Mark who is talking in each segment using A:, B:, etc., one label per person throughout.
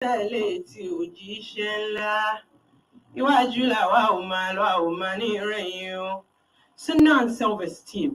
A: tẹ̀lé tí òjíṣẹ́ ńlá iwájú làwa ò máa lọ a ò máa ní ìrẹ̀yìn o. Sunnah and Self-Esteem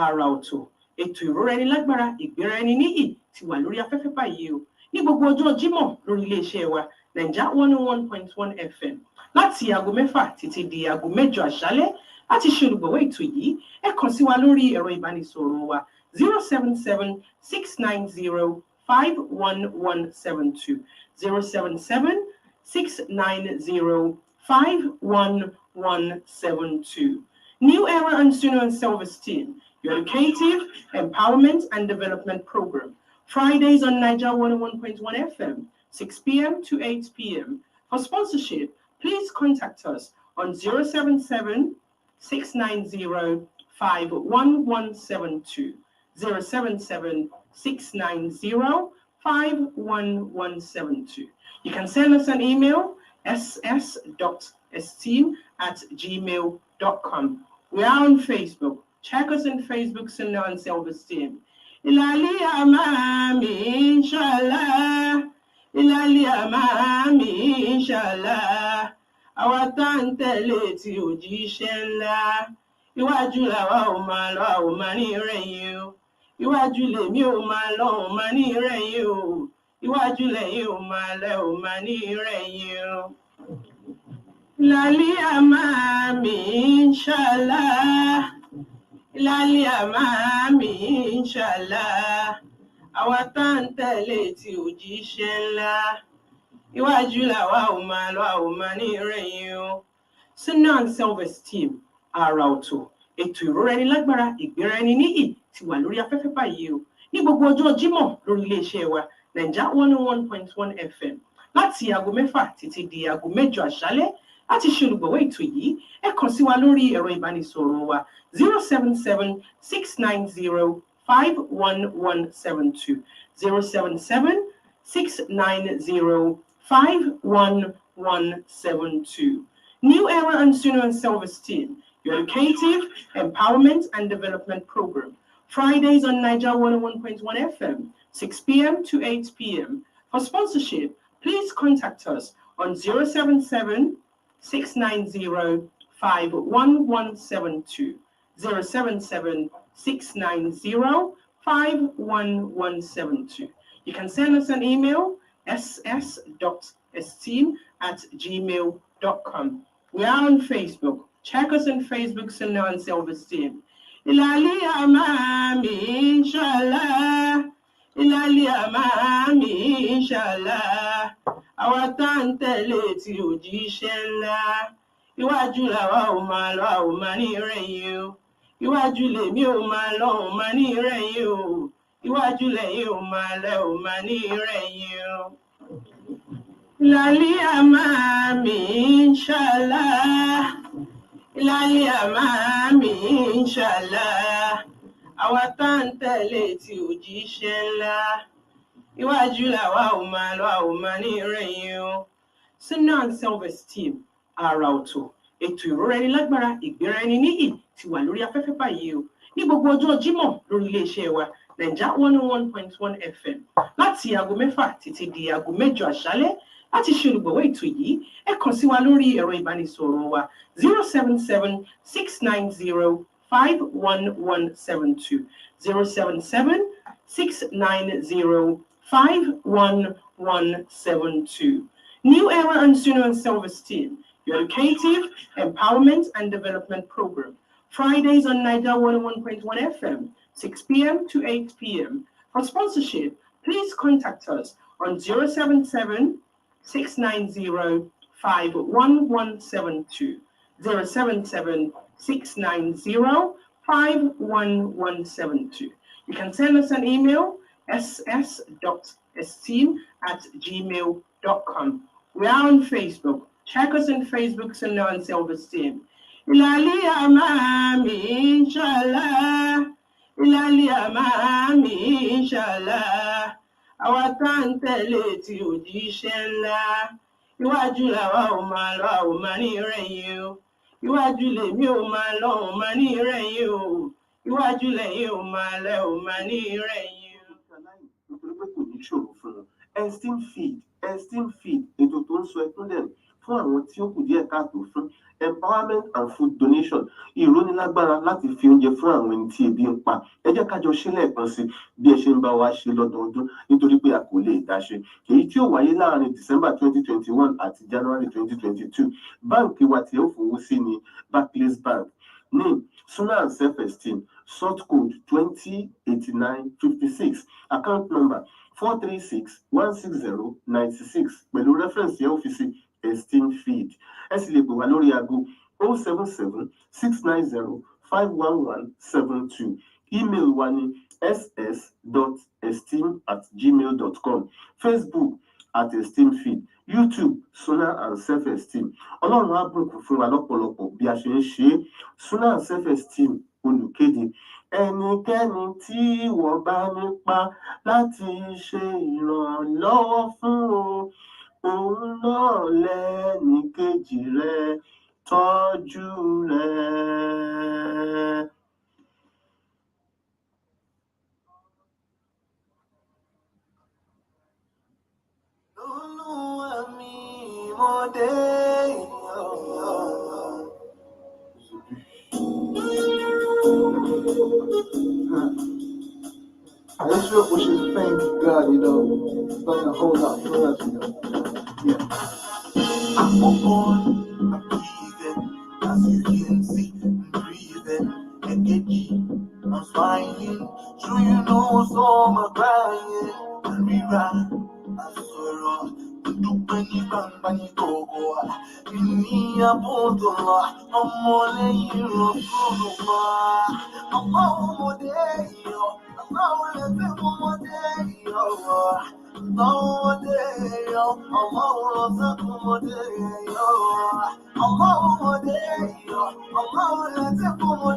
A: àrà ọ̀tọ̀ ètò ìrora ẹni lágbára ìgbéra ẹni níyì ti wà lórí afẹ́fẹ́ báyìí o ní gbogbo ọjọ́ Jímọ̀ lórí iléeṣẹ́ wa Naija 101.1 FM láti aago 6 títí di aago 8 àṣálẹ́. Láti ṣe olùgbọ̀wọ́ ètò yìí ẹ kàn sí wa lórí ẹ̀rọ ìbánisọ̀rọ̀ wa 077-690-51172 077-690-51172. New Era and Sunnah and Self-Esteem, your educative, empowerment and development program. Fridays on Naija 101.1 FM, 6 p.m. to 8 p.m. For sponsorship, please contact us on 077-690-51172, 077-690-51172. You can send us an email, ss.esteem@gmail.com. We are on Facebook. Check us on Facebook, Sunnah and Self-Esteem. Ilali amami inshallah. Ilali amami inshallah. Àwa tá ń tẹ̀lé tí òjíṣẹ́ ńlá. Iwájú làwa ò máa lọ a ò máa ní ìrẹ̀yìn o. Iwájú lèmi ò máa lọ ò máa ní ìrẹ̀yìn o. Iwájú lẹ́yìn ò máa lẹ ò máa ní ìrẹ̀yìn o. Ilali amami inshallah. Ilali amami inshallah. Àwa tá ń tẹ̀lé tí òjíṣẹ́ ńlá. Iwájú làwa ò máa lọ a ò máa ní ìrẹ̀yìn o. Sunnah and Self-Esteem àrà ọ̀tọ̀ ètò ìrora ẹni lágbára ìgbéra ẹni níyì ti wà lórí afẹ́fẹ́ báyìí o ní gbogbo ọjọ́ Jímọ̀ lórí iléeṣẹ́ wa Naija 101.1 FM láti aago 6 títí di aago 8 àṣálẹ́. Láti ṣe olùgbọ̀wọ́ ètò yìí ẹ kàn sí wa lórí ẹ̀rọ ìbánisọ̀rọ̀ wa 077-690-51172 077-690-51172. New Era and Sunnah and Self-Esteem, your educative, empowerment and development program. Fridays on Naija 101.1 FM, 6 p.m. to 8 p.m. For sponsorship, please contact us on 077-690-51172, 077-690-51172. You can send us an email, ss.esteem@gmail.com. We are on Facebook. Check us on Facebook, Sunnah and Self-Esteem. Ilali amami inshallah. Ilali amami inshallah. Àwa tá ń tẹ̀lé tí òjíṣẹ́ ńlá. Iwájú làwa ò máa lọ a ò máa ní ìrẹ̀yìn o. Iwájú lèmi ò máa lọ ò máa ní ìrẹ̀yìn o. Iwájú lẹ́yìn ò máa lẹ ò máa ní ìrẹ̀yìn o. Ilali amami inshallah. Ilali amami inshallah. Àwa tá ń tẹ̀lé tí òjíṣẹ́ ńlá. Iwájú làwa ò máa lọ a ò máa ní ìrẹ̀yìn o. Sunnah and Self-Esteem àrà ọ̀tọ̀ ètò ìrora ẹni lágbára ìgbéra ẹni níyì ti wà lórí afẹ́fẹ́ báyìí o ní gbogbo ọjọ́ Jímọ̀ lórí iléeṣẹ́ wa Naija 101.1 FM láti aago 6 títí di aago 8 àṣálẹ́. Láti ṣe olùgbọ̀wọ́ ètò yìí ẹ kàn sí wa lórí ẹ̀rọ ìbánisọ̀rọ̀ wa 077-690-51172 077-690-51172. New Era and Sunnah and Self-Esteem, your educative, empowerment and development program. Fridays on Naija 101.1 FM, 6 p.m. to 8 p.m. For sponsorship, please contact us on 077-690-51172, 077-690-51172. You can send us an email, ss.esteem@gmail.com. We are on Facebook. Check us on Facebook, Sunnah and Self-Esteem. Ilali amami inshallah. Ilali amami inshallah. Àwa tá ń tẹ̀lé tí òjíṣẹ́ ńlá. Iwájú làwa ò máa lọ a ò máa ní ìrẹ̀yìn o. Iwájú lèmi ò máa lọ ò máa ní ìrẹ̀yìn o. Iwájú lẹ́yìn ò máa lẹ ò máa ní ìrẹ̀yìn o. Esteem feed
B: Esteem Feed, ètò tó ń sọ ẹkún dẹ̀ fún àwọn tí ó kù díẹ̀ káàtó fún. Empowerment and food donation, ìrónilágbára láti fi oúnjẹ fún àwọn ẹni tí ebi ń pa. Ẹ jẹ́ ká jọ ṣe lẹ́ẹ̀kan sí bí ẹ ṣe ń bá wa ṣe lọ́dọọdún nítorí pé a kò lè dá ṣe. Èyí tí ó wáyé láàárín December 2021 àti January 2022. Báǹkì wa tí ó fowó sí ni Barclays Bank. Name Jum'ah and Self-Esteem, sort code 208956, account number 436-160-96, pẹ̀lú reference yẹn ọ́fíìsì Esteem Feed. Ẹ sì lè pè wá lórí aago 077-690-51172. Email wa ni ss.esteem@gmail.com. Facebook @esteemfeed. YouTube Jum'ah and Self-Esteem. Ọlọ́run á bùkún fún wa lọ́pọ̀lọpọ̀ bí a ṣe ń ṣe é. Jum'ah and Self-Esteem olùkéde. Ẹnikẹ́ni tí wọ́n bá nípa láti ṣe ìrànlọ́wọ́ fún o, òun náà lẹ́nì kejì rẹ̀, tọ́jú rẹ̀. Olúwa mi mo dé
C: I just feel we should thank God, it's not a whole lot for us, Yeah.
D: I'm on, I'm breathing, as you can see, I'm breathing, engaging, I'm smiling, sure you know so I'm crying, and we run, I'm sorrow, do penny bang go, in me a bottle, I'm all in you, I'm all day, I'm all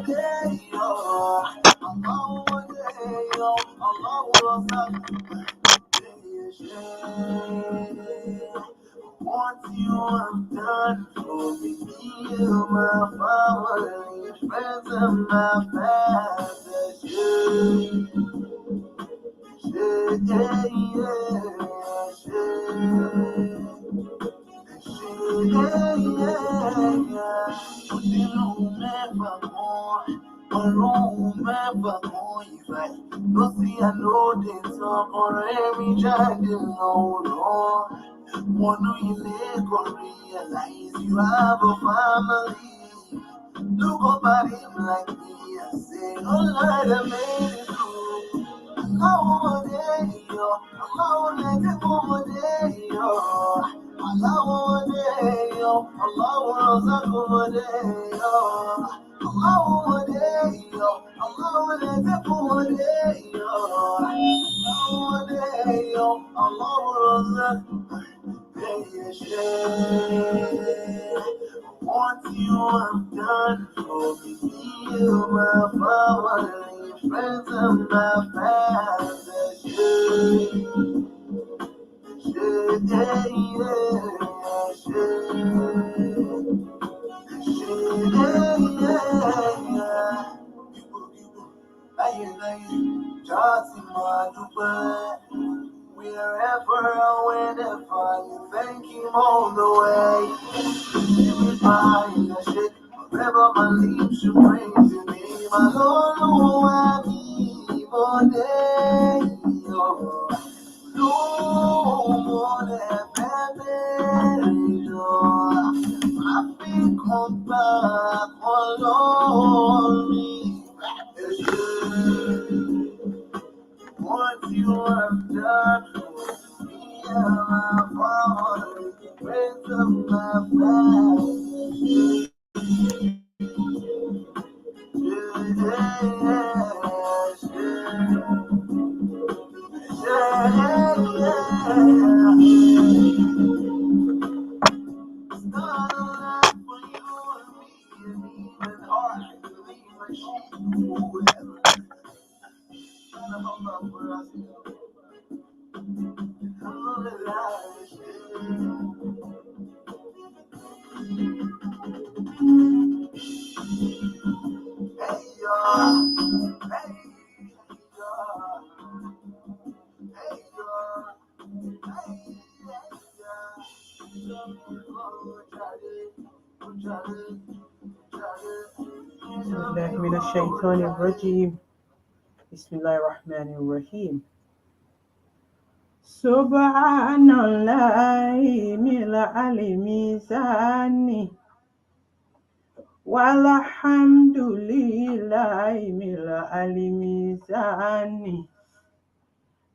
D: day, what you have done for me, my family, friends, and my I know this or every child is Lord. One you realize you have a family. Look up at him like me and say, oh Lord, I made it through. Allow day, allow day, allow day, what you have done for me, my family, friends, and my wherever or whenever you thank him all the way. Wherever my lips should praise your name, my Lord, oh, I need more day. No more than I think come back on me. What you have done for me and my family, friends of my family.
A: بالله من الشيطان الرجيم بسم الله الرحمن الرحيم سبحان الله ملء الميزان والحمد لله ملء الميزان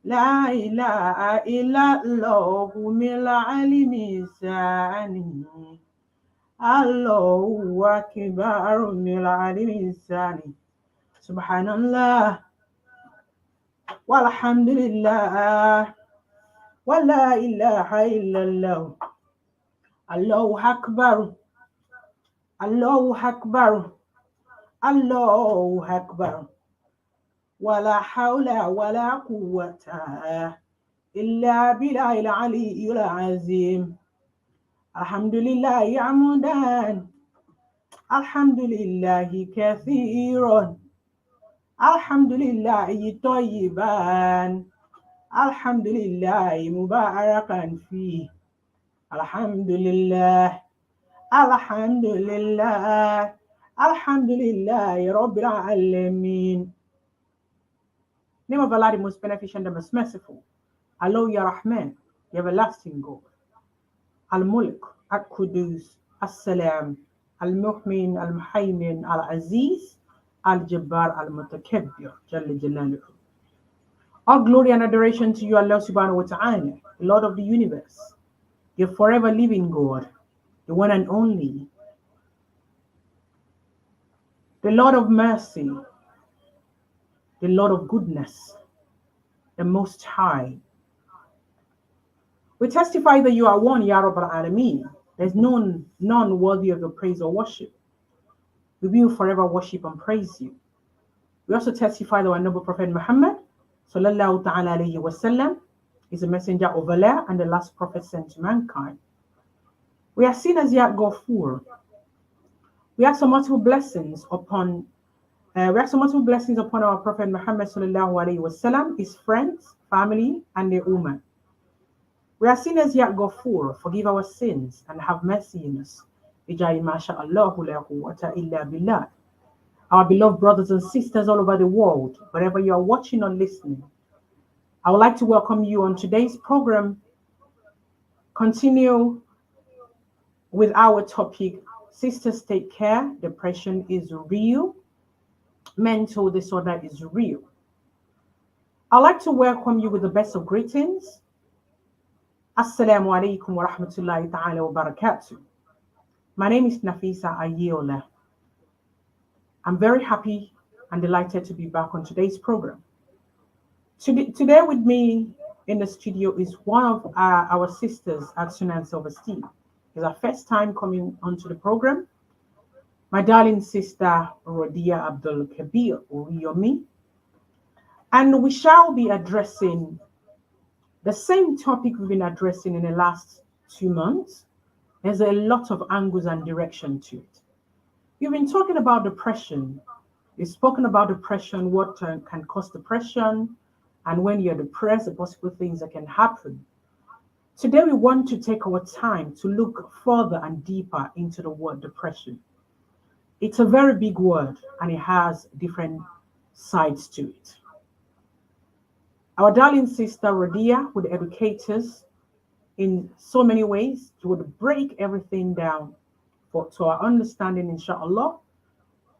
A: لا إله إلا الله ملء الميزان الله أكبر ملء الميزان سبحان الله والحمد لله ولا إله إلا الله الله أكبر الله أكبر الله أكبر ولا حول ولا قوة إلا بالله العلي العظيم الحمد لله حمدا الحمد لله كثيرا الحمد لله طيبا الحمد لله مباركا فيه الحمد لله الحمد لله الحمد لله رب العالمين. Name of Allah, the most beneficent, the most merciful. Allah, Ya Rahman, the everlasting God. Al-Mulk, Al-Qudus, Al-Salam, Al-Muhmin, Al-Muhaymin, Al-Aziz, Al-Jabbar, Al-Mutakabbir, Jalla Jalaluhu. All glory and adoration to you, Allah subhanahu wa ta'ala, the Lord of the universe, the forever living God, the one and only, the Lord of mercy, the Lord of goodness, the Most High. We testify that you are one, Ya Rabbal Alameen. There's none worthy of your praise or worship. We will forever worship and praise you. We also testify that our noble Prophet Muhammad, sallallahu ta'ala alayhi wasallam, is a messenger of Allah and the last prophet sent to mankind. We are seen as Yat Ghafur. We ask for multiple blessings upon our Prophet Muhammad sallallahu alayhi wasallam, his friends, family, and the Ummah. We are seen as Yat Ghafur, forgive our sins and have mercy in us. Bijahi masha'allahu la quwwata illa billah. Our beloved brothers and sisters all over the world, wherever you are watching or listening, I would like to welcome you on today's program. Continue with our topic, Sisters Take Care, Depression is Real, Mental Disorder is Real. I'd like to welcome you with the best of greetings. Assalamu alaikum wa rahmatullahi ta'ala wa barakatuh. My name is Nafeesa Ayeola. I'm very happy and delighted to be back on today's program. Today with me in the studio is one of our sisters at Sunnah and Self-Esteem. It's our first time coming onto the program. My darling sister, AbdulKabir, Oriyomi. And we shall be addressing the same topic we've been addressing in the last 2 months. There's a lot of angles and direction to it. We've been talking about depression. We've spoken about depression, what can cause depression, and when you're depressed, the possible things that can happen. Today, we want to take our time to look further and deeper into the word depression. It's a very big word, and it has different sides to it. Our darling sister Radia would educate us in so many ways. She would break everything down to our understanding, inshallah.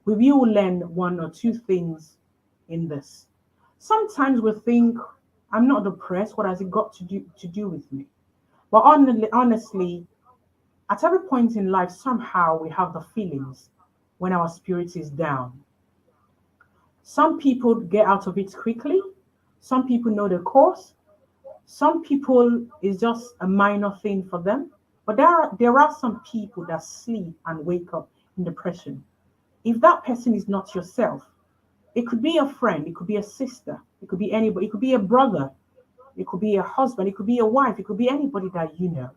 A: We will learn 1 or 2 things in this. Sometimes we think, I'm not depressed, what has it got to do with me? But honestly, at every point in life, somehow we have the feelings when our spirit is down. Some people get out of it quickly. Some people know the cause. Some people, it's just a minor thing for them. But there are some people that sleep and wake up in depression. If that person is not yourself, it could be a friend, it could be a sister, it could be anybody, it could be a brother, it could be a husband, it could be a wife, it could be anybody that you know.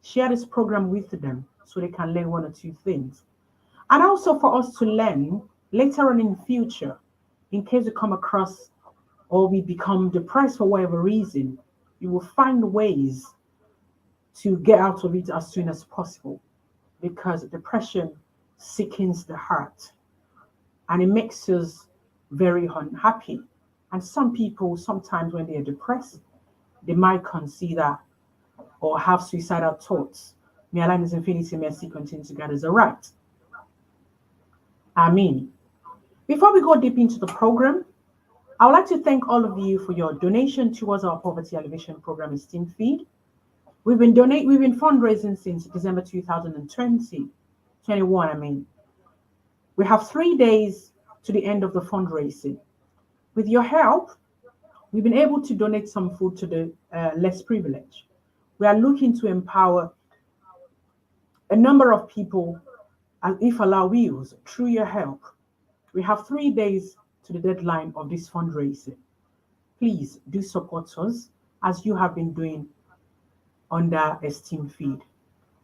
A: Share this program with them so they can learn 1 or 2 things. And also for us to learn later on in the future, in case we come across or we become depressed for whatever reason, you will find ways
E: to get out of it as soon as possible, because depression sickens the heart and it makes us very unhappy. And some people, sometimes when they are depressed, they might consider or have suicidal thoughts. May Allah in His infinity mercy continue to guide us right. Amen. Before we go deep into the program, I would like to thank all of you for your donation towards our poverty alleviation program, Esteem Feed. We've been fundraising since December 2021. We have 3 days to the end of the fundraising. With your help, we've been able to donate some food to the less privileged. We are looking to empower a number of people, and if Allah wills, through your help. We have 3 days to the deadline of this fundraising. Please do support us as you have been doing under Esteem Feed.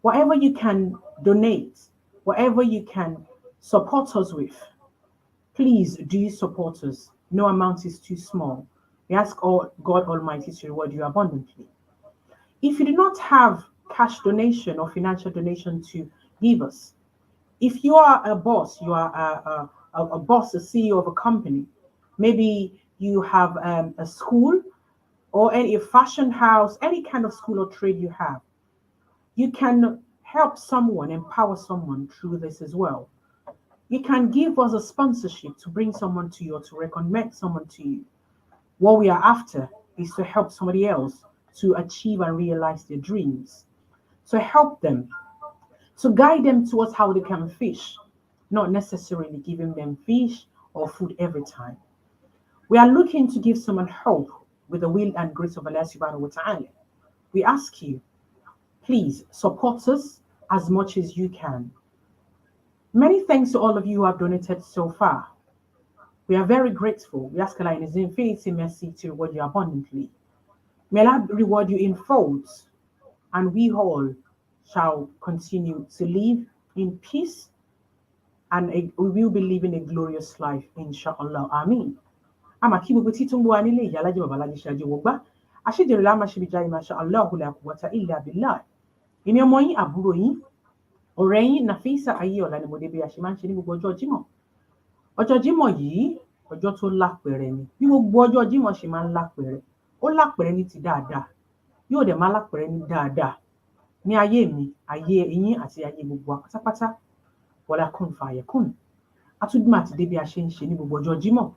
E: Whatever you can donate, whatever you can support us with, please do support us. No amount is too small. We ask God Almighty to reward you abundantly. If you do not have cash donation or financial donation to give us, if you are a boss, you are a boss, a CEO of a company, maybe you have a school or a fashion house, any kind of school or trade you have, you can help someone, empower someone through this as well. You can give us a sponsorship to bring someone to you or to recommend someone to you. What we are after is to help somebody else to achieve and realize their dreams, to help them, to guide them towards how they can fish, not necessarily giving them fish or food every time. We are looking to give someone hope with the will and grace of Allah subhanahu wa ta'ala. We ask you, please support us as much as you can. Many thanks to all of you who have donated so far. We are very grateful. We ask Allah in His infinity mercy to reward you abundantly. May Allah reward you in folds, and we all shall continue to live in peace, and we will be living a glorious life, inshallah. Amen. Àmàkí gbogbo tí tó ń wá nílé ìyá alájẹ bàbá alájẹ ṣáájú wọgbá àṣejèrè láàmà ṣe bìjà masha Allah la quwwata illa billah. Èmi ọmọ yín, àbúrò yín, ọ̀rẹ́ yín Nafeesa Ayeola ni mo dé bí a ṣe máa ń ṣe ní gbogbo ọjọ́ Jímọ̀. Ọjọ́ Jímọ̀ yìí ọjọ́ tó lápẹẹrẹ ni. Bí gbogbo ọjọ́ Jímọ̀ ṣe máa ń lápẹẹrẹ, ó lápẹẹrẹ ní ti dáadáa, yóò dẹ̀ máa lápẹẹrẹ ní dáadáa ní ayé mi, ayé yín àti ayé gbogbo wa pátápátá. Wala kun fayakun. Atúndùmọ̀ àti dé bí a ṣe ń ṣe ní gbogbo ọjọ́ Jímọ̀.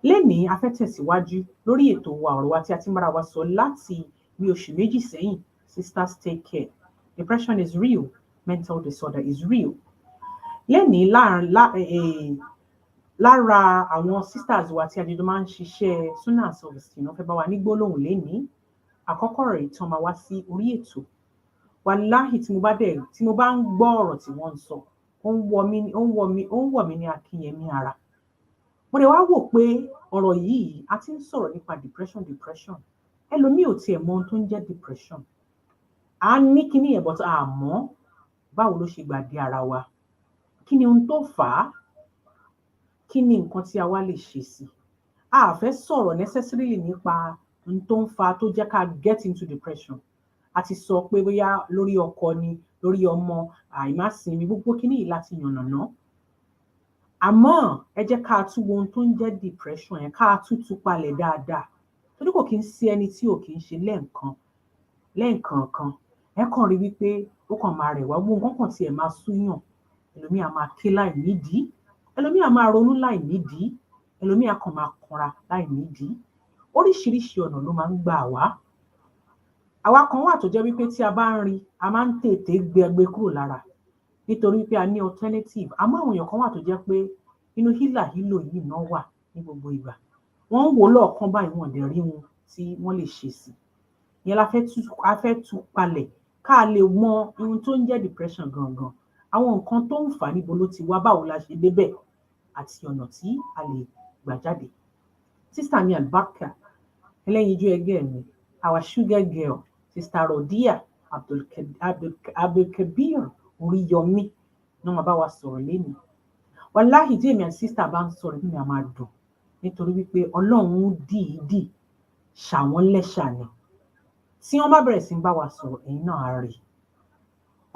E: Lénìí a fẹ́ tẹ̀síwájú lórí ètò wa ọ̀rọ̀ wa tí a ti ń bára wa sọ láti bí oṣù méjì sẹ́yìn. Sisters take care. Depression is real. Mental disorder is real. Lénìí lára àwọn sisters wa tí a jọ máa ń ṣiṣẹ́ Sunnah Self-Esteem wọ́n fẹ́ bá wa ní gbólóhùn lénìí. Àkọ́kọ́ rẹ̀ tán máa wá sí orí ètò. Wàláhì tí mo bá ń gbọ́ ọ̀rọ̀ tí wọ́n ń sọ, ó ń wọ̀ mí ní akínyẹmí ara. Mo dẹ̀ wá wò pé ọ̀rọ̀ yìí a ti ń sọ̀rọ̀ nípa depression. Ẹlòmíì ò tiẹ̀ mọ ohun tó ń jẹ́ depression. À ń ní kíní yẹn but àmọ́ báwo ló ṣe gbà dé ara wa? Kí ni ohun tó fà á? Kí ni nǹkan tí a wá lè ṣe sí? A fẹ́ sọ̀rọ̀ necessarily nípa ohun tó ń fa tó jẹ́ ká get into depression. A ti sọ pé bóyá lórí ọkọ ni, lórí ọmọ, àìmásinmi, gbogbo kíní yìí láti yànnàná. Àmọ́ ẹ jẹ́ ká tún wo ohun tó ń jẹ́ depression yẹn, ká tú palẹ̀ dáadáa. Torí kò kí ń sí ẹni tí ò kí ń ṣe lẹ́ẹ̀kọ̀ọ̀kan. Ẹ kàn rí wípé ó kàn máa rẹ̀ wá, gbogbo nǹkan kan tiẹ̀ máa súyàn. Ẹlòmíì á máa ké láì nídìí. Ẹlòmíì á máa ronú láì nídìí. Ẹlòmíì á kàn máa kanra láì nídìí. Oríṣiríṣi ọ̀nà ló máa ń gbà wá. Àwa kan wà tó jẹ́ wípé tí a bá ń rí, a máa ń tètè gbé kúrò lára nítorí pé a ní alternative. Àmọ́ àwọn èèyàn kan wà tó jẹ́ pé inú hílàhílò yìí náà wà ní gbogbo ìgbà. Wọ́n ń wò lọ́ọ̀kan báyìí, wọ́n dẹ̀ rí wọn tí wọ́n lè ṣe sí. Ìyẹn la fẹ́ tú palẹ̀ ká lè mọ ohun tó ń jẹ́ depression gangan. Àwọn nǹkan tó ń fà á, níbo ló ti wá, báwo la ṣe débẹ̀, àti ọ̀nà tí a lè gbà jáde. Sister mi Albarka, ẹlẹ́yinjú ẹgẹ́ mi, our sugar girl, Sister Rodia, AbdulKabir, Oriyomi, ní wọ́n bá wa sọ̀rọ̀ lénìí. Wàláhì tí èmi àti sister bá ń sọ̀rọ̀ nínú a máa dùn nítorí wípé Ọlọ́run dìídì ṣàwọn lẹ́ṣà ni. tí wọ́n bá bẹ̀rẹ̀ sí ń bá wa sọ̀rọ̀ ẹ̀yin náà á rí.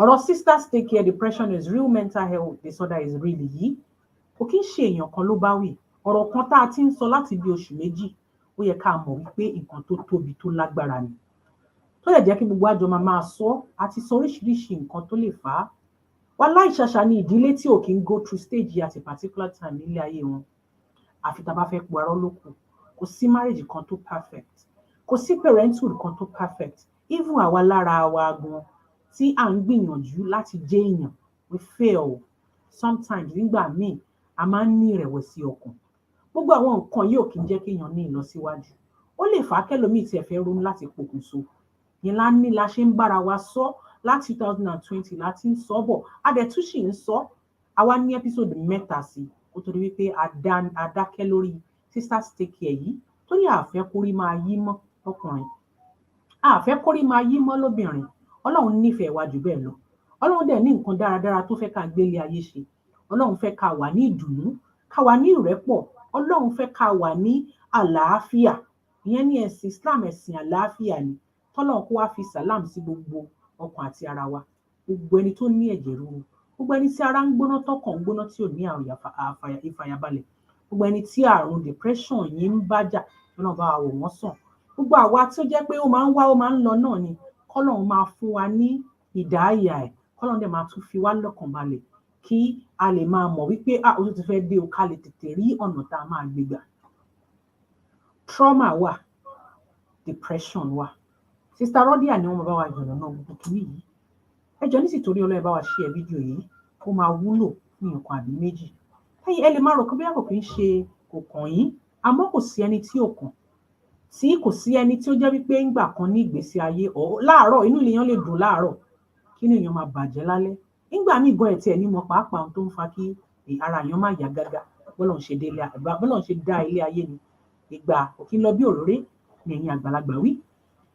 E: Ọ̀rọ̀ sisters take care, depression is real, mental health disorder is real yìí kò kí ń ṣe èèyàn kan ló bá wí. Ọ̀rọ̀ kan tá a ti ń sọ láti bí oṣù méjì ó yẹ ká mọ̀ wípé nǹkan tó tóbi tó lágbára ni. Tó lè jẹ́ kí gbogbo àjọ máa sọ àti sọ oríṣiríṣi nǹkan tó lè fà á. Wàláhì ṣàṣà ni ìdílé tí ò kí ń go through stage at a particular time nílé ayé wọn. Àfi tá a bá fẹ́ parọ́ lókù. Kò sí marriage kan tó perfect. Kò sí parenthood kan tó perfect. Even àwa lára wa gan tí à ń gbìyànjú láti jẹ́ èèyàn, we fail. Sometimes nígbà míì a máa ń ní ìrẹ̀wẹ̀sì ọkàn. Gbogbo àwọn nǹkan yìí ò kí ń jẹ́ kéèyàn ní ìlọsíwájú. Ó lè fà á kẹ́lòmíì tí ẹ fẹ́ ronú láti pokùnso. Yẹn la ṣe ń bára wa sọ láti 2020 láti ń sọ bọ̀. A dẹ̀ tún ṣì ń sọ. Àwa ní episode 3 sí kó tó di wípé a dákẹ́ lórí sisters take care yìí torí a fẹ́ kórí máa yí mọ́ lọ́kùnrin. A fẹ́ kórí máa yí mọ́ lóbìnrin. Ọlọ́run nífẹ̀ẹ́ wa jù bẹ́ẹ̀ lọ. Ọlọ́run dẹ̀ ní nǹkan dáradára tó fẹ́ ká gbélé ayé ṣe. Ọlọ́run fẹ́ ká wà ní ìdùnnú, ká wà ní ìrẹ́pọ̀. Ọlọ́run fẹ́ ká wà ní àlàáfíà. Ìyẹn ní ẹ̀sìn Islam, ẹ̀sìn àlàáfíà ni. Tọ́lọ́run kó wá fi sàlám sí gbogbo ọkàn àti ara wa. Gbogbo ẹni tó ní ẹ̀jẹ̀ ríru, gbogbo ẹni tí ara ń gbóná tọkàn ń gbóná tí ò ní àrùn ìfàyàbalẹ̀, gbogbo ẹni tí àrùn depression yìí ń bájà lọ́nà bá wò wọ́n sàn. Gbogbo àwa tó jẹ́ pé ó máa ń wá ó máa ń lọ náà ni kọ́lọ́run máa fún wa ní ìdáyà ẹ̀, kọ́lọ́run dẹ̀ máa tún fi wá lọ́kàn balẹ̀ kí a lè máa mọ̀ wípé ó tún ti fẹ́ dé o ká lè tètè rí ọ̀nà tá a máa gbé gbà. Trauma wà, depression wà. Sister Rodia ni wọ́n bá wa jọ̀rọ̀ náà gbogbo kìíní yìí. Ẹ jọ̀ọ́ ní tìtorí Ọlọ́run bá wa share fídíò yìí kó máa wúlò fún nǹkan àbí méjì. Ẹ lè máa rò pé bóyá kò kí ń ṣe kò kàn yín, àmọ́ kò sí ẹni tí ò kàn. Tí kò sí ẹni tí ó jẹ́ wípé ńgbà kan ní ìgbésí ayé láàárọ̀ inú èèyàn lè dùn láàárọ̀ kí inú èèyàn máa bàjẹ́ lálẹ́. Nígbà míì gan ẹ̀tì ẹ̀ ní mọ̀ pàápàá ohun tó ń fa kí ara èèyàn máa yá gágá bọ́lọ́run ṣe dá ilé ayé ni. Ìgbà kò kí ń lọ bí òróré ni ẹ̀yin àgbàlagbà wí.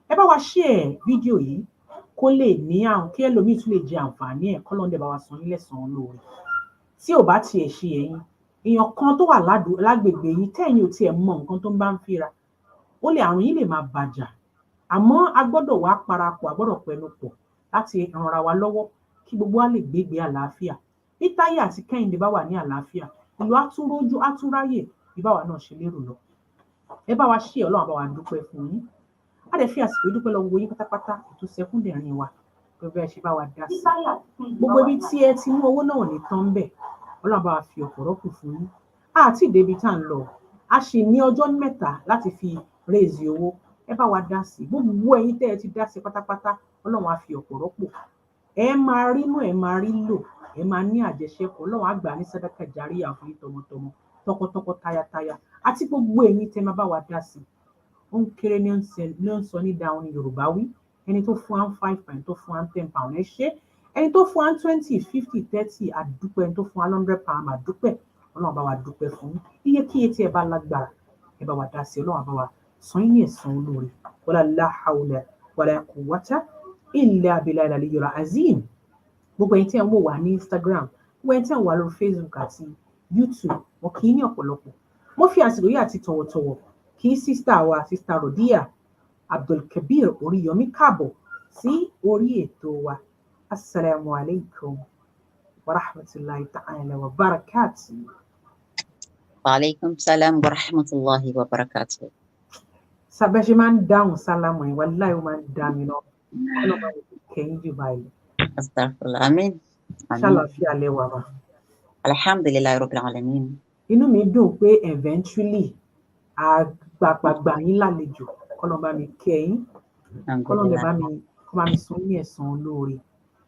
E: Ẹ bá wa share fídíò yìí kó lè ní àwọn kí ẹlòmíì tún lè jẹ àǹfààní ẹ̀ kọ́lọ́run dẹ̀ bá wa san yín lẹ́san olóore. Tí ò bá tiẹ̀ ṣe ẹ̀yin, èèyàn kan tó wà lágbègbè yìí tẹ́yìn ò tiẹ̀ mọ nǹkan tó ń bá ń fíra, ó lè àrùn yìí lè máa bàjà. Àmọ́ a gbọ́dọ̀ wá parapọ̀, a gbọ́dọ̀ pẹnu pọ̀ láti ran ara wa lọ́wọ́ kí gbogbo wa lè gbégbé àlàáfíà. Bí Táyé àti Kẹ́hìndé bá wà ní àlàáfíà, ìlú àtúrójú àtúráyè bí báwa náà ṣe lérò lọ. Ẹ bá wa share, Ọlọ́run bá wa dúpẹ́ fún yín. A dẹ̀ fi àsìkò dúpẹ́ lọ gbogbo yín pátápátá ètò sẹ́kúndẹ̀rín wa gbogbo ẹ ṣe bá wa dá sí. Gbogbo ibi tí ẹ ti mú owó náà ní tán bẹ̀, Ọlọ́run bá wa fi ọ̀pọ̀ rọ́pò fún yín. Àti débi tá à ń lọ, a sì ní ọjọ́ 3 láti fi raise owó. Ẹ bá wa dá sí. Gbogbo ẹ̀yin tẹ́ ẹ ti dá sí pátápátá, Ọlọ́run á fi ọ̀pọ̀ rọ́pò. Ẹ máa rí mú, ẹ máa rí lò, ẹ máa ní àjẹṣẹ́kù. Ọlọ́run á gbà ní sàdákà járíyà fún yín tọmọtọmọ, tọkọtọkọ, tayátayá, àti gbogbo ẹ̀yin tẹ́ máa bá wa dá sí. Ó ń kéré ní ó ń sọ ní dáhùn ní Yorùbá wí. Ẹni tó fún wa 5 pound, tó fún wa 10 pound, ẹ ṣé. Ẹni tó fún wa 20, 50, 30, àdúpẹ́. Ẹni tó fún wa 100 pound, àdúpẹ́. Ọlọ́run bá wa dúpẹ́ fún yín. Iyekíye tí ẹ bá lágbára, ẹ bá wa dá sí. Ọlọ́run bá wa san yín ní ẹ̀san olóore. Wala la hawla wala quwwata illa billahi al-aliyyil azim. Gbogbo ẹ̀yin tí ẹ ń wò wá ní Instagram, gbogbo ẹ̀yin tí ẹ ń wò wá lórí Facebook àti YouTube, mo kí yín ní ọ̀pọ̀lọpọ̀. Mo fi àsìkò yìí àti tọ̀wọ̀tọ̀wọ̀ kí sísítà wa, sísítà Rodia AbdulKabir Oriyomi káàbọ̀ sí orí ètò wa. Assalamu alaikum wa rahmatullahi ta'ala wa barakatuh.
F: Wa alaikum salam wa rahmatullahi wa barakatuh.
E: Sábẹ́ ṣe máa ń dáhùn sálámù ẹ̀ wallahi ó máa ń dá mi náà. Ọlọ́run máa ń kẹ́yìn jù báyìí.
F: Astaghfirullah. Amin.
E: Ṣàlàáfíà lẹ́wà wa.
F: Alhamdulillahi rabbil alamin.
E: Inú mi dùn pé eventually àgbàgbà yín lálejò. Kọ́lọ́run bá mi kẹ́yìn. Kọ́lọ́run bá mi san ní ẹ̀san olóore.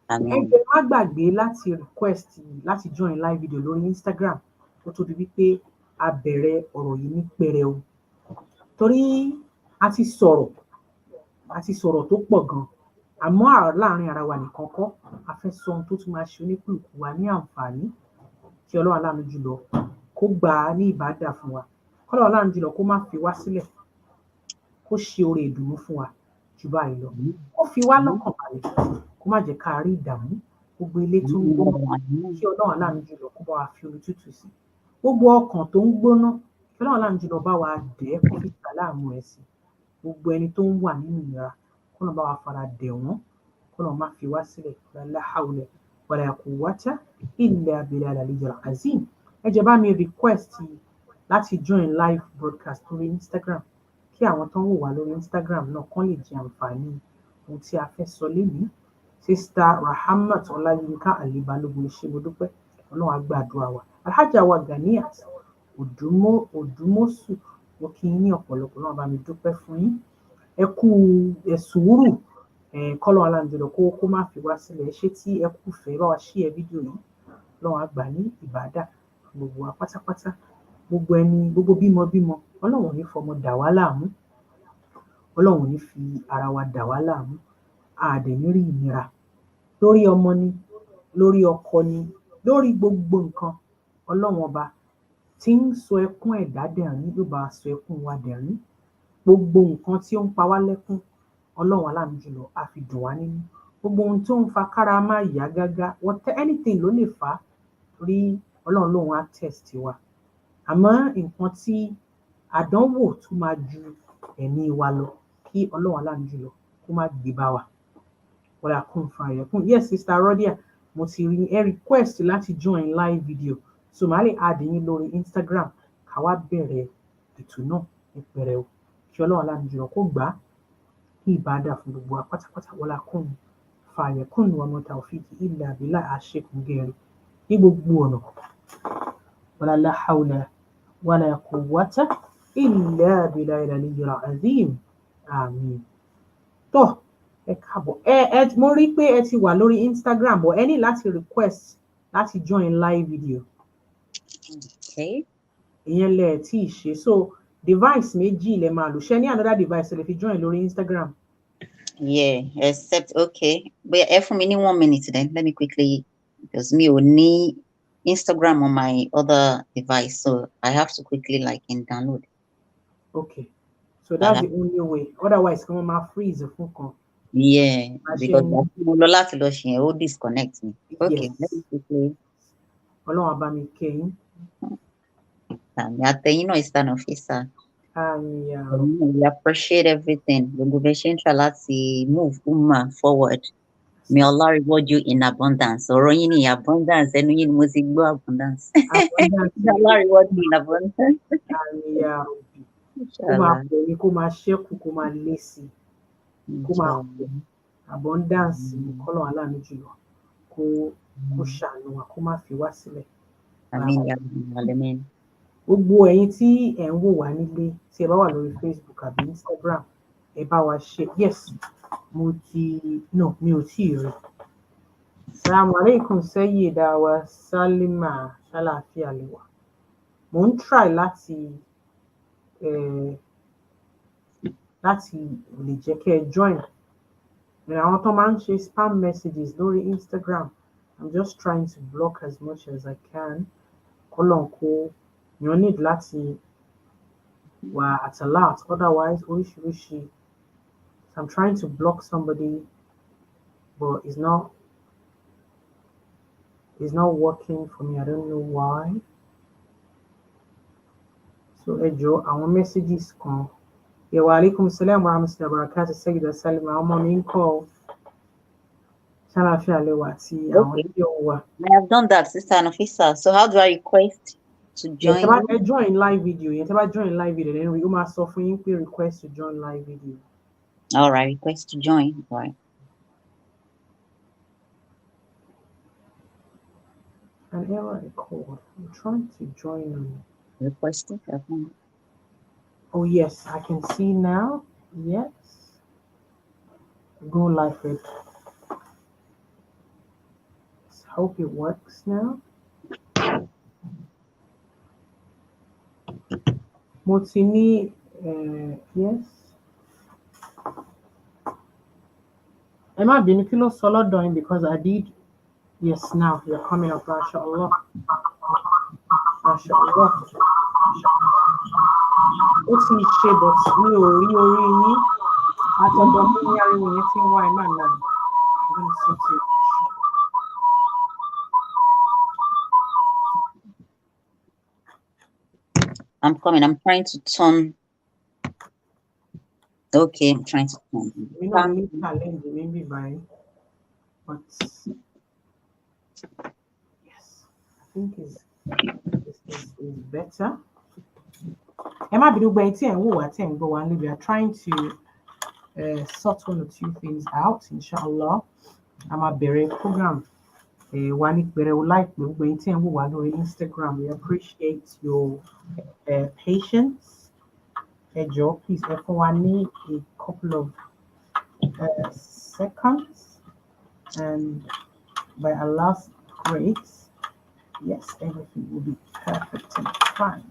E: Ẹ jẹ́ má gbàgbé láti request láti join live video lórí Instagram kó tó di wípé a bẹ̀rẹ̀ ọ̀rọ̀ yìí ní pẹrẹu. Torí a ti sọ̀rọ̀ tó pọ̀ gan. Àmọ́ láàrin ara wa nìkan kọ́, a fẹ́ sọ ohun tó tún máa ṣe oníkùlùkù wa ní àǹfààní. Kí Ọlọ́run aláàánú jùlọ kó gbà á ní ìbádà fún wa. Kí Ọlọ́run aláàánú jùlọ kó má fi wá sílẹ̀. Kó ṣe oore ìdùnnú fún wa jù báyìí lọ. Kó fi wá lọ́kàn balẹ̀. Kó má jẹ́ ká rí ìdààmú. Gbogbo ilé tó ń gbóná, kí Ọlọ́run aláàánú jùlọ kó bá wa fi omi tútù sí. Gbogbo ọkàn tó ń gbóná, kí Ọlọ́run aláàánú jùlọ bá wa dẹ̀ kó fi sàlámù ẹ̀ sí. Gbogbo ẹni tó ń wà nínú ìnira, kọ́nà bá wa fara dẹ̀ wọ́n, kọ́nà má fi wá sílẹ̀, la hawla wala quwwata illa billahi al-aliyyil azim. Ẹ jẹ́ bá mi request láti join live broadcast lórí Instagram, kí àwọn tó ń wò wá lórí Instagram náà kán lè jẹ àǹfààní ohun tí a fẹ́ sọ lénìí. Sista Rahamat Ọláyínká Àlébálógun, ṣé mo dúpẹ́, Ọlọ́run á gbàdúrà wa. Alhaja wa Ganiat Òdùmọ̀sù, mo kí yín ní ọ̀pọ̀lọpọ̀, náà bá mi dúpẹ́ fún yín. Ẹ kú sùúrù, kọ́lọ́run aláǹjọlọ kó má fi wá sílẹ̀. Ṣé tí ẹ kú fẹ́ bá wa share fídíò yìí, Ọlọ́run á gbà ní ìbádà gbogbo wa pátápátá. Gbogbo bímọ, Ọlọ́run ò ní fọmọ dà wá láàmú, Ọlọ́run ò ní fi ara wa dà wá láàmú, a dẹ̀ ní rí ìnira lórí ọmọ ni, lórí ọkọ ni, lórí gbogbo nǹkan. Ọlọ́run ọba tí ń sọ ẹkún ẹ̀dá dẹ̀rín yóò bá sọ ẹkún wa dẹ̀rín. Gbogbo nǹkan tí ó ń pa wá lẹ́kún, Ọlọ́run aláàánú jùlọ á fi dùn wá nínú. Gbogbo ohun tó ń fa kára má yá gágá, anything ló lè fà á, rí Ọlọ́run lóhun á test wa. Àmọ́ nǹkan tí àdánwò tó máa ju ẹ̀mí wa lọ, kí Ọlọ́run aláàánú jùlọ kó má gbé bá wa. Wala kun fayakun. Yes, Sister Rodia, mo ti rí ẹ request láti join live video, so màá lè add yín lórí Instagram, ká wá bẹ̀rẹ̀ ètò náà ní pẹrẹu. Kí Ọlọ́run aláàánú jùlọ kó gbà á, kí ìbádà fún gbogbo wa pátápátá. Wala kun fayakun wa ma tawfiqi illa billah, àṣekùn gẹ̀rẹ́ ní gbogbo ọ̀nà. Wala la hawla wala quwwata illa billahi al-aliyyil azim. Àmín. Tó, ẹ káàbọ̀. Mo rí pé ẹ ti wà lórí Instagram, but ẹ ní láti request láti join live video.
F: Okay.
E: Ìyẹn lẹ tí ì ṣe. So device méjì lẹ máa lò. Ṣé ní another device lè fi join lórí Instagram?
F: Yeah, except okay. But for me, 1 minute then. Let me quickly, because me will need Instagram on my other device, so I have to quickly download.
E: Okay. So that's the only way. Otherwise, come on, my freeze fún kan.
F: Yeah, because it will disconnect me. Okay,
E: Yes.
F: let me quickly.
E: Ọlọ́run á bá mi kẹ́ yín.
F: It's Nafeesa.
E: Yeah.
F: We appreciate everything. We move forward. May Allah reward you in abundance. Or in abundance, and we must go abundance. May Allah reward you in abundance.
E: Yeah. Kó máa pọ̀ ní, kó máa ṣẹ́kù, kó máa lé sí i, kó máa pọ̀. Abundance ni kọ́lọ́run aláàánú jùlọ kó ṣàánú wa, kó má fi wá sílẹ̀.
F: Àmín.
E: Gbogbo ẹ̀yin tí ẹ̀ ń wò wá nílé, tí ẹ bá wà lórí Facebook àbí Instagram, ẹ bá wa ṣe. Yes, mi ò tí ì rí. Assalamu alaikum Sayyida wa Salima, ṣàlàáfíà lẹ wà. Mo ń try láti lè jẹ́ kẹ́ ẹ join. Àwọn tó máa ń ṣe spam messages lórí Instagram, I'm just trying to block as much as I can. Kọ́lọ́n kó, you need láti wà at alert, otherwise oríṣiríṣi. I'm trying to block somebody, but it's not working for me. I don't know why. So ẹ jọ̀ọ́, àwọn messages kan. Wa alaikum salam wa rahmatullahi wa barakatuh. Sayyida Salima, ọmọ mi ń kọ́ ṣàlàáfíà lẹ wà tí àwọn tí ó wà.
F: I have done that, Sister Nafeesa. So how do I request to join?
E: Ẹ join live video. Yẹn tẹ́ bá join live video, then ó máa sọ fún yín pé request to join live video.
F: All right, request to join. All right.
E: An error record. I'm trying to join.
F: Requested.
E: Oh yes, I can see now. Yes. Go live with. Let's hope it works now. Motini, yes. Am I being kilo solo doing because I did? Yes, now you're coming up, mashallah. Mashallah. Ó ti ṣe, but mi ò rí orí yín. Àtọ̀dọ̀ mi ní ariwo yẹn tí ń wá iná náà.
F: I'm coming. I'm trying to turn Okay, I'm trying to
E: We know we need challenge maybe by, but yes, I think is better. Emma be doing tea and who attend go and we are trying to sort one or two things out, inshallah. I'm a berry program. One it better like me going to who are doing Instagram. We appreciate your patience. Joe, please everyone need a couple of seconds, and by Allah's grace, yes, everything will be perfect and fine.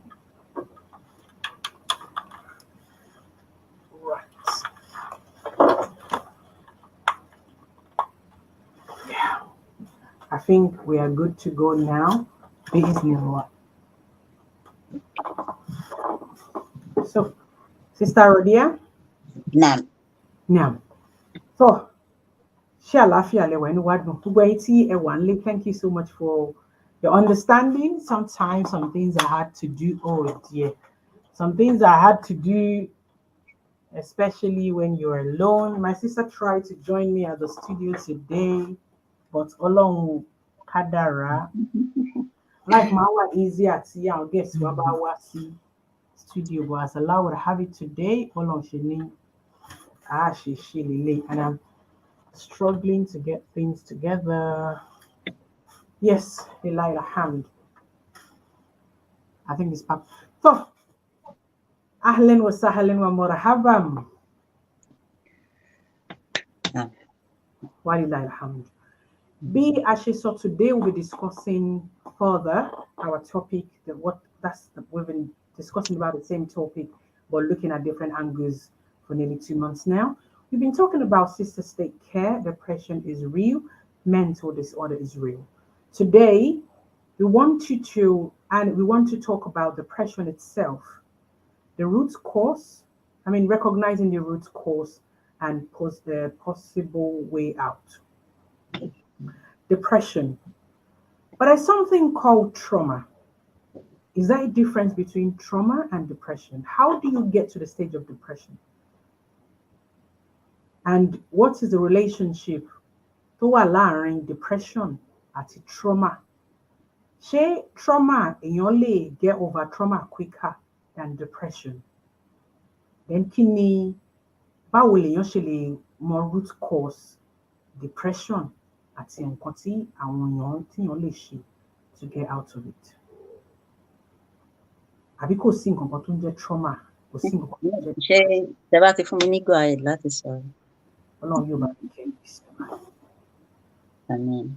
E: Right. Yeah. I think we are good to go now. Bismillah. So, Sister Rodia?
F: Now,
E: Now. So, thank you so much for your understanding. Sometimes some things I had to do, oh dear. Some things I had to do, especially when you're alone. My sister tried to join me at the studio today, but along Kadara, like my one easy at I'll guess Wabawasi studio, but as Allah would have it today, along Shini, and I'm struggling to get things together. Yes, Eli hand. I think it's up. So, Ahlan wa sahlan wa marhaban. Walillahi alhamd. Be actually, so today we'll be discussing further our topic. We've been discussing about the same topic, but looking at different angles for nearly 2 months now. We've been talking about sister state care. Depression is real. Mental disorder is real. Today, we want to talk about depression itself, the root cause. Recognizing the root cause and the possible way out. Depression. But there's something called trauma. Is there a difference between trauma and depression? How do you get to the stage of depression? And what is the relationship to allowing depression àti trauma? Ṣé trauma èèyàn lè get over trauma quicker than depression? Then báwo lèèyàn ṣe lè mọ root cause depression àti nǹkan tí àwọn èèyàn lè ṣe to get out of it? Àbí kò sí nǹkan kan tó ń jẹ́ trauma? Kò sí nǹkan kan tó ń jẹ́.
F: ṣé tẹ bá ti fún mi ní go ahead láti sọ̀rọ̀?
E: Ọlọ́run yóò bá mi kẹ́
F: Àmín.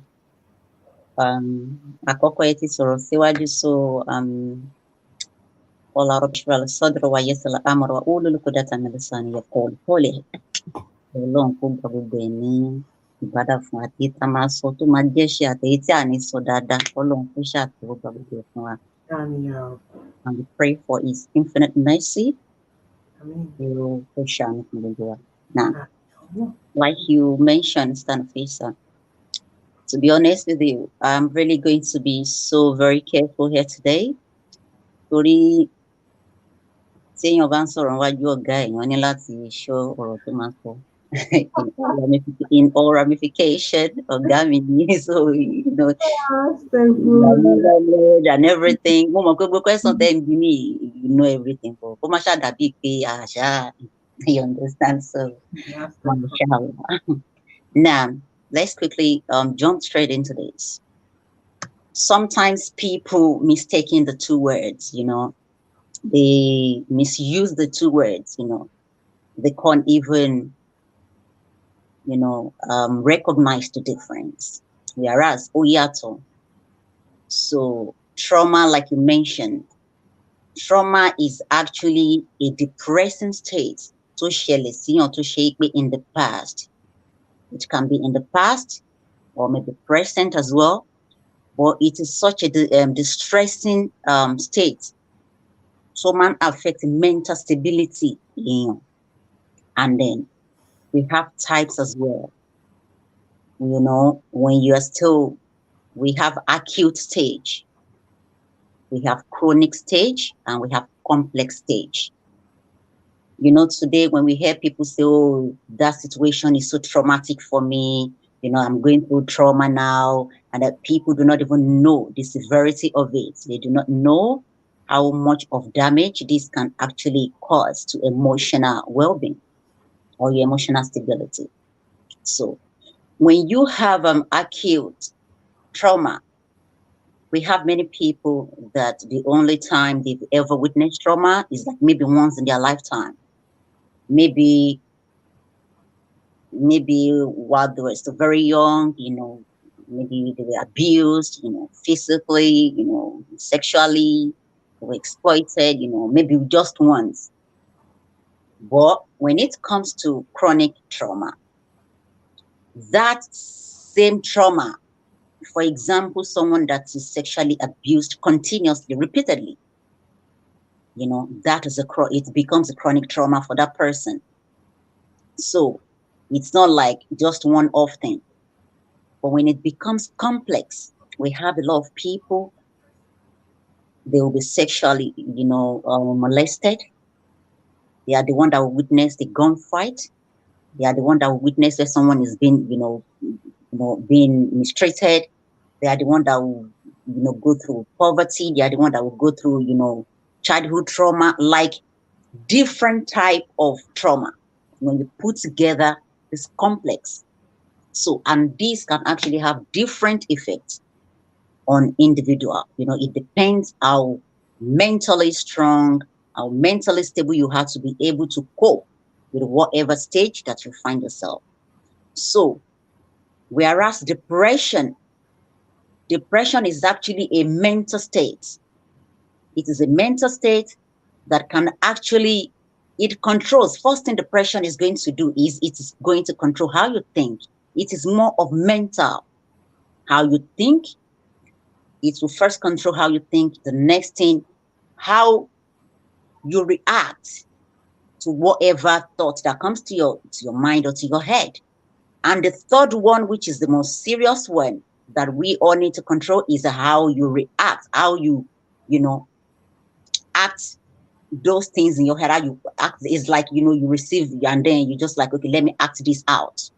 F: Àkọ́kọ́ ẹ ti sọ̀rọ̀ síwájú, so قال رب اشرح لي صدري ويسر لي أمري واحلل عقدة من لساني يفقهوا قولي. Ọlọ́run kó gba gbogbo ẹ̀ ní ìbádà fún àti tá a máa sọ tó máa jẹ́ ṣe àtẹ̀yí tí a ní sọ dáadáa. Ọlọ́run kó ṣàtẹ̀wọ́ gba gbogbo ẹ̀ fún wa. And we pray for his infinite mercy. Kó ṣàánú fún gbogbo wa. Now, like you mentioned, Nafeesa, to be honest with you, I'm really going to be so very careful here today. Torí tí èèyàn bá ń sọ̀rọ̀ níwájú ọ̀gá èèyàn ní láti ṣọ́ ọ̀rọ̀ tó máa sọ. In all ramification, ọ̀gá mi ní, so and everything. Mo mọ̀ pé gbogbo question tẹ́ ń bí mi, you know everything, but kó má ṣàdàbí pé àṣà, you understand, so now let's quickly jump straight into this. Sometimes people mistaking the two words, they misuse the two words, they can't even recognize the difference, whereas oyato. So trauma, like you mentioned, trauma is actually a depressing state to in the past. It can be in the past or maybe present as well, but it is such a distressing state. So man affects mental stability, and then we have types as well. When you are still, we have acute stage, we have chronic stage, and we have complex stage. You know, today when we hear people say, oh, that situation is so traumatic for me, you know, I'm going through trauma now, and that people do not even know the severity of it. They do not know how much of damage this can actually cause to emotional well-being or your emotional stability. So when you have acute trauma, we have many people that the only time they've ever witnessed trauma is like maybe once in their lifetime. Maybe while they were still very young, you know, maybe they were abused, you know, physically, you know, sexually, they were exploited, you know, maybe just once. But when it comes to chronic trauma, that same trauma, for example, someone that is sexually abused continuously, repeatedly, you know, it becomes a chronic trauma for that person. So it's not like just one off thing. But when it becomes complex, we have a lot of people, they will be sexually, you know, molested. They are the one that will witness the gunfight. They are the one that will witness where someone is being, being mistreated. They are the one that will, you know, go through poverty. They are the one that will go through, you know, childhood trauma, like different type of trauma. When you put together, it's complex. So, and these can actually have different effects on individual. You know, it depends how mentally strong, how mentally stable you have to be able to cope with whatever stage that you find yourself. So, whereas depression is actually a mental state. It is a mental state that can actually, it controls. First thing depression is going to do is it is going to control how you think. It is more of mental, how you think. It will first control how you think. The next thing, how you react to whatever thought that comes to your mind or to your head. And the third one, which is the most serious one that we all need to control, is how you react, how you act those things in your head. How you act is like, you know, you receive and then you just like, okay, let me act this out.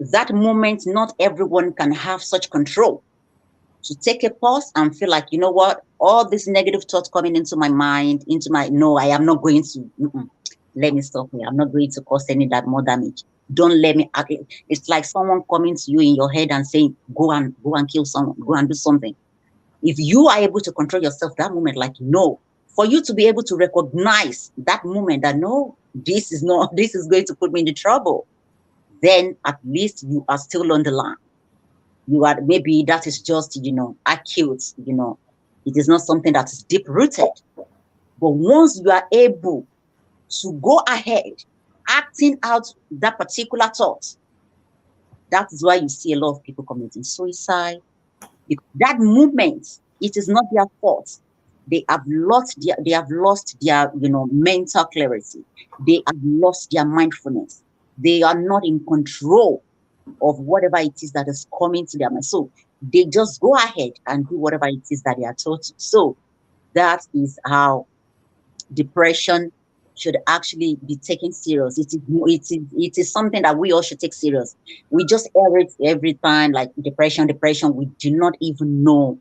F: That moment, not everyone can have such control to take a pause and feel like, you know what, all these negative thoughts coming into my mind, no, I am not going to, let me stop here. I'm not going to cause any that more damage. Don't let me act. It's like someone coming to you in your head and saying, go and kill someone, go and do something. If you are able to control yourself that moment, like, no, for you to be able to recognize that moment that, no, this is going to put me into trouble, then at least you are still on the line. You are, maybe that is just, you know, acute, you know, it is not something that is deep rooted. But once you are able to go ahead, acting out that particular thought, that is why you see a lot of people committing suicide. Because that movement, it is not their fault. They have lost their, you know, mental clarity. They have lost their mindfulness. They are not in control of whatever it is that is coming to them. So they just go ahead and do whatever it is that they are told to. So that is how depression should actually be taken serious. It is something that we all should take serious. We just hear it every time, like depression. We do not even know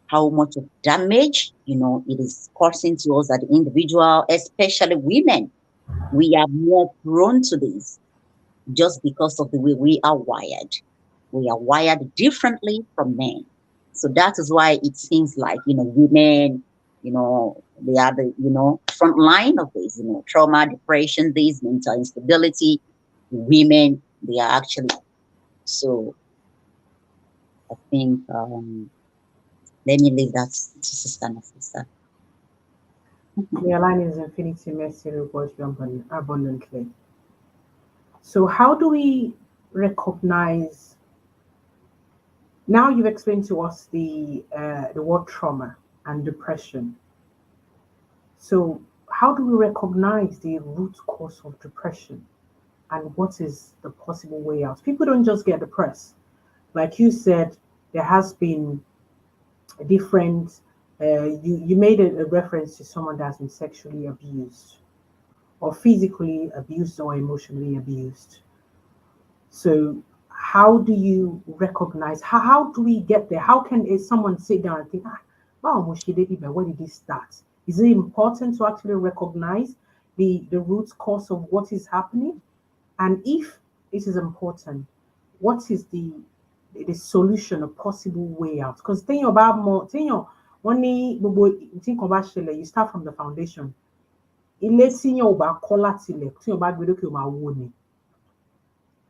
F: how much of damage, you know, it is causing to us as the individual, especially women. We are more prone to this just because of the way we are wired. We are wired differently from men. So that is why it seems like, you know, women, you know, they are the, you know, front line of this, you know, trauma, depression, this mental instability. Women, they are actually. So I think, let me leave that to Sister Nafeesa.
E: Your line is infinity, mercy, rewards you abundantly. So how do we recognize? Now you've explained to us the word trauma and depression. So how do we recognize the root cause of depression, and what is the possible way out? People don't just get depressed. Like you said, there has been a different. You made a reference to someone that has been sexually abused, or physically abused or emotionally abused. So how do you recognize, how do we get there? How can someone sit down and think, wow, where did this start? Is it important to actually recognize the root cause of what is happening? And if it is important, what is the solution, a possible way out? Because think about more, only think about Shele, you start from the foundation. Ilé tí yàn ò bá kọ́ láti ilẹ̀, tí yàn bá gbé lókè ó máa wó ni.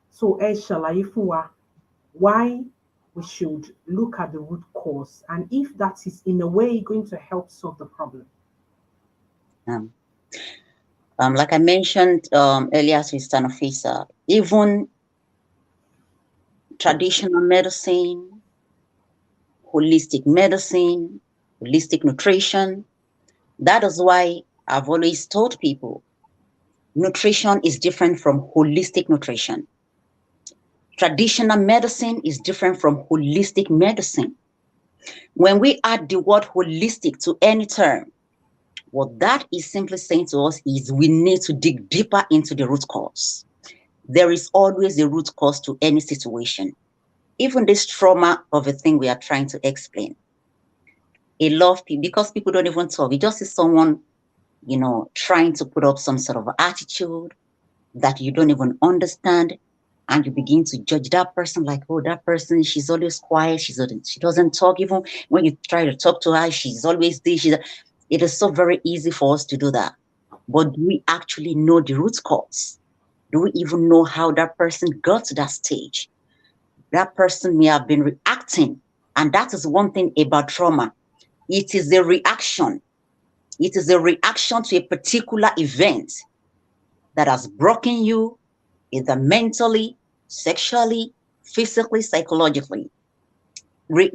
E: So ẹ ṣàlàyé fún wa why we should look at the root cause, and if that is in a way going to help solve the problem.
F: Like I mentioned earlier, Sister Nafeesa, even traditional medicine, holistic medicine, holistic nutrition, that is why I've always told people nutrition is different from holistic nutrition. Traditional medicine is different from holistic medicine. When we add the word holistic to any term, what that is simply saying to us is we need to dig deeper into the root cause. There is always a root cause to any situation. Even this trauma of a thing we are trying to explain. A lot of people, because people don't even talk, you just see someone, trying to put up some sort of attitude that you don't even understand, and you begin to judge that person like, oh, that person, she's always quiet, she doesn't talk. Even when you try to talk to her, she's always this. It is so very easy for us to do that. But do we actually know the root cause? Do we even know how that person got to that stage? That person may have been reacting. And that is one thing about trauma. It is a reaction. It is a reaction to a particular event that has broken you, either mentally, sexually, physically, psychologically.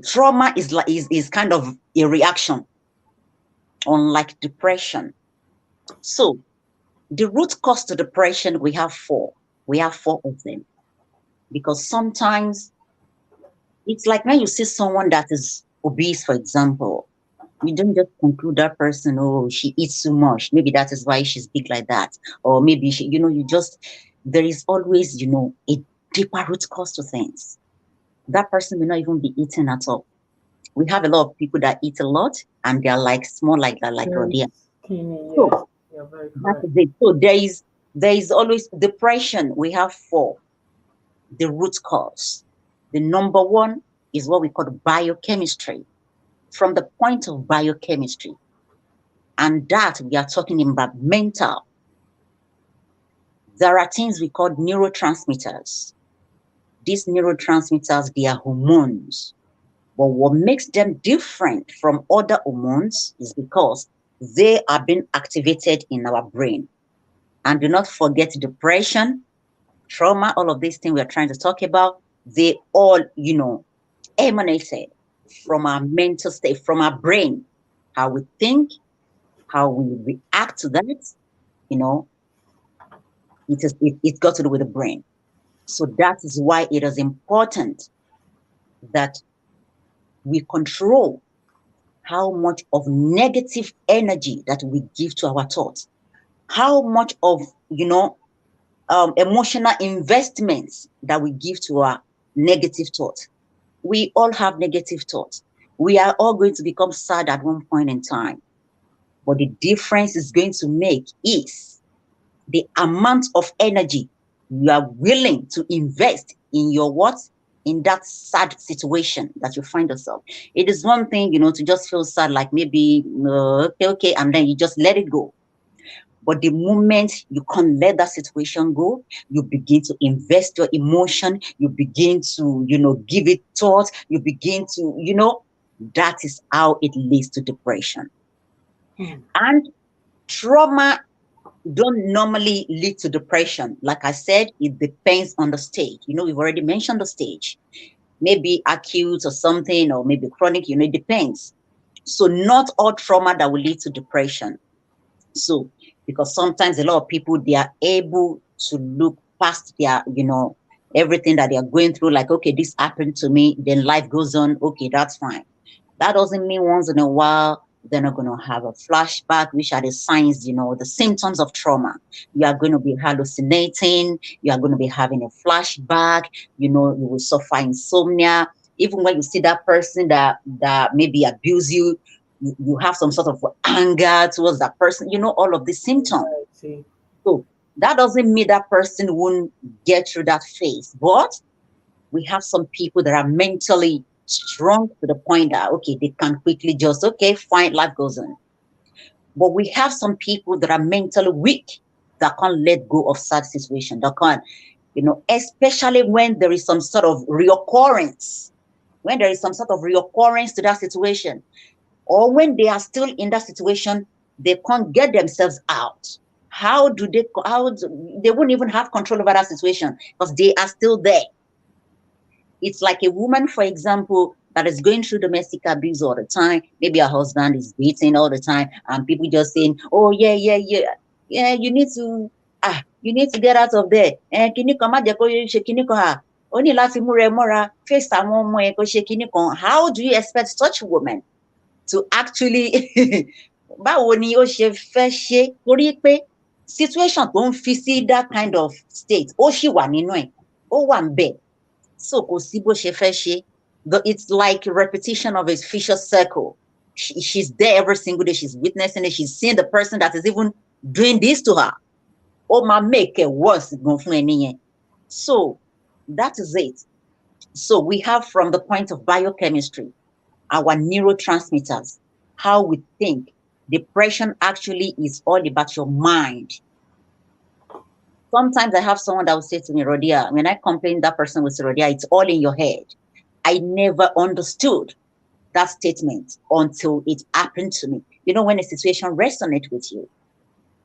F: Trauma is kind of a reaction, unlike depression. So the root cause to depression, we have four. We have four of them. Because sometimes it's like when you see someone that is obese, for example, you don't just conclude that person, oh, she eats too much. Maybe that is why she's big like that. Or maybe she, there is always, a deeper root cause to things. That person may not even be eating at all. We have a lot of people that eat a lot and they're like small like that, like Rodia. So, that is it. So there is always depression. We have four. The root cause. The number one is what we call biochemistry. From the point of biochemistry, and that we are talking about mental, there are things we call neurotransmitters. These neurotransmitters, they are hormones. But what makes them different from other hormones is because they are being activated in our brain. And do not forget depression, trauma, all of these things we are trying to talk about, they all, emanated from our mental state, from our brain, how we think, how we react to that, it's got to do with the brain. So that is why it is important that we control how much of negative energy that we give to our thoughts, how much of, emotional investments that we give to our negative thoughts. We all have negative thoughts. We are all going to become sad at one point in time. But the difference is going to make is the amount of energy you are willing to invest in your what? In that sad situation that you find yourself. It is one thing, to just feel sad, like maybe, okay, and then you just let it go. But the moment you can't let that situation go, you begin to invest your emotion, you begin to, give it thought, you begin to, that is how it leads to depression. And trauma don't normally lead to depression. Like I said, it depends on the stage. We've already mentioned the stage. Maybe acute or something, or maybe chronic, it depends. So not all trauma that will lead to depression. So, because sometimes a lot of people, they are able to look past their, everything that they are going through, like, okay, this happened to me, then life goes on, okay, that's fine. That doesn't mean once in a while They're not going to have a flashback, which are the signs, the symptoms of trauma. You are going to be hallucinating. You are going to be having a flashback. You will suffer insomnia. Even when you see that person that maybe abuse you, you have some sort of anger towards that person. All of these symptoms. So that doesn't mean that person won't get through that phase. But we have some people that are mentally strong to the point that, okay, they can quickly just, okay, fine, life goes on. But we have some people that are mentally weak that can't let go of sad situation. That can't, especially when there is some sort of reoccurrence. When there is some sort of reoccurrence to that situation, or when they are still in that situation, they can't get themselves out. They won't even have control over that situation because they are still there. It's like a woman, for example, that is going through domestic abuse all the time. Maybe her husband is beating all the time, and people just saying, "Oh, yeah, you need to get out of there." How do you expect such women to actually situation don't see that kind of state? So it's like a repetition of a vicious circle. She's there every single day. She's witnessing it. She's seeing the person that is even doing this to her. Oh, my make it worse. So that is it. So we have, from the point of biochemistry, our neurotransmitters, how we think. Depression actually is all about your mind. Sometimes I have someone that will say to me, Rodia, when I complain that person will say, Rodia, it's all in your head. I never understood that statement until it happened to me. When a situation resonates with you,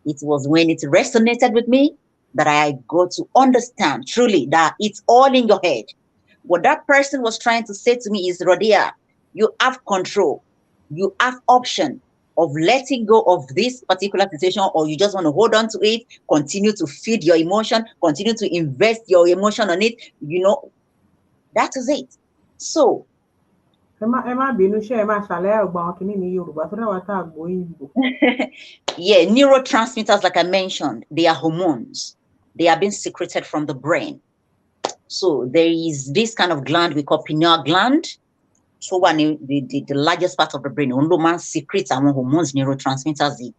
F: it was when it resonated with me that I got to understand truly that it's all in your head. What that person was trying to say to me is, Rodia, you have control. You have option of letting go of this particular situation, or you just want to hold on to it, continue to feed your emotion, continue to invest your emotion on it. That is it. So yeah, neurotransmitters, like I mentioned, they are hormones. They are being secreted from the brain. So there is this kind of gland we call pineal gland. So when the largest part of the brain, man secretes our hormones, neurotransmitters.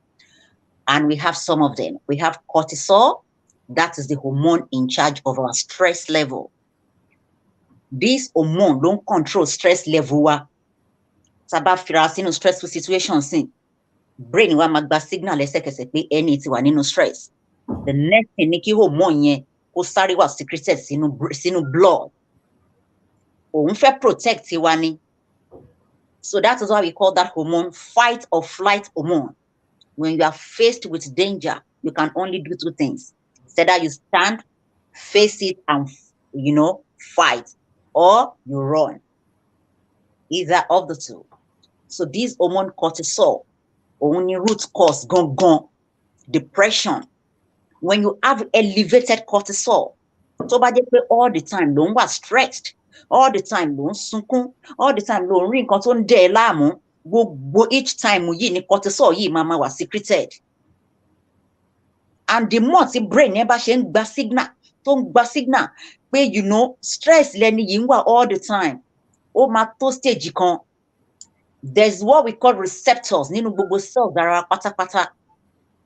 F: And we have some of them. We have cortisol. That is the hormone in charge of our stress level. This hormone don't control stress level. It's about stressful situations. Brain wa magba signal lẹ́sẹ̀kẹsẹ̀ anything stress. The next thing ni kí hormone yẹn kó sáré wá secreted sínú blood. Òun fẹ́ protect wa ni. So that is why we call that hormone fight or flight hormone. When you are faced with danger, you can only do two things. It's either you stand, face it, and fight, or you run. Either of the two. So this hormone cortisol, only root cause depression. When you have elevated cortisol, so by all the time, don't was stressed, all the time, don't sunkún, all the time, don't ring nǹkan tó ń go each time ni cortisol mama was secreted. And the more the brain never ṣe ń signal, tó ń gba signal, pé stress lẹni yìí wà all the time. Ó máa tó stage kan. There's what we call receptors nínú gbogbo cells dára pátápátá.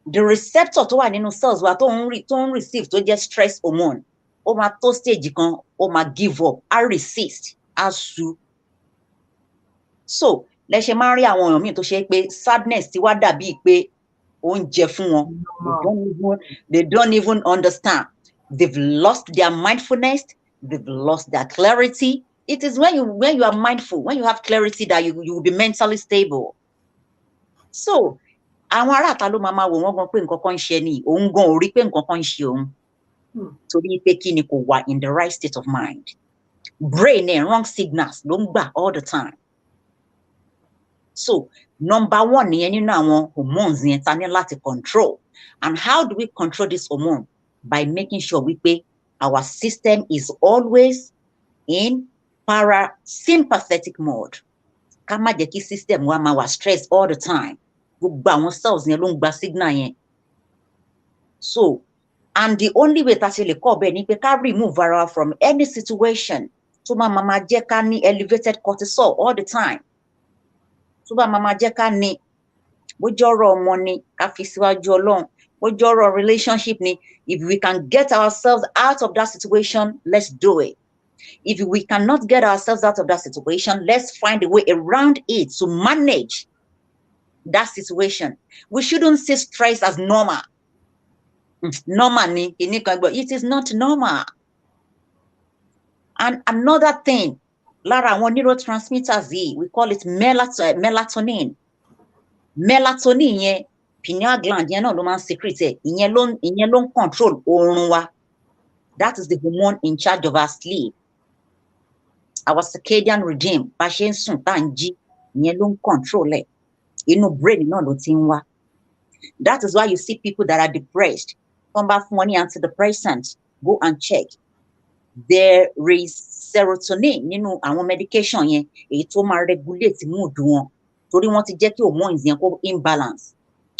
F: The receptor tó wà nínú cells wa tó ń receive tó jẹ́ stress hormone. Ó máa tó stage kan, ó máa give up, I resist, á sú. So lẹ ṣe máa ń rí àwọn èèyàn míì tó ṣe pé sadness ti wá dàbí pé oúnjẹ fún wọn. They don't even understand. They've lost their mindfulness. They've lost their clarity. It is when you are mindful, when you have clarity, that you will be mentally stable. So àwọn ará àta ló máa wò wọ́n gan pé nǹkan kan ń ṣe ni, òun gan ò rí pé nǹkan kan ń ṣe òun. Torí pé kí ni kò wà in the right state of mind. Brain wrong signals ló ń gbà all the time. So number one nìyẹn nínú àwọn hormones yẹn ta ní láti control. And how do we control this hormone? By making sure wípé our system is always in parasympathetic mode. ká má jẹ́ kí system wa máa wà stress all the time. Gbogbo àwọn cells yẹn ló ń gba signal yẹn. So, and the only way that lè kọ́ bẹ́ẹ̀ ni pé ká remove ara from any situation tó máa jẹ́ ká ní elevated cortisol all the time. Tó máa jẹ́ ká ní bójú ọ̀rọ̀ ọmọ ni ká fi síwájú Ọlọ́run, bójú ọ̀rọ̀ relationship ni, if we can get ourselves out of that situation, let's do it. If we cannot get ourselves out of that situation, let's find a way around it to manage that situation. We shouldn't see stress as normal. Normal ni, but it is not normal. And another thing, lára àwọn neurotransmitters yìí, we call it melatonin. Melatonin yẹn, pineal gland yẹn náà ló máa ń secrete ẹ̀, ìyẹn ló ń control oorun wa. That is the hormone in charge of our sleep. Our circadian rhythm, bá ṣe ń sùn tá ń jí, ìyẹn ló ń control ẹ̀. Inú brain náà ló ti ń wá. That is why you see people that are depressed. Come back from money antidepressants, go and check. There is serotonin nínú àwọn medication yẹn, èyí tó máa regulate mood wọn. Torí wọ́n ti jẹ́ kí hormones yẹn kó imbalance.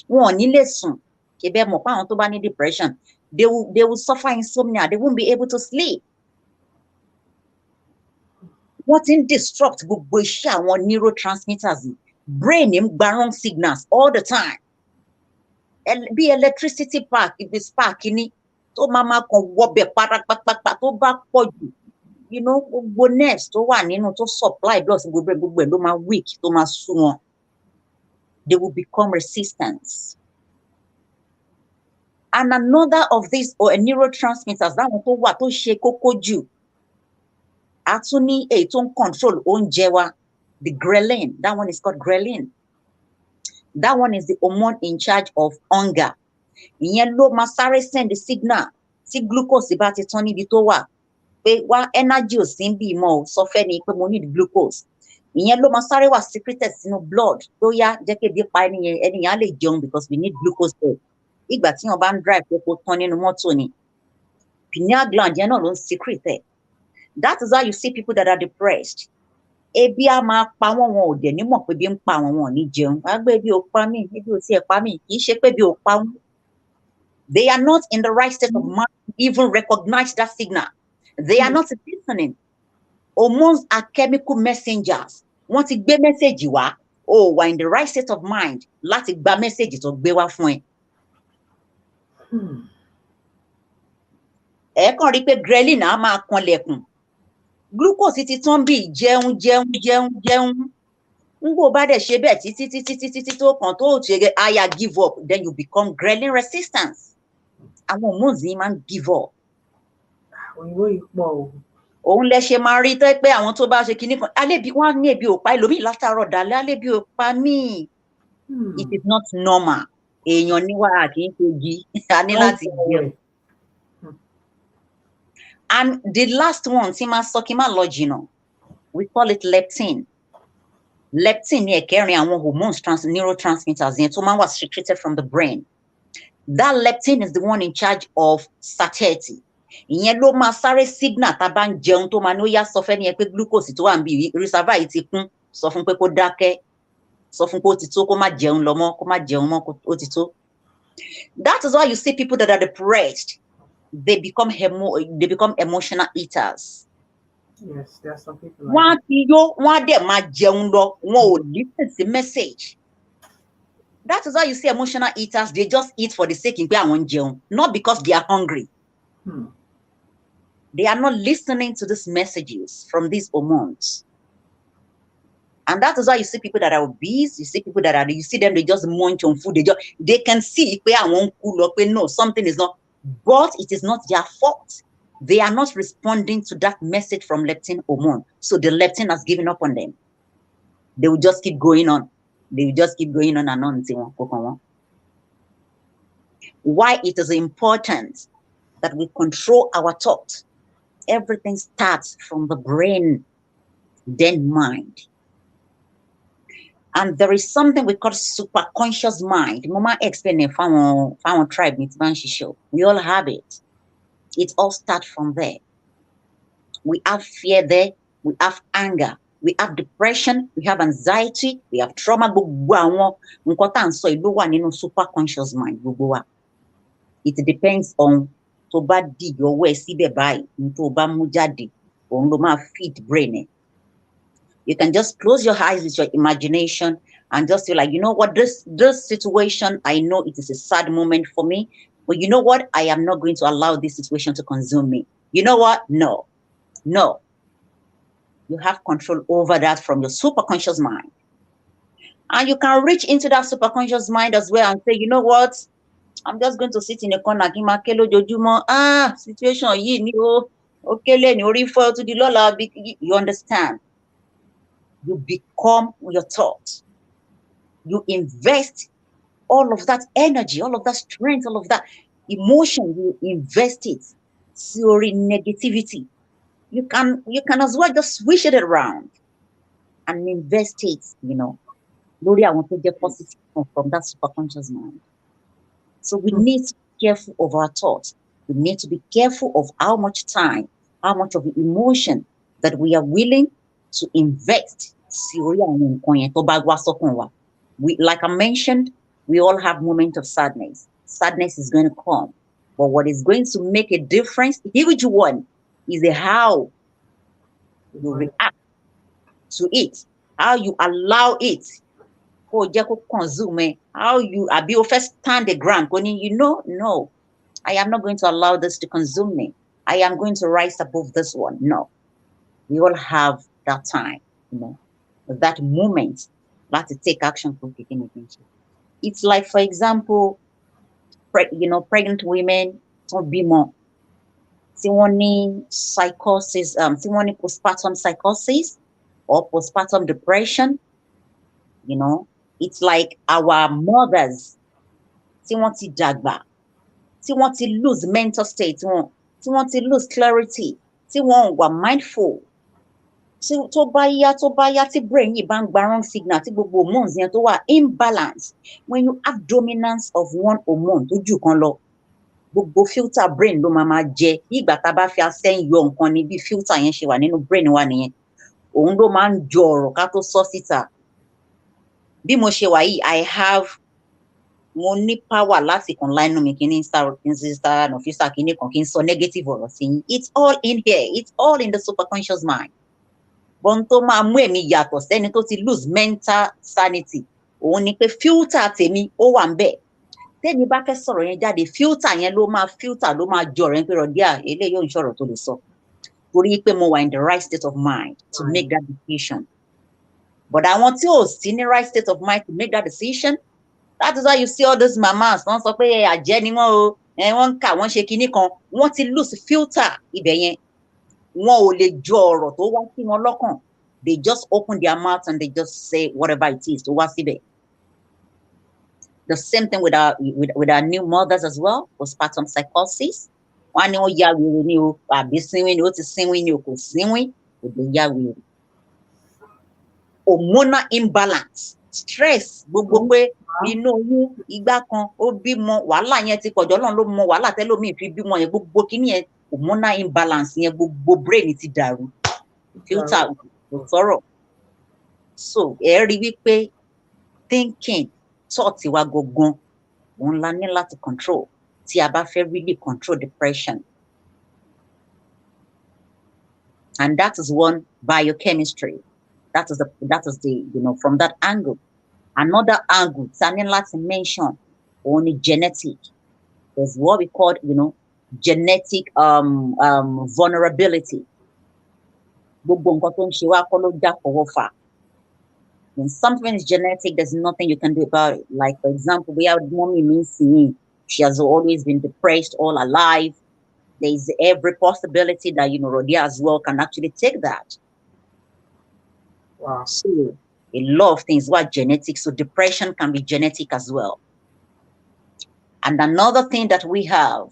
F: Wọn ò ní lè sùn. Ṣé bẹ́ẹ̀ mọ̀ pé àwọn tó bá ní depression, they will suffer insomnia. They won't be able to sleep. Wọ́n ti ń disrupt gbogbo iṣẹ́ àwọn neurotransmitters yìí. Brain ń gba wrong signals all the time. Bí electricity park, ibi spark ni tó máa kan wọbẹ̀ pátápátá tó bá pọ̀ jù. You know, gbogbo nerves tó wà nínú tó supply blood sí gbogbo ẹ̀ ló máa weak, tó máa sú wọn. They will become resistant. And another of these neurotransmitters, láwọn tó wà tó ṣe kókó jù, a tún ní èyí tó ń control oúnjẹ wa, the ghrelin. That one is called ghrelin. That one is the hormone in charge of hunger. Ìyẹn ló máa sáré send the signal tí glucose bá ti tán níbi tó wà. Pé wá energy ò sí bí mọ́, sọ fẹ́ ni pé mo need glucose. Ìyẹn ló máa sáré wà secreted sínú blood. Tó yá jẹ́ kí ebi pa ẹnìyẹn á lè jẹun because we need glucose there. Ìgbà tí wọ́n bá ń drive pé kó tán nínú mọ́tò ni. Pineal gland yẹn náà ló ń secrete. That is why you see people that are depressed. Ebi á máa pa wọ́n, wọn ò dẹ̀ ní mọ̀ pé bí ń pa wọ́n, wọn ò ní jẹun. Wá gbé ebi ò pa mí, ebi ò tiẹ̀ pa mí. Kì í ṣe pé ebi ò pa wọ́n. They are not in the right state of mind to even recognize that signal. They are not listening. Hormones are chemical messengers. Wọ́n ti gbé message wá. Oh, we're in the right state of mind láti gba message tó gbé wá fún ẹ. Ẹ kàn rí pé ghrelin á máa kanlẹ̀kùn. Glucose ti tán bí jẹun. Ń gbọ́ bá dẹ̀ ṣe bẹ́ẹ̀ títí tó kàn tó ṣe aya give up, then you become ghrelin resistance. Àwọn hormones yìí máa ń give up. Òun lẹ ṣe máa rí tẹ́ pé àwọn tó bá ṣe kinní kan, alébi wọ́n ní ebi ò pa ẹlòmíì látàárọ̀ dalẹ́, alébi ò pa mí. It is not normal. Èèyàn níwá kì í ṣogi, a ní láti jẹun. And the last one, tí máa sọ kí máa lọ jìnnà, we call it leptin. Leptin ni ẹ̀kẹrin àwọn hormones, neurotransmitters yẹn tó máa wà secreted from the brain. That leptin is the one in charge of satiety. Ìyẹn ló máa sáré signal tá bá ń jẹun tó máa ní ó yá sọ fẹ́ ni ẹ pé glucose tó wà ń bí reservoir yìí ti kún, sọ fún pé kó dákẹ́, sọ fún pé ó ti tó, kó má jẹun lọ mọ́, kó má jẹun mọ́, ó ti tó. That is why you see people that are depressed, they become emotional eaters.
E: Yes, there are some people like
F: Wọ́n ti yó, wọ́n á dẹ̀ máa jẹun lọ, wọn ò listen sí message. That is why you see emotional eaters, they just eat for the sake of àwọn jẹun, not because they are hungry. They are not listening to these messages from these hormones. And that is why you see people that are obese, you see people that are, you see them, they just munch on food, they can see no, something is not, but it is not their fault. They are not responding to that message from leptin hormone. So the leptin has given up on them. They will just keep going on. They will just keep going on and on. Why it is important that we control our thoughts. Everything starts from the brain, then mind. And there is something we call superconscious mind. Mama explain it from our tribe, we all have it. It all starts from there. We have fear there, we have anger, we have depression, we have anxiety, we have trauma. Gbogbo àwọn nǹkan tá à ń sọ yìí ló wà nínú superconscious mind gbogbo wa. It depends on tó bá dig ọwọ́ ẹ síbẹ̀ báyìí, ní tó bá mú jáde, òun ló máa feed brain ẹ. You can just close your eyes with your imagination and just feel like, you know what, this situation, I know it is a sad moment for me, but you know what, I am not going to allow this situation to consume me. You know what? No. You have control over that from your superconscious mind. And you can reach into that superconscious mind as well and say, you know what, I'm just going to sit in a corner. Situation yìí ni o. Okay, you understand? You become your thoughts. You invest all of that energy, all of that strength, all of that emotion. You invest it. Sorry, negativity. You can as well just switch it around and invest it, you know. Lori, I want to get positive from that superconscious mind. So we need to be careful of our thoughts. We need to be careful of how much time, how much of the emotion that we are willing to invest. Like I mentioned, we all have moments of sadness. Sadness is going to come. But what is going to make a difference, huge one, is how you react to it, how you allow it. How you first stand the ground, you know, no, I am not going to allow this to consume me. I am going to rise above this one. No, we all have that time, you know, that moment, to take action for taking attention. It's like, for example, pregnant women don't be more. Psychosis, postpartum psychosis or postpartum depression, you know, it's like our mothers, they want to dagba, they want to lose mental state, they want to lose clarity, they want to be mindful. So to buy ti brain you bang wrong signal, ti gbogbo hormones yẹn tó wà imbalance. When you have dominance of one hormone, tójú kan lọ, gbogbo filter brain ló máa jẹ. Ìgbà tá bá fi asẹ́yìn yọ nǹkan ni bí filter yẹn ṣe wà nínú brain wa nìyẹn. Òun ló máa ń jọ ọ̀rọ̀ ká tó sọ síta. Bí mo ṣe wà yìí, I have mo ní power láti kan line mi kí ní Nafeesa kí ní kan kí n sọ negative ọ̀rọ̀ sí yín. It's all in here. It's all in the superconscious mind. But tó máa mú èmi yàtọ̀ sẹ́ni tó ti lose mental sanity. Òun ni pé filter tèmi ó wà ń bẹ̀. Tẹ́ni bá fẹ́ sọ̀rọ̀ yẹn jáde, filter yẹn ló máa jọ rẹ̀ pé rọ̀díà eléyìí ò ń sọ̀rọ̀ tó lè sọ. Torí pé mo wà in the right state of mind to make that decision. But àwọn tí ò sí ní right state of mind to make that decision, that is why you see all those mamas wọ́n sọ pé àjẹ́ ni wọ́n o, wọ́n ń kà wọ́n ṣe kinní kan, wọ́n ti lose filter ibẹ̀ yẹn. Wọn ò lè jọ ọ̀rọ̀ tó wá sí wọn lọ́kàn. They just open their mouth and they just say whatever it is tó wá síbẹ̀. The same thing with our new mothers as well, postpartum psychosis. Wọ́n ní ó ya wèrè ni o, àbí sínwín ni ó ti sínwín ni o kò sínwín, kò lè ya wèrè. Hormonal imbalance, stress, gbogbo pé inú oyún ìgbà kan ó bímọ, wàhálà yẹn ti pọ̀jọ́ náà ló mọ wàhálà tẹ́lómi fi bímọ yẹn, gbogbo kíní yẹn hormonal imbalance yẹn, gbogbo brain ti dàrú, filter kò sọ̀rọ̀. So ẹ rí wípé thinking, thought wa gangan òun la ní láti control tí a bá fẹ́ really control depression. And that is one biochemistry. That is the you know, from that angle. Another angle tí a ní láti mention òun ni genetic. There's what we call, you know, genetic vulnerability. Gbogbo nǹkan tó ń ṣe wá kọ́ ló já fọwọ́ fà. When something is genetic, there's nothing you can do about it. Like, for example, we have mommy Mincy. She has always been depressed all her life. There is every possibility that, you know, Rodia as well can actually take that.
E: Wow.
F: So a lot of things were genetic. So depression can be genetic as well. And another thing that we have,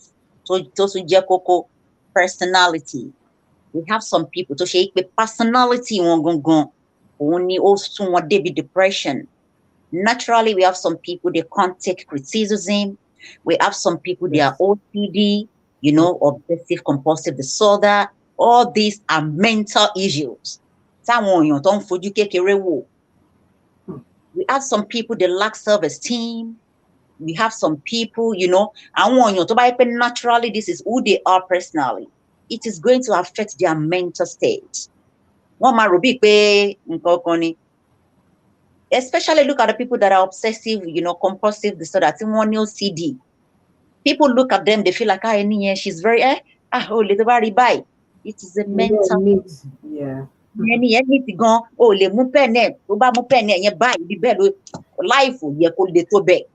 F: personality. We have some people to shake the personality only also want to be depression. Naturally, we have some people they can't take criticism. We have some people they are OCD, you know, obsessive compulsive disorder. All these are mental issues. táwọn èèyàn tó ń fojú kékeré wò. We have some people that lack self-esteem. We have some people, you know, àwọn èèyàn tó bá yẹ pé naturally this is who they are personally. It is going to affect their mental state. Wọ́n máa rò bíi pé nǹkan kan ni. Especially look at the people that are obsessive, you know, compulsive disorder. Tí wọ́n ní OCD. People look at them, they feel like, she's very, little bari bye. It is a mental.
E: Yeah.
F: Any gan, le mú pen ẹ̀, tó bá mú pen ẹ̀ yẹn báyìí bí bẹ́ẹ̀ ló life yẹ kó le tó bẹ́ẹ̀.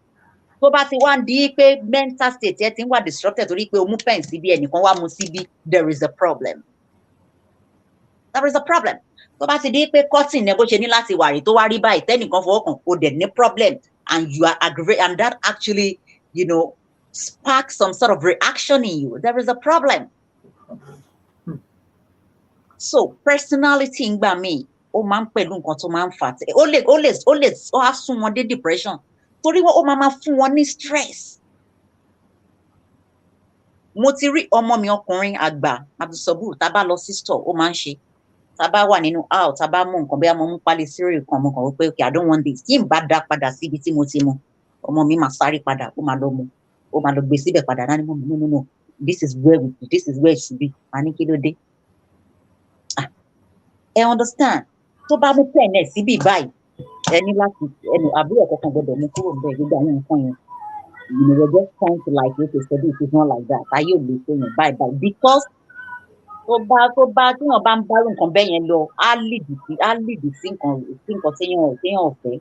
F: Tó bá ti wá ń di pé mental state ẹ ti ń wà disrupted torí pé o mú pen síbi ẹnìkan wá mú síbi, there is a problem. There is a problem. Tó bá ti di pé cutting ẹ bó ṣe ní láti wà rí tó wá rí báyìí tẹ́nìkan fọwọ́ kàn o dẹ̀ ní problem and you are aggravated and that actually, you know, sparks some sort of reaction in you. There is a problem. So personality ń gbà mí, ó máa ń pẹ̀lú nǹkan tó máa ń fà á. Ó á sún wọn dé depression. Torí ó máa fún wọn ní stress. Mo ti rí ọmọ mi ọkùnrin àgbà, Abdulkabir, tá bá lọ sí store, ó máa ń ṣe. Tá bá wà nínú out, tá bá mú nǹkan bí mo mú pálí cereal kan, mo kàn wí pé okay, I don't want this. Tí n bá dá padà síbi tí mo ti mu, ọmọ mi máa sáré padà, ó máa lọ mu. Ó máa lọ gbé síbẹ̀ padà náà ni no. This is where it should be. Àní kí ló dé? I understand. Tó bá mú pen ẹ̀ síbí báyìí, ẹni láti àbúrò kankan gbọdọ̀ mú kúrò bẹ́ẹ̀ gbogbo àwọn nǹkan yẹn. You know, we're just trying to like, okay, so this is not like that. Ayé ò lè ṣe yẹn bye. Because tó bá tí wọ́n bá ń bá nǹkan bẹ́ẹ̀ yẹn lọ, á lead sí nǹkan téèyàn ọ̀fẹ́.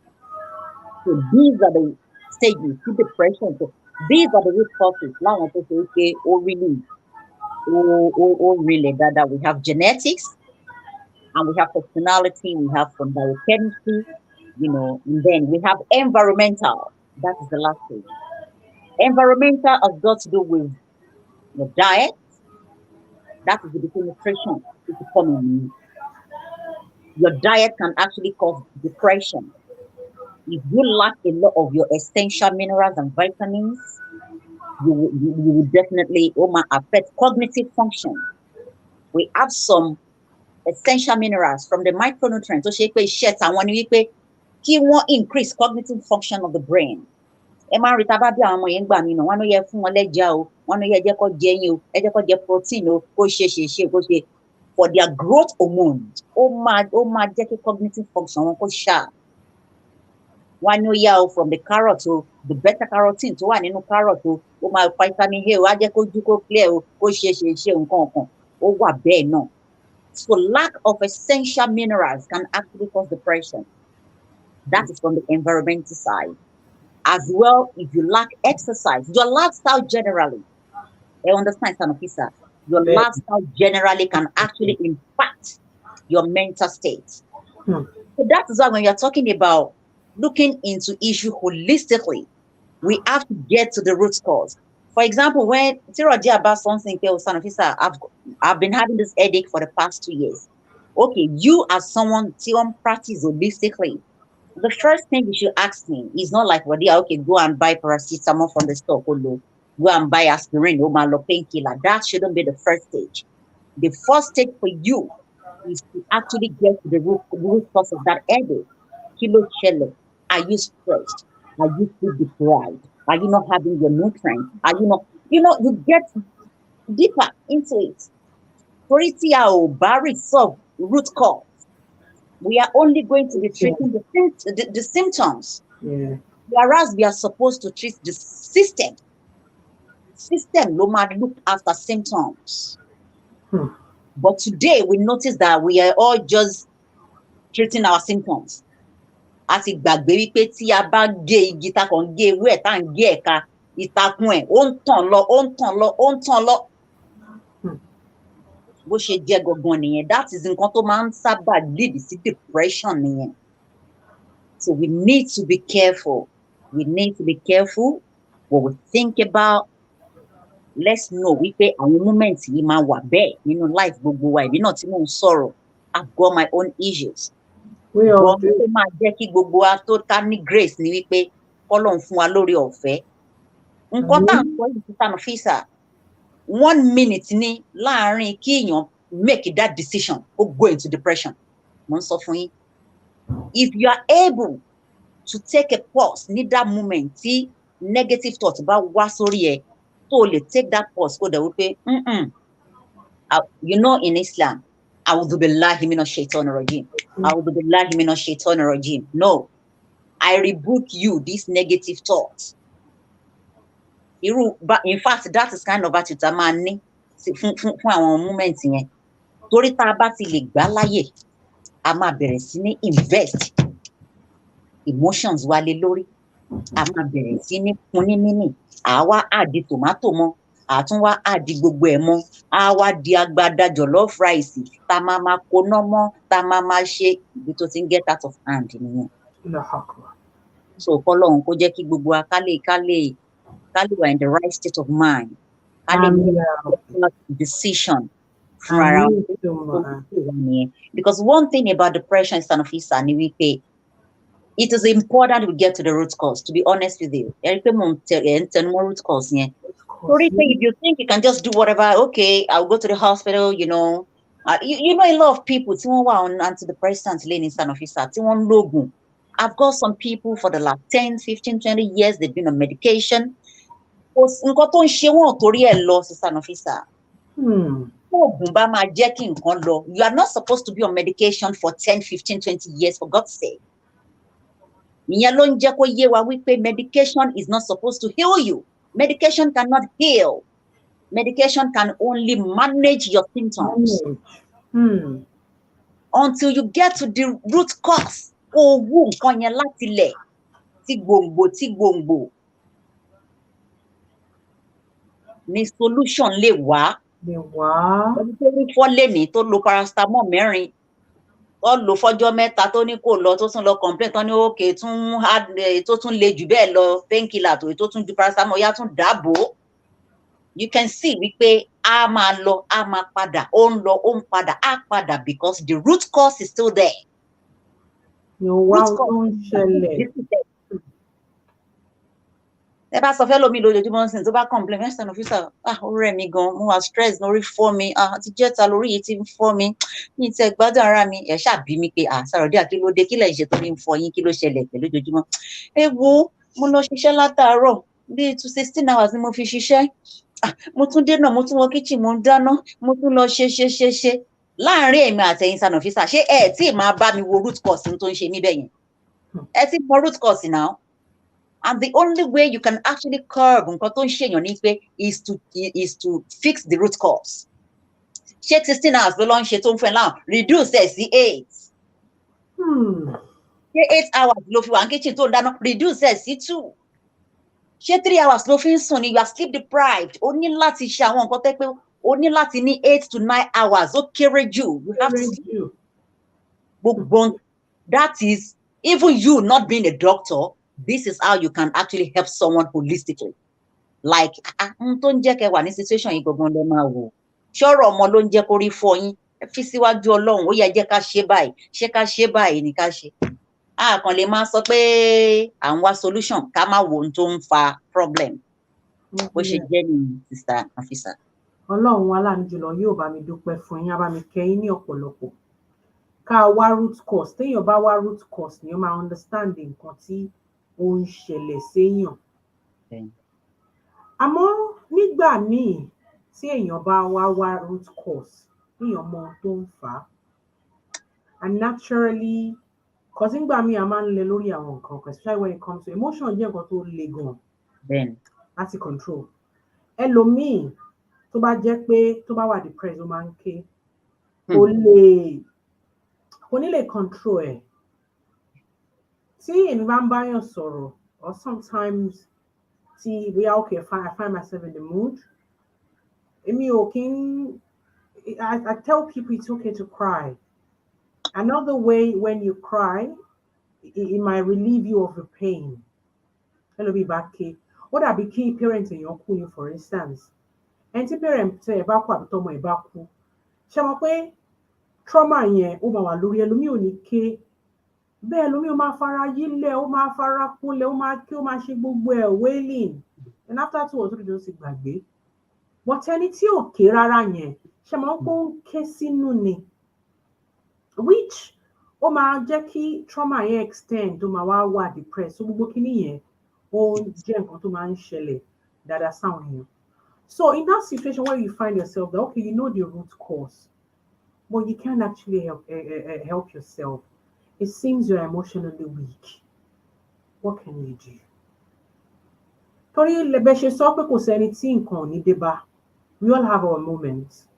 F: So these are the stages to depression. So these are the root causes. Láwọn tó ṣe pé ó really that we have genetics. And we have personality, we have from biochemistry, you know, and then we have environmental. That is the last stage. Environmental has got to do with your diet. That is the nutrition. Your diet can actually cause depression. If you lack a lot of your essential minerals and vitamins, you will definitely affect cognitive function. We have some essential minerals from the micronutrients tó ṣe pé iṣẹ́ tàwọn ni wípé kí wọ́n increase cognitive function of the brain. Ẹ máa ń rí tábà bí àwọn ọmọ yẹn gbà mí nà wọ́n ló yẹ fún wọn lẹ́ja o, wọ́n ló yẹ jẹ́ kó jẹ ẹyin o, ẹ jẹ́ kó jẹ protein o, kó ṣe for their growth hormones. Ó máa jẹ́ kí cognitive function wọn kó sharp. Wọ́n ló yá o from the carrot o, the beta carotene tó wà nínú carrot o, ó máa vitamin A o, á jẹ́ kó jú kó clear o, kó ṣe nǹkan kan. Ó wà bẹ́ẹ̀ náà. So lack of essential minerals can actually cause depression. That is from the environmental side. As well, if you lack exercise, your lifestyle generally, I understand, Nafeesa, your lifestyle generally can actually impact your mental state. So that is why when you're talking about looking into issue holistically, we have to get to the root cause. For example, when about something, I've been having this headache for the past 2 years. Okay, you as someone who practice holistically, the first thing you should ask me is not like, okay, go and buy paracetamol from the store, go and buy aspirin, painkiller. That shouldn't be the first stage. The first stage for you is to actually get to the root cause of that headache. Are you stressed? Are you sleep deprived? Are you not having your nutrients? Are you not, you get deeper into it. For it to solve root cause, we are only going to be treating the symptoms.
E: Yeah.
F: Whereas we are supposed to treat the system. System no matter look after symptoms. But today we notice that we are all just treating our symptoms. As it gbàgbé wípé tí a bá gé igi tá kàn gé ewé ẹ̀ tá ń gé ẹ̀ka ìtakùn ẹ̀ ó ń tàn lọ. Bó ṣe jẹ́ gangan nìyẹn. That is nǹkan tó máa ń sábà lead sí depression nìyẹn. So we need to be careful. We need to be careful what we think about. Let's know wípé àwọn moments yìí máa wà bẹ́ẹ̀ nínú life gbogbo wa. Ìbí náà tí mò ń sọ̀rọ̀, I've got my own issues. Wọ́n tó máa jẹ́ kí gbogbo wa tó ká ní grace ni wípé Ọlọ́run fún wa lórí ọ̀fẹ́. Nǹkan tá à ń sọ yìí sí Nafeesa, 1 minute ni láàárín kí èèyàn make that decision ó go into depression. mo ń sọ fún yín. If you are able to take a pause ní that moment tí negative thought bá wá sórí ẹ, tó o lè take that pause kó dẹ̀ wípé you know in Islam, A'udhu billahi minash shaitanir rajim. A'udhu billahi minash shaitanir rajim. No, I rebuke you, this negative thought. In fact, that is kind of attitude a máa ní fún àwọn moment yẹn. Torí tá a bá ti lè gbà láyè, a máa bẹ̀rẹ̀ sí ní invest emotions wa lé lórí. A máa bẹ̀rẹ̀ sí ní fún ní mínì. À wá àdì tomato mọ́, à tún wá àdì gbogbo ẹ̀ mọ́. À wá di agbada jollof rice tá máa koná mọ́, tá máa ṣe ibi tó ti ń get out of hand nìyẹn. So kọ́lọ́run kó jẹ́ kí gbogbo wa ká lè wà in the right state of mind. Ká lè make decision fún ara wọn. Because one thing about depression is Nafeesa ni wípé it is important we get to the root cause, to be honest with you. Root cause, yeah. If you think you can just do whatever, okay, I'll go to the hospital, you know. You know a lot of people, on antidepressants in Nafeesa, I've got some people for the last 10, 15, 20 years, they've been on medication. You are not supposed to be on medication for 10, 15, 20 years, for God's sake. Medication is not supposed to heal you. Medication cannot heal. Medication can only manage your symptoms. Until you get to the root cause. Ni solution lè wá. Tó lo paracetamol mẹ́rin. Ó lò fọ́jọ́ mẹ́ta tó ní kò lọ tó tún lọ complain tó ní okay tó tún le jù bẹ́ẹ̀ lọ painkiller tó tún ju paracetamol yá tún dáàbò. You can see wípé a máa lọ a máa padà ó ń lọ ó ń padà á padà because the root cause is still there. Ẹ bá sọ fẹ́ lómi lójoojúmọ́ sí tó bá complain mẹ́sàn-án Nafeesa ó rẹ̀ mí gan mo wà stress lórí fọ́ mi àti jẹ́ta lórí yìí ti ń fọ́ mi ní ìtẹ́ gbádùn ara mi ẹ̀ ṣàbí mi pé Sàròdíà kí ló dé kí lẹ̀ ṣe tó ní ń fọ yín kí ló ṣẹlẹ̀ pẹ̀lú lójoojúmọ́. Ẹ wo mo lọ ṣiṣẹ́ látàárọ̀ bíi 16 hours ni mo fi ṣiṣẹ́ mo tún dé náà mo tún wọ kitchen mo ń dáná mo tún lọ ṣe láàárín èmi àtẹ̀yin Nafeesa ṣé ẹ tí máa bá mi wo root cause tó ń ṣe mí bẹ́yẹn ẹ ti mọ root cause now. And the only way you can actually curb is to fix the root cause. Ṣé 16 hours ló lọ ń ṣe tó ń fẹ́ now reduce ẹ̀ sí 8. Ṣé 8 hours ló fi wà ní kitchen tó ń dáná reduce ẹ̀ sí 2. Ṣé 3 hours ló fi ń sùn ni you are sleep deprived. O ní láti ṣe àwọn nǹkan tẹ́ pé o ní láti ní 8 to 9 hours ó kéré jù. You have to sleep. That is even you not being a doctor. This is how you can actually help someone holistically. Like, tó ń jẹ́ kẹ́ wà ní situation yìí gbogbo lẹ́ máa wò. Ṣọ́rọ̀ ọmọ ló ń jẹ́ kó rí fọ́ yín. Ẹ fi síwájú Ọlọ́run, ó yẹ jẹ́ ká ṣe báyìí. Ṣé ká ṣe báyìí ni ká ṣe. Kàn lè máa sọ pé à ń wá solution ká má wo ohun tó ń fa problem. Bó ṣe jẹ́ ni Sister Nafeesa.
E: Ọlọ́run aláàánú jùlọ yóò bá mi dúpẹ́ fún yín, á bá mi kẹ́ yín ní ọ̀pọ̀lọpọ̀. Ká wá root cause. Téèyàn bá wá root cause ni ó máa understand nǹkan tí ó ń ṣẹlẹ̀ séèyàn. Àmọ́ nígbà míì tí èèyàn bá wá root cause èèyàn mọ ohun tó ń fà á. And naturally cause nígbà míì a máa ń lẹ lórí àwọn nǹkan kan especially when it comes to emotion jẹ́ nǹkan tó le gan láti control. Ẹlòmíì tó bá jẹ́ pé tó bá wà depressed ó máa ń ké kò ní lè control ẹ̀. Tí èmi bá ń báyàn sọ̀rọ̀ or sometimes tí we are okay I find myself in the mood. Èmi ò kí ń I tell people it's okay to cry. Another way when you cry it might relieve you of the pain. Ẹlòmíì bá ké ó dàbí kí parent èèyàn kú ni for instance. Ẹni tí parent ẹ̀ bá kú àbí tọmọ ẹ̀ bá kú. Ṣé mọ̀ pé trauma yẹn ó máa wà lórí ẹlòmíì ò ní ké. Bẹ́ẹ̀ lómi ó máa fara yílẹ̀ ó máa fara kúnlẹ̀ ó máa kí ó máa ṣe gbogbo ẹ̀ wailing and after 2 or 3 days ó ti gbàgbé. But ẹni tí ò ké rárá yẹn ṣe máa ń kó ké sínú ni which ó máa jẹ́ kí trauma yẹn extend tó máa wá wà depressed so gbogbo kíní yẹn ó jẹ́ nǹkan tó máa ń ṣẹlẹ̀ dáadáa sáwọn èèyàn. So in that situation where you find yourself that okay, you know the root cause, but you can't actually help yourself. It seems you're emotionally weak. What can you do? Torí lẹ́bẹ̀ ṣe sọ pé kò sẹ́ni tí nǹkan ò ní dé bá. We all have our moments.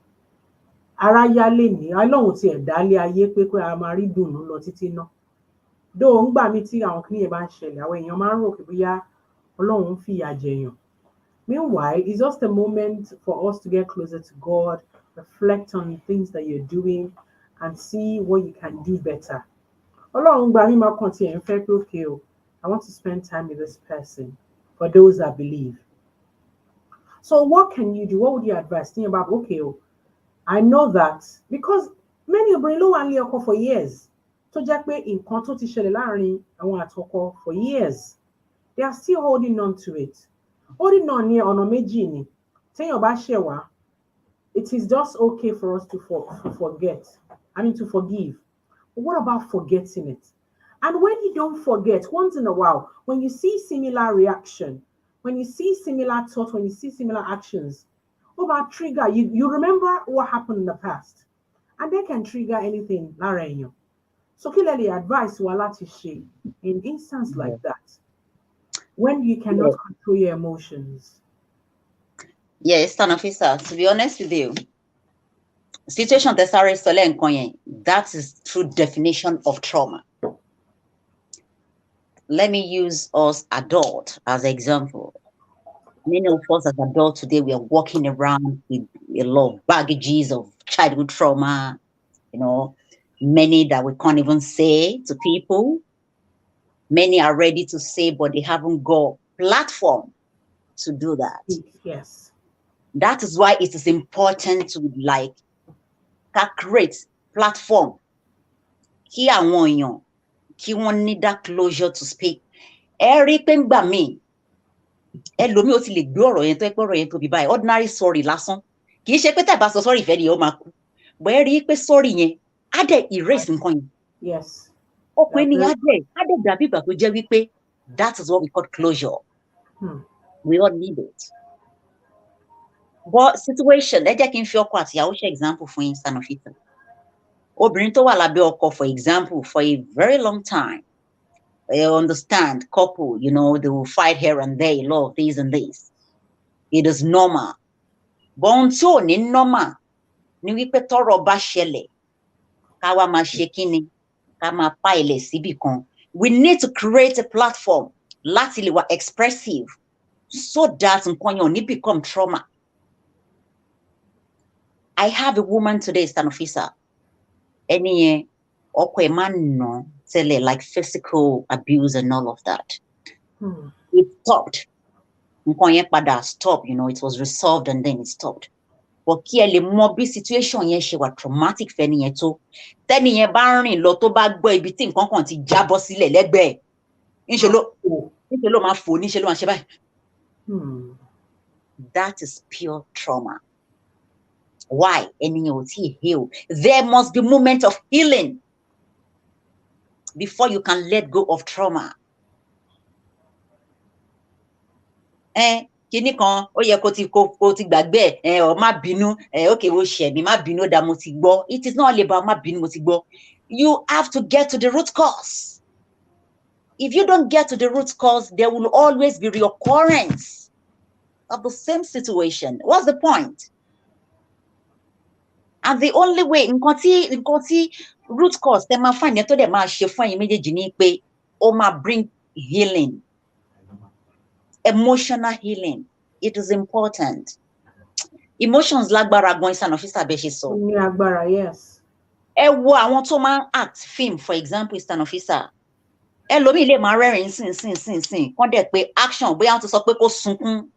E: Ara yá lè ní Ọlọ́run ti ẹ̀dá lé ayé pé a máa rí dùnnú lọ títí náà. Dó ń gbà mí tí àwọn kìnìyàn bá ń ṣẹlẹ̀ àwọn èèyàn máa ń rò pé bóyá Ọlọ́run ń fìyà jẹyàn. Meanwhile, it's just a moment for us to get closer to God, reflect on the things that you're doing, and see what you can do better. Ọlọ́run gbà mí máa kàn tí ẹ̀ ń fẹ́ pé okay o, I want to spend time with this person for those that believe. So what can you do? What would you advise? Think about, okay, oh, I know that because many obìnrin ló wà nílé ọkọ for years tó jẹ́ pé nǹkan tó ti ṣẹlẹ̀ láàrin àwọn àtọkọ for years, they are still holding on to it. Holding on ní ọ̀nà méjì ni. Téèyàn bá ṣẹ̀ wá, it is just okay for us to forget. I mean to forgive. But what about forgetting it? And when you don't forget, once in a while, when you see similar reaction, when you see similar thoughts, when you see similar actions, about trigger, you remember what happened in the past. And they can trigger anything lára èèyàn. So clearly advice wa láti ṣe in instance like that, when you cannot control your emotions.
F: Yes, Nafeesa, to be honest with you, situation tesare sole nkan yen, that is true definition of trauma. Let me use us adult as an example. Many of us as adults today, we are walking around with a lot of baggages of childhood trauma, you know, many that we can't even say to people. Many are ready to say, but they haven't got platform to do that.
E: Yes.
F: That is why it is important to like create platform. Kí àwọn èèyàn, kí wọ́n need that closure to speak. Rí pé ńgbà míì, ẹlòmíì ó ti lè gbé ọ̀rọ̀ yẹn tó ẹ pé ọ̀rọ̀ yẹn tóbi báyìí, ordinary sorry lásán. Kì í ṣe pé tàbá sọ sorry ìfẹ́ ni ó máa kú. Bọ̀ ẹ rí pé sorry yẹn, á dẹ̀ erase nǹkan yẹn.
E: Yes.
F: Ọ̀pọ̀ ènìyàn á dẹ̀ dàbí ìgbà tó jẹ́ wípé that is what we call closure. We all need it. But situation, ẹ jẹ́ kí n fi ọkọ àti ìyàwó ṣe example fún yín, Nafeesa. Obìnrin tó wà lábẹ́ ọkọ, for example, for a very long time, you understand, couple, you know, they will fight here and there, a lot of this and this. It is normal. But ohun tí ò ní normal ni wípé tọ́rọ̀ bá ṣẹlẹ̀, ká wá máa ṣe kíni, ká máa pa ilẹ̀ síbì kan. We need to create a platform láti lè wà expressive so that nǹkan yẹn ò ní become trauma. I have a woman today, Nafeesa. Ẹni yẹn, ọkọ ẹ̀ máa ń nà tẹ́lẹ̀, like physical abuse and all of that. It stopped. Nǹkan yẹn padà stop, you know, it was resolved and then it stopped. But kí ẹ lè mọ bí situation yẹn ṣe wà traumatic fẹ́ni yẹn tó. Tẹ́ni yẹn bá rìn lọ tó bá gbọ́ ibi tí nǹkan kan ti jábọ́ sílẹ̀ lẹ́gbẹ̀ẹ́. Níṣe ló máa fò, níṣe ló máa ṣe báyìí. That is pure trauma. Why? Ẹni yẹn ò tí heal. There must be moment of healing before you can let go of trauma. Kíní kan, ó yẹ kó ti gbàgbé ọ má bínú, okay, ó ṣẹ̀ mí, má bínú dá mo ti gbọ́. It is not all about má bínú mo ti gbọ́. You have to get to the root cause. If you don't get to the root cause, there will always be reoccurrence of the same situation. What's the point? And the only way, nǹkan tí root cause tẹ́ máa find yẹn tó dẹ̀ máa ṣe fún ẹ̀yin méjèèjì ni pé ó máa bring healing, emotional healing. It is important. Emotions lágbára gan isan Nafeesa bẹ́ẹ̀ ṣe sọ.
E: Ní agbára, yes.
F: Ẹ wo àwọn tó máa ń act film, for example, isan Nafeesa. Ẹlòmíì lè máa rẹ́rìn sìn kán dẹ̀ pé action bóyá wọ́n ti sọ pé kó sunkún.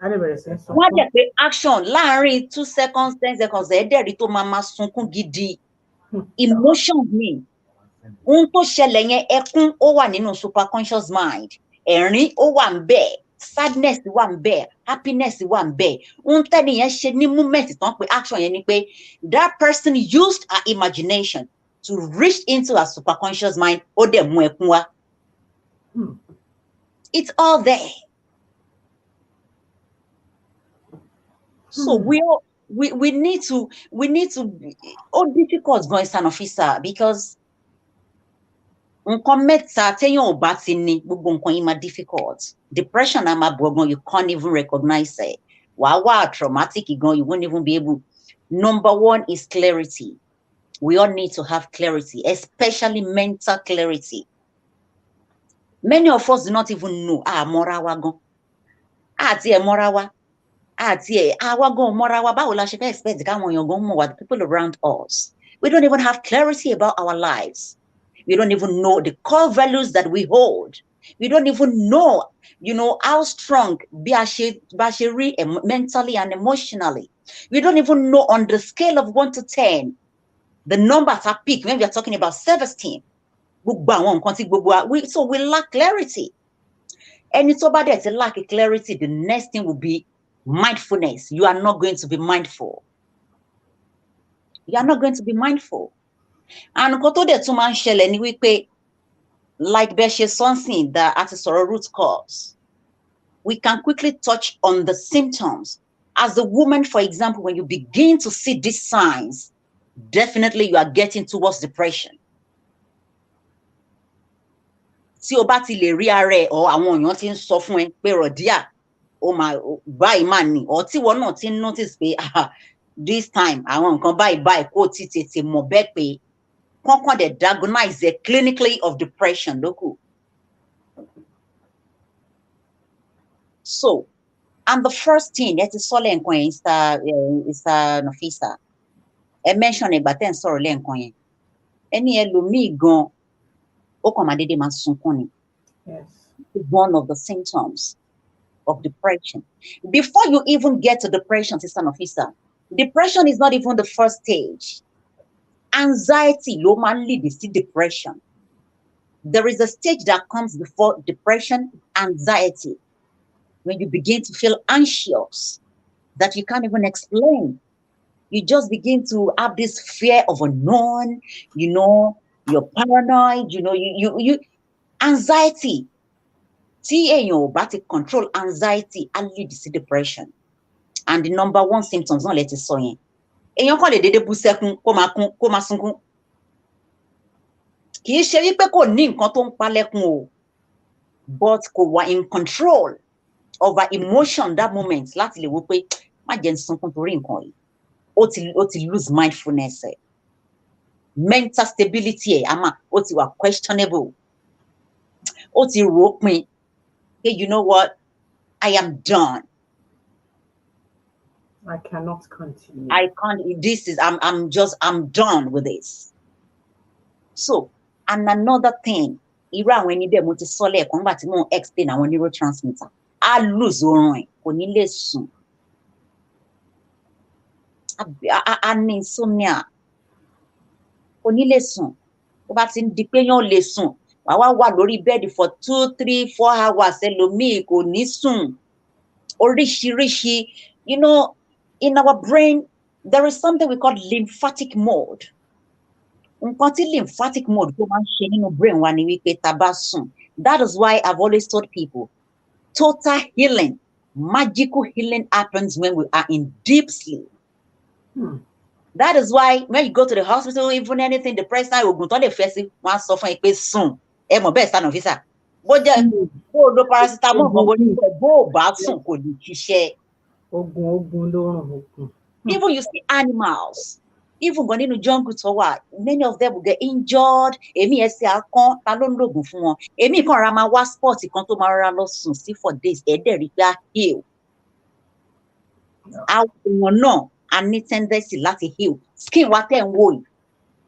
F: Wọ́n dẹ̀ pé action láàárín 2 seconds, 10 seconds, ẹ̀ẹ́dẹ̀rí tó máa sunkún gidi. Emotion ni. Ohun tó ṣẹlẹ̀ yẹn, ẹkún ó wà nínú superconscious mind. Ẹ̀rín ó wà ńbẹ̀. Sadness wà ńbẹ̀. Happiness wà ńbẹ̀. Ohun tẹ́ni yẹn ṣe ní moment tán pé action yẹn ni pé that person used her imagination to reach into our superconscious mind. It's all there. So we need to all difficult going stand officer because difficult. Depression you can't even recognize it. Wow, traumatic you won't even be able. Number one is clarity. We all need to have clarity, especially mental clarity. Many of us do not even know morawagon. Morawa. The people around us. We don't even have clarity about our lives. We don't even know the core values that we hold. We don't even know, how strong mentally and emotionally. We don't even know on the scale of 1 to 10. The numbers are peak when we are talking about self-esteem. So we lack clarity. And it's about that, lack of clarity. The next thing will be mindfulness. You are not going to be mindful. You are not going to be mindful. And like Beshe something that at a root cause, we can quickly touch on the symptoms. As a woman, for example, when you begin to see these signs, definitely you are getting towards depression. Tí o bá ti lè rí ara ẹ or àwọn èèyàn ti ń sọ fún ẹ pé rọ̀díà ó máa báyìí máa ní or tí wọ́n náà ti ń notice pé this time àwọn nǹkan báyìí kó ti tètè mọ̀ bẹ́ẹ̀ pé kọ́kàn dẹ̀ diagnose clinically of depression lókù. So, and the first thing that is solely nǹkan yẹn is Nafeesa. Ẹ mention ìgbà tẹ́ ń sọ̀rọ̀ lẹ́ǹkan yẹn. Ẹni ẹlòmíì gan ó kàn máa dédé máa sunkún ni.
E: Yes.
F: It's one of the symptoms of depression. Before you even get to depression, Sister Nafeesa, depression is not even the first stage. Anxiety ló máa ń lead to depression. There is a stage that comes before depression, anxiety, when you begin to feel anxious that you can't even explain. You just begin to have this fear of unknown, you're paranoid, you anxiety. Tí èèyàn ò bá ti control anxiety and lead to depression. And the number one symptoms náà lè ti sọ yẹn. Èèyàn kàn lè dédé bú sẹ́kún kó máa sunkún. Kì í ṣe wípé kò ní nǹkan tó ń pa lẹ́kún o, but kò wà in control of our emotion that moment láti lè wò pé má jẹ́ n sunkún torí nǹkan yìí. Ó ti lose mindfulness ẹ̀. Mental stability ẹ̀ ó ti wà questionable. Ó ti rò ó pin. Hey, you know what? I am done.
E: I cannot continue.
F: I can't. I'm done with this. So, and another thing, irú àwọn ẹni bẹ́ẹ̀ mo ti sọ lẹ́ẹ̀kan nígbà tí mo explain àwọn neurotransmitter. Á lose oorun ẹ̀, kò ní lè sùn. A ní insomnia. Kò ní lè sùn. Tó bá ti ń di pé yàn lè sùn. Wà lórí bed for 2, 3, 4 hours. Ẹlòmíì kò ní sùn. Oríṣiríṣi, in our brain, there is something we call lymphatic mode. Nǹkan tí lymphatic mode tó máa ń ṣe nínú brain wa ni wípé tá bá sùn. That is why I've always told people, total healing, magical healing happens when we are in deep sleep. That is why when you go to the hospital, even anything, the president will go to the first one suffering a soon. Best Stand Officer. But then, the paracetamol, could share. Even you see animals, even going into jungle to what, many of them will get injured. Emi rama wa sport to mara losun see for days. Repair heal. I no. And need tendency to heal. Skin water and wound.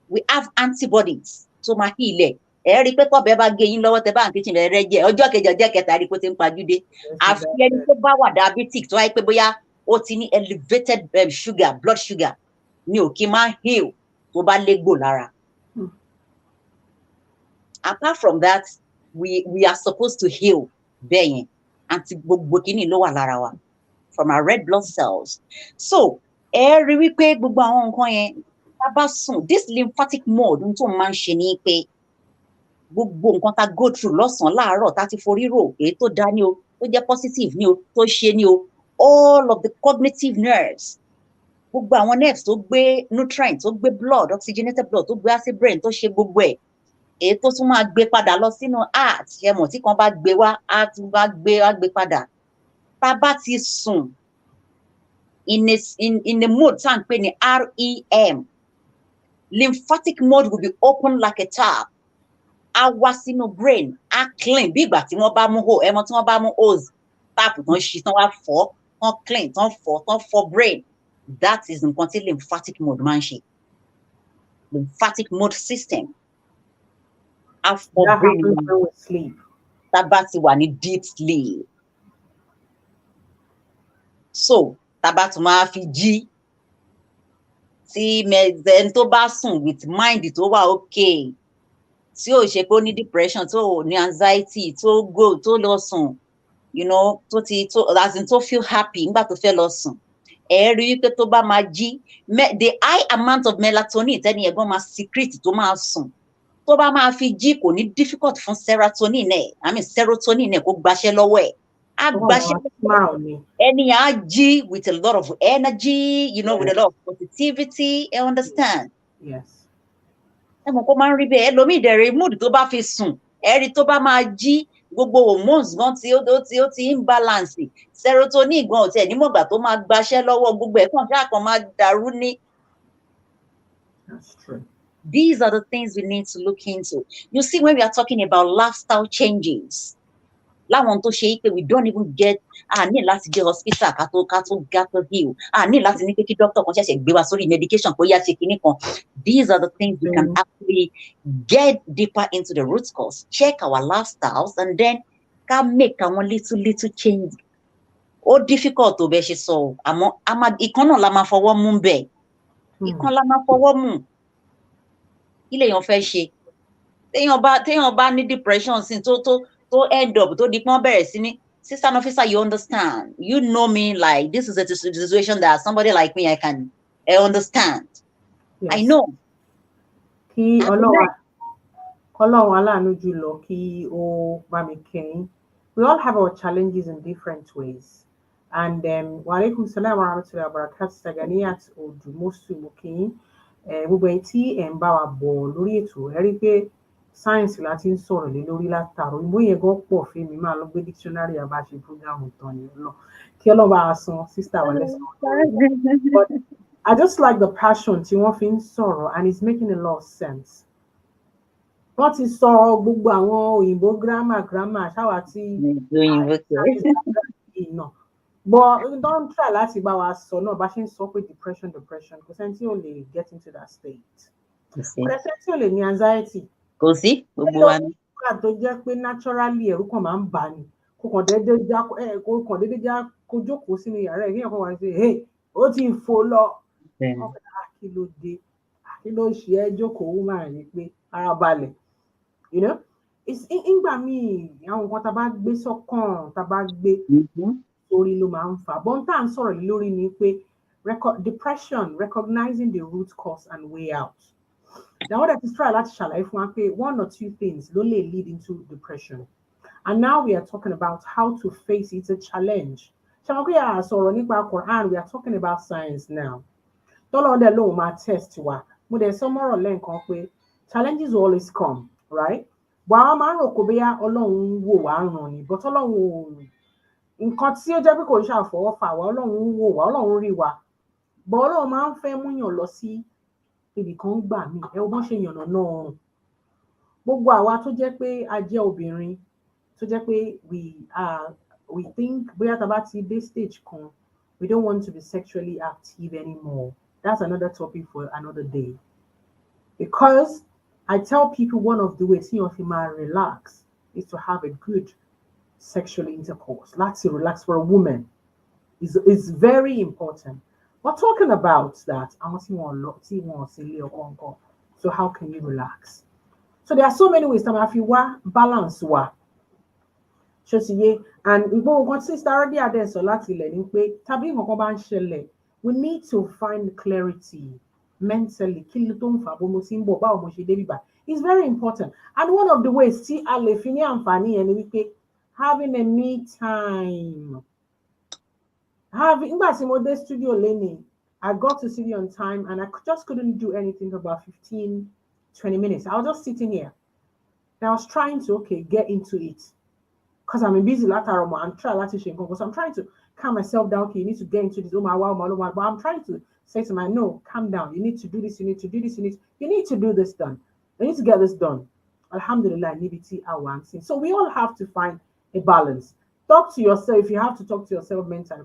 F: We have antibodies to my healing. Every paper beba gain lower the bank kitchen or jacket I put in Pajude. I've seen diabetic to hyperboya or tiny elevated sugar, blood sugar. No, Kima heal to leg bolara. Apart from that, we are supposed to heal being anti-bokini lower from our red blood cells. So every week gbogbo àwọn nǹkan yẹn tá bá sùn, this lymphatic mode ohun tó máa ń ṣe ni pé gbogbo nǹkan tá go through lọ́sàn-án láàárọ̀ tá ti forí rò èyí tó dá ní o tó jẹ́ positive ní o tó ṣe ní o all of the cognitive nerves gbogbo àwọn nerves tó gbé nutrient tó gbé blood oxygenated blood tó gbé acid brain tó ṣe gbogbo ẹ̀ èyí tó tún máa gbé padà lọ sínú heart ẹmọ̀ tí kan bá gbé wá á tún bá gbé padà tá bá ti sùn in a mode tá à ń pè ní REM lymphatic mode will be open like a tap á wá sínú brain á clean bí ìgbà tí wọ́n bá mú hose ẹmọ tí wọ́n bá mú hose tap tán ṣí tán wá fọ́ tán clean tán fọ́ brain that is nǹkan tí lymphatic mode máa ń ṣe lymphatic mode system after brain
E: sleep
F: tá bá ti wà ní deep sleep so tá bá tún máa fi jí tí ẹni tó bá sùn with mind tó wà okay tí ò ṣe pé ó ní depression tó ní anxiety tó lọ sùn you know as in tó feel happy nígbà tó fẹ́ lọ sùn ẹ rí wípé tó bá máa jí the high amount of melatonin tẹ́ni ẹ̀gbọ́n máa secrete tó máa sùn tó bá máa fi jí kò ní difficult fún serotonin ẹ̀ kó gbaṣẹ́ lọ́wọ́ ẹ̀ á gbaṣẹ́ ẹni á jí with a lot of energy you know with a lot of positivity you understand.
E: Yes.
F: ẹ mọ̀ kó máa ń rí bẹ́ẹ̀ ẹlòmíì dẹ̀rẹ̀ mood tó bá fi sùn ẹ rí tó bá máa jí gbogbo hormones gan tí ó ti imbalance serotonin gan ò tiẹ̀ nímọ̀gbà tó máa gbaṣẹ́ lọ́wọ́ gbogbo ẹ̀ kàn ṣáà kan máa dàrú ní.
E: That's true.
F: These are the things we need to look into. You see, when we are talking about lifestyle changes, láwọn tó ṣe pé we don't even get ní láti dé hospital ká tó heal ní láti ní pé kí doctor kan ṣẹ̀ṣẹ̀ gbé wa sórí medication kó yá ṣe kinní kan. These are the things we can actually get deeper into the root cause, check our lifestyles, and then ká make àwọn little change. Ó difficult tó bẹ́ẹ̀ ṣe sọ àmọ́ ìkan náà la máa fọwọ́ mú bẹ́ẹ̀ ìkan la máa fọwọ́ mú kí lèèyàn fẹ́ ṣe téèyàn bá ní depression sí tó end up tó di pọ́n bẹ̀rẹ̀ sí ní sister Nafeesa, you understand, you know me, like this is a situation that somebody like me I understand. Yes. I know.
E: Kí Ọlọ́run aláàánú jùlọ kí ó bá mi kẹ́yìn. We all have our challenges in different ways. And wa alaikum salam wa rahmatullahi wa barakatuh Saganiyat Odumosu Mokin. Gbogbo ẹ̀yin tí ẹ̀ ń bá wa bọ̀ lórí ètò ẹ rí pé sáyẹ̀nsì la ti ń sọ̀rọ̀ lé lórí látàrọ ìbò yẹn gan pọ̀ fún mi máa lọ gbé dictionary àbáṣe program tán ni lọ kí Ọlọ́run bá wa san sister wa lẹ́sàn-án. But I just like the passion tí wọ́n fi ń sọ̀rọ̀ and it's making a lot of sense. Wọ́n ti sọ gbogbo àwọn òyìnbó grammar ṣáwa tí náà. But don't try láti bá wa sọ náà bá ṣe ń sọ pé depression kò sẹ́ni tí ò lè get into that state. Kò sẹ́ni tí ò lè ní anxiety.
F: Kò sí gbogbo wa ni.
E: Tó jẹ́ pé naturally ẹ̀rù kan máa ń bà ní kò kàn déédéé já kó jókòó sínú yàrá ẹ̀ kí ẹ̀kọ́ wá sí hey ó ti fò lọ. Kí ló dé kí ló ṣe ẹ́ jókòó máa rí pé ara balẹ̀. You know, ìgbà míì àwọn nǹkan tá a bá gbé sọ́kàn tá a bá gbé orí ló máa ń fà bọ́n tá à ń sọ̀rọ̀ lórí ni pé depression, recognizing the root cause and way out. Now what I just try láti ṣàlàyé fún wa pé one or two things ló lè lead into depression, and now we are talking about how to face it, a challenge. Ṣàwọn pé a sọ̀rọ̀ nípa Quran, we are talking about science now. Tọ́lọ́ dẹ̀ lóun máa test wa mo dẹ̀ sọ mọ́rọ̀ lẹ́ǹkan pé challenges will always come, right? But àwọn máa ń rò kó bóyá Ọlọ́run wò wá ràn ni but Ọlọ́run ò nǹkan tí ó jẹ́ pé kò ń ṣàfọwọ́fà wá Ọlọ́run wò wá Ọlọ́run rí wa but Ọlọ́run máa ń fẹ́ múyàn lọ sí ibì kan gbà mí ẹ wọ́n ṣe yànnà náà ọ̀run gbogbo àwa tó jẹ́ pé a jẹ́ obìnrin tó jẹ́ pé we think bóyá tá bá ti dé stage kan we don't want to be sexually active anymore. That's another topic for another day. Because I tell people one of the ways you can relax is to have a good sexual intercourse. Let's relax for a woman. It's very important. We're talking about that. So how can you relax? So there are so many ways to balance wa. And sister already so we need to find clarity mentally. It's very important. And one of the ways, see, having a me time. Having the studio learning, I got to studio on time and I just couldn't do anything for about 15, 20 minutes. I was just sitting here. And I was trying to, get into it. Because I'm busy later on, I'm trying so I'm trying to calm myself down. Okay, you need to get into this. But I'm trying to say to my no, calm down. You need to do this, you need to do this, you need to do this done. You need to get this done. Alhamdulillah, so we all have to find a balance. Talk to yourself if you have to talk to yourself mentally.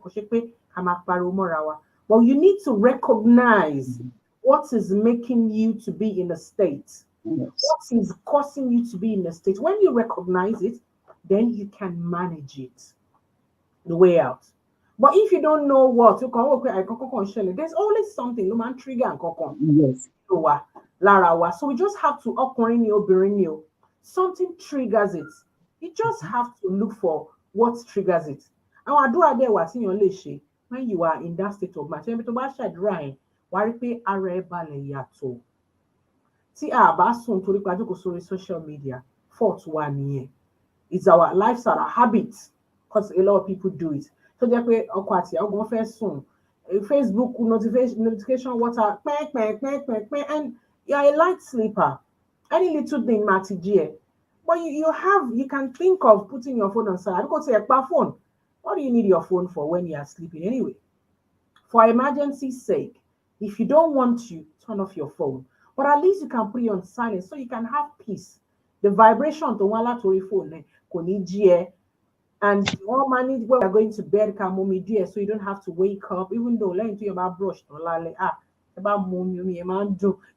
E: Well, you need to recognize what is making you to be in a state. What is causing you to be in a state. When you recognize it, then you can manage it the way out. But if you don't know what, there's always something, trigger and
F: Yes.
E: So we just have to something triggers it. You just have to look for what triggers it. And I do there what's in your leash when you are in that state of mind. See, social media. Fourth one here. It's our lifestyle, our habits, because a lot of people do it. So therefore, I'll go first soon. Facebook notification, water, and you're a light sleeper. Any little thing matters here. But you can think of putting your phone on silent. Because say a phone. What do you need your phone for when you are sleeping anyway? For emergency's sake, if you don't want to, turn off your phone. But at least you can put it on silent so you can have peace. The vibration to one phone, and all manage when we're going to bed, so you don't have to wake up, even though learn to your brush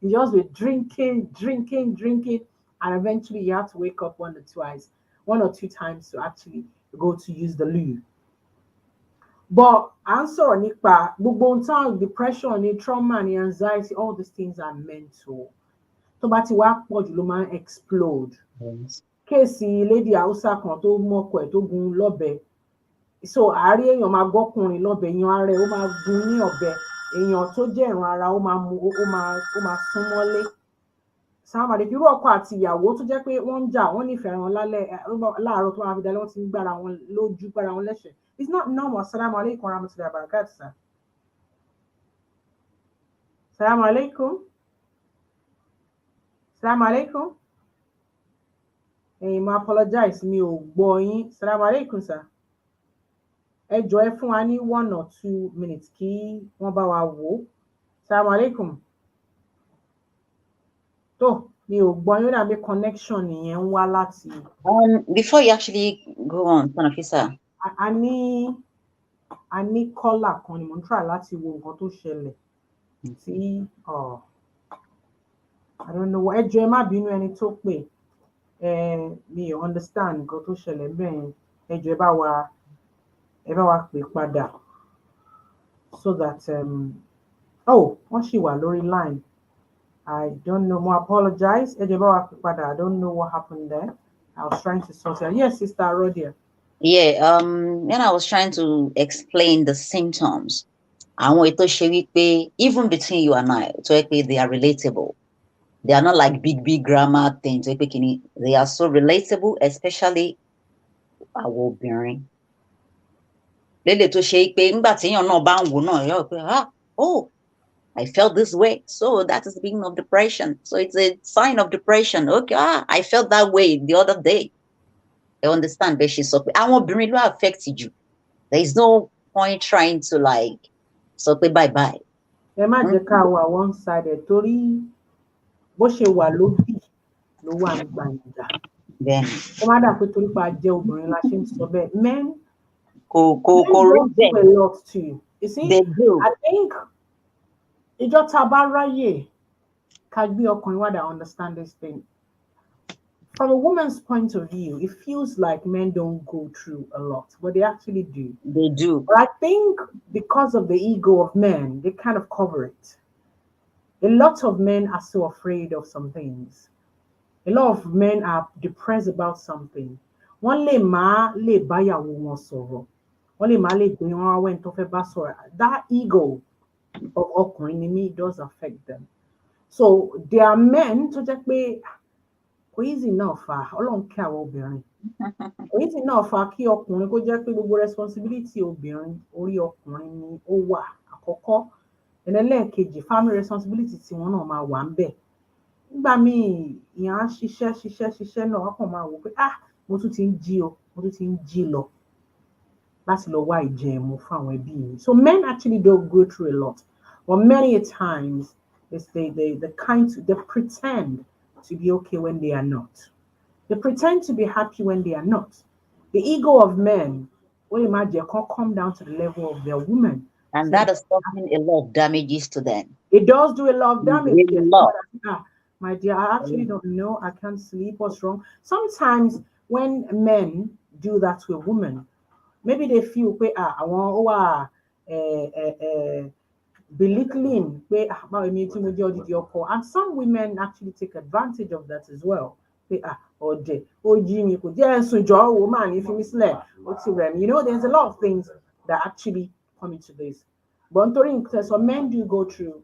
E: you just be drinking, and eventually you have to wake up one or two times to actually go to use the loo. But answer nipa depression, trauma, and anxiety, all these things are mental. So but you explode.
F: Yes.
E: Kéèsì lady Hausa kan tó mọ́kọ ẹ̀ tó gun lọ́bẹ. So àárí èèyàn máa gbọ́kùnrin lọ́bẹ, èèyàn ara ẹ̀ ó máa gun ní ọ̀bẹ, èèyàn tó jẹ́ ìran ara ó máa sún mọ́lé. Sàmàdé irú ọkọ àti ìyàwó tó jẹ́ pé wọ́n ń jà, wọ́n nífẹ̀ẹ́ wọn láàárọ̀ tó máa fi dalẹ́ wọ́n ti ń gbára wọn lójú, gbára wọn lẹ́sẹ̀. It's not normal. Assalamu alaikum warahmatullahi wabarakatuh, sir. Assalamu alaikum. Assalamu alaikum. I apologize, mi ò gbọ́ yín. Assalamu alaikum, sir. Ẹ jọ̀ọ́ ẹ fún wa ní 1 or 2 minutes kí wọ́n bá wa wò. Assalamu alaikum. Tó mi ò gbọ́ yín, ó dàbí connection nìyẹn ń wá láti.
F: Before you actually go on, Nafeesa.
E: A ní caller kan ni mo ń try láti wo nǹkan tó ṣẹlẹ̀. Tí I don't know. Ẹ jọ̀ọ́ ẹ má bínú ẹni tó pè. Me understand nǹkan tó ṣẹlẹ̀ bẹ́ẹ̀. Ẹ jọ̀ọ́ ẹ bá wa pè padà so that wọ́n ṣì wà lórí line. I don't know. I apologize. Ẹ jọ̀ọ́ ẹ bá wa pè padà. I don't know what happened there. I was trying to sort it out. Yes, Sister Rodia.
F: Yeah, when I was trying to explain the symptoms, àwọn ètò ṣe wípé even between you and I, tó yẹ pé they are relatable. They are not like big grammar things. They are so relatable, especially àwọn obìnrin. Lélè tó ṣe pé nígbà tí èèyàn náà bá ń wò náà, yóò pé I felt this way. So that is the beginning of depression. So it's a sign of depression. Okay, I felt that way the other day. I understand, but she's so àwọn obìnrin ló affect you. There is no point trying to sọ pé bye.
E: Ẹ má jẹ́ ká wà one-sided torí bó ṣe wà lóbì ló wà ní gbàǹjà. Ó má dà pé torí pa jẹ́ obìnrin la ṣe ń sọ bẹ́ẹ̀. Men
F: do
E: a lot to you. You see,
F: they do.
E: I think ìjọ tá a bá ráyè ká gbé ọkùnrin wá that understand this thing. From a woman's point of view, it feels like men don't go through a lot, but they actually do.
F: They do.
E: But I think because of the ego of men, they kind of cover it. A lot of men are so afraid of some things. A lot of men are depressed about something. Wọ́n lè má lè báyàwó wọn sọ̀rọ̀. Wọ́n lè má lè gbé wọn wá tó fẹ́ bá sọ̀rọ̀. That ego of ọkùnrin ni mí, it does affect them. So there are men tó jẹ́ pé kò easy náà fà Ọlọ́run kẹ́ àwọn obìnrin. Kò easy náà fà kí ọkùnrin kó jẹ́ pé gbogbo responsibility obìnrin orí ọkùnrin ni ó wà àkọ́kọ́. Ẹlẹ́ẹ̀kejì family responsibility tí wọ́n náà máa wà ń bẹ̀. Nígbà míì ìyẹn á ṣiṣẹ́ náà wọ́n kàn máa wò pé mo tún ti ń jí lọ láti lọ wá ìjẹ̀mú fún àwọn ẹbí mi. So men actually don't go through a lot. But many a times the kind they pretend to be okay when they are not. They pretend to be happy when they are not. The ego of men will imagine can't come down to the level of their women.
F: And that is causing a lot of damages to them.
E: It does do a lot of damage.
F: A lot.
E: My dear, I actually don't know. I can't sleep. What's wrong? Sometimes when men do that to a woman, maybe they feel I want belittling, and some women actually take advantage of that as well. You know, there's a lot of things that actually come into this. But so men do go through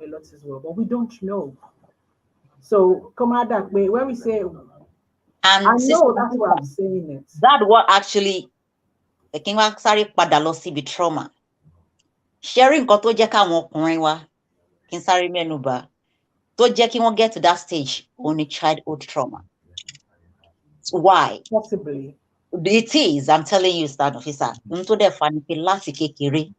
E: a lot as well, but we don't know. So come out that way when we say, and I know that's why I'm saying it.
F: That what actually the king was sorry padalosi be trauma. Sharing got to jẹ́ káwọn ọkùnrin wa kí n sáré mẹ́nubà tó jẹ́ kí wọ́n get to that stage only childhood trauma. Why?
E: Possibly.
F: It is, I'm telling you, Stan Officer. Nto de fani pe láti kékeré.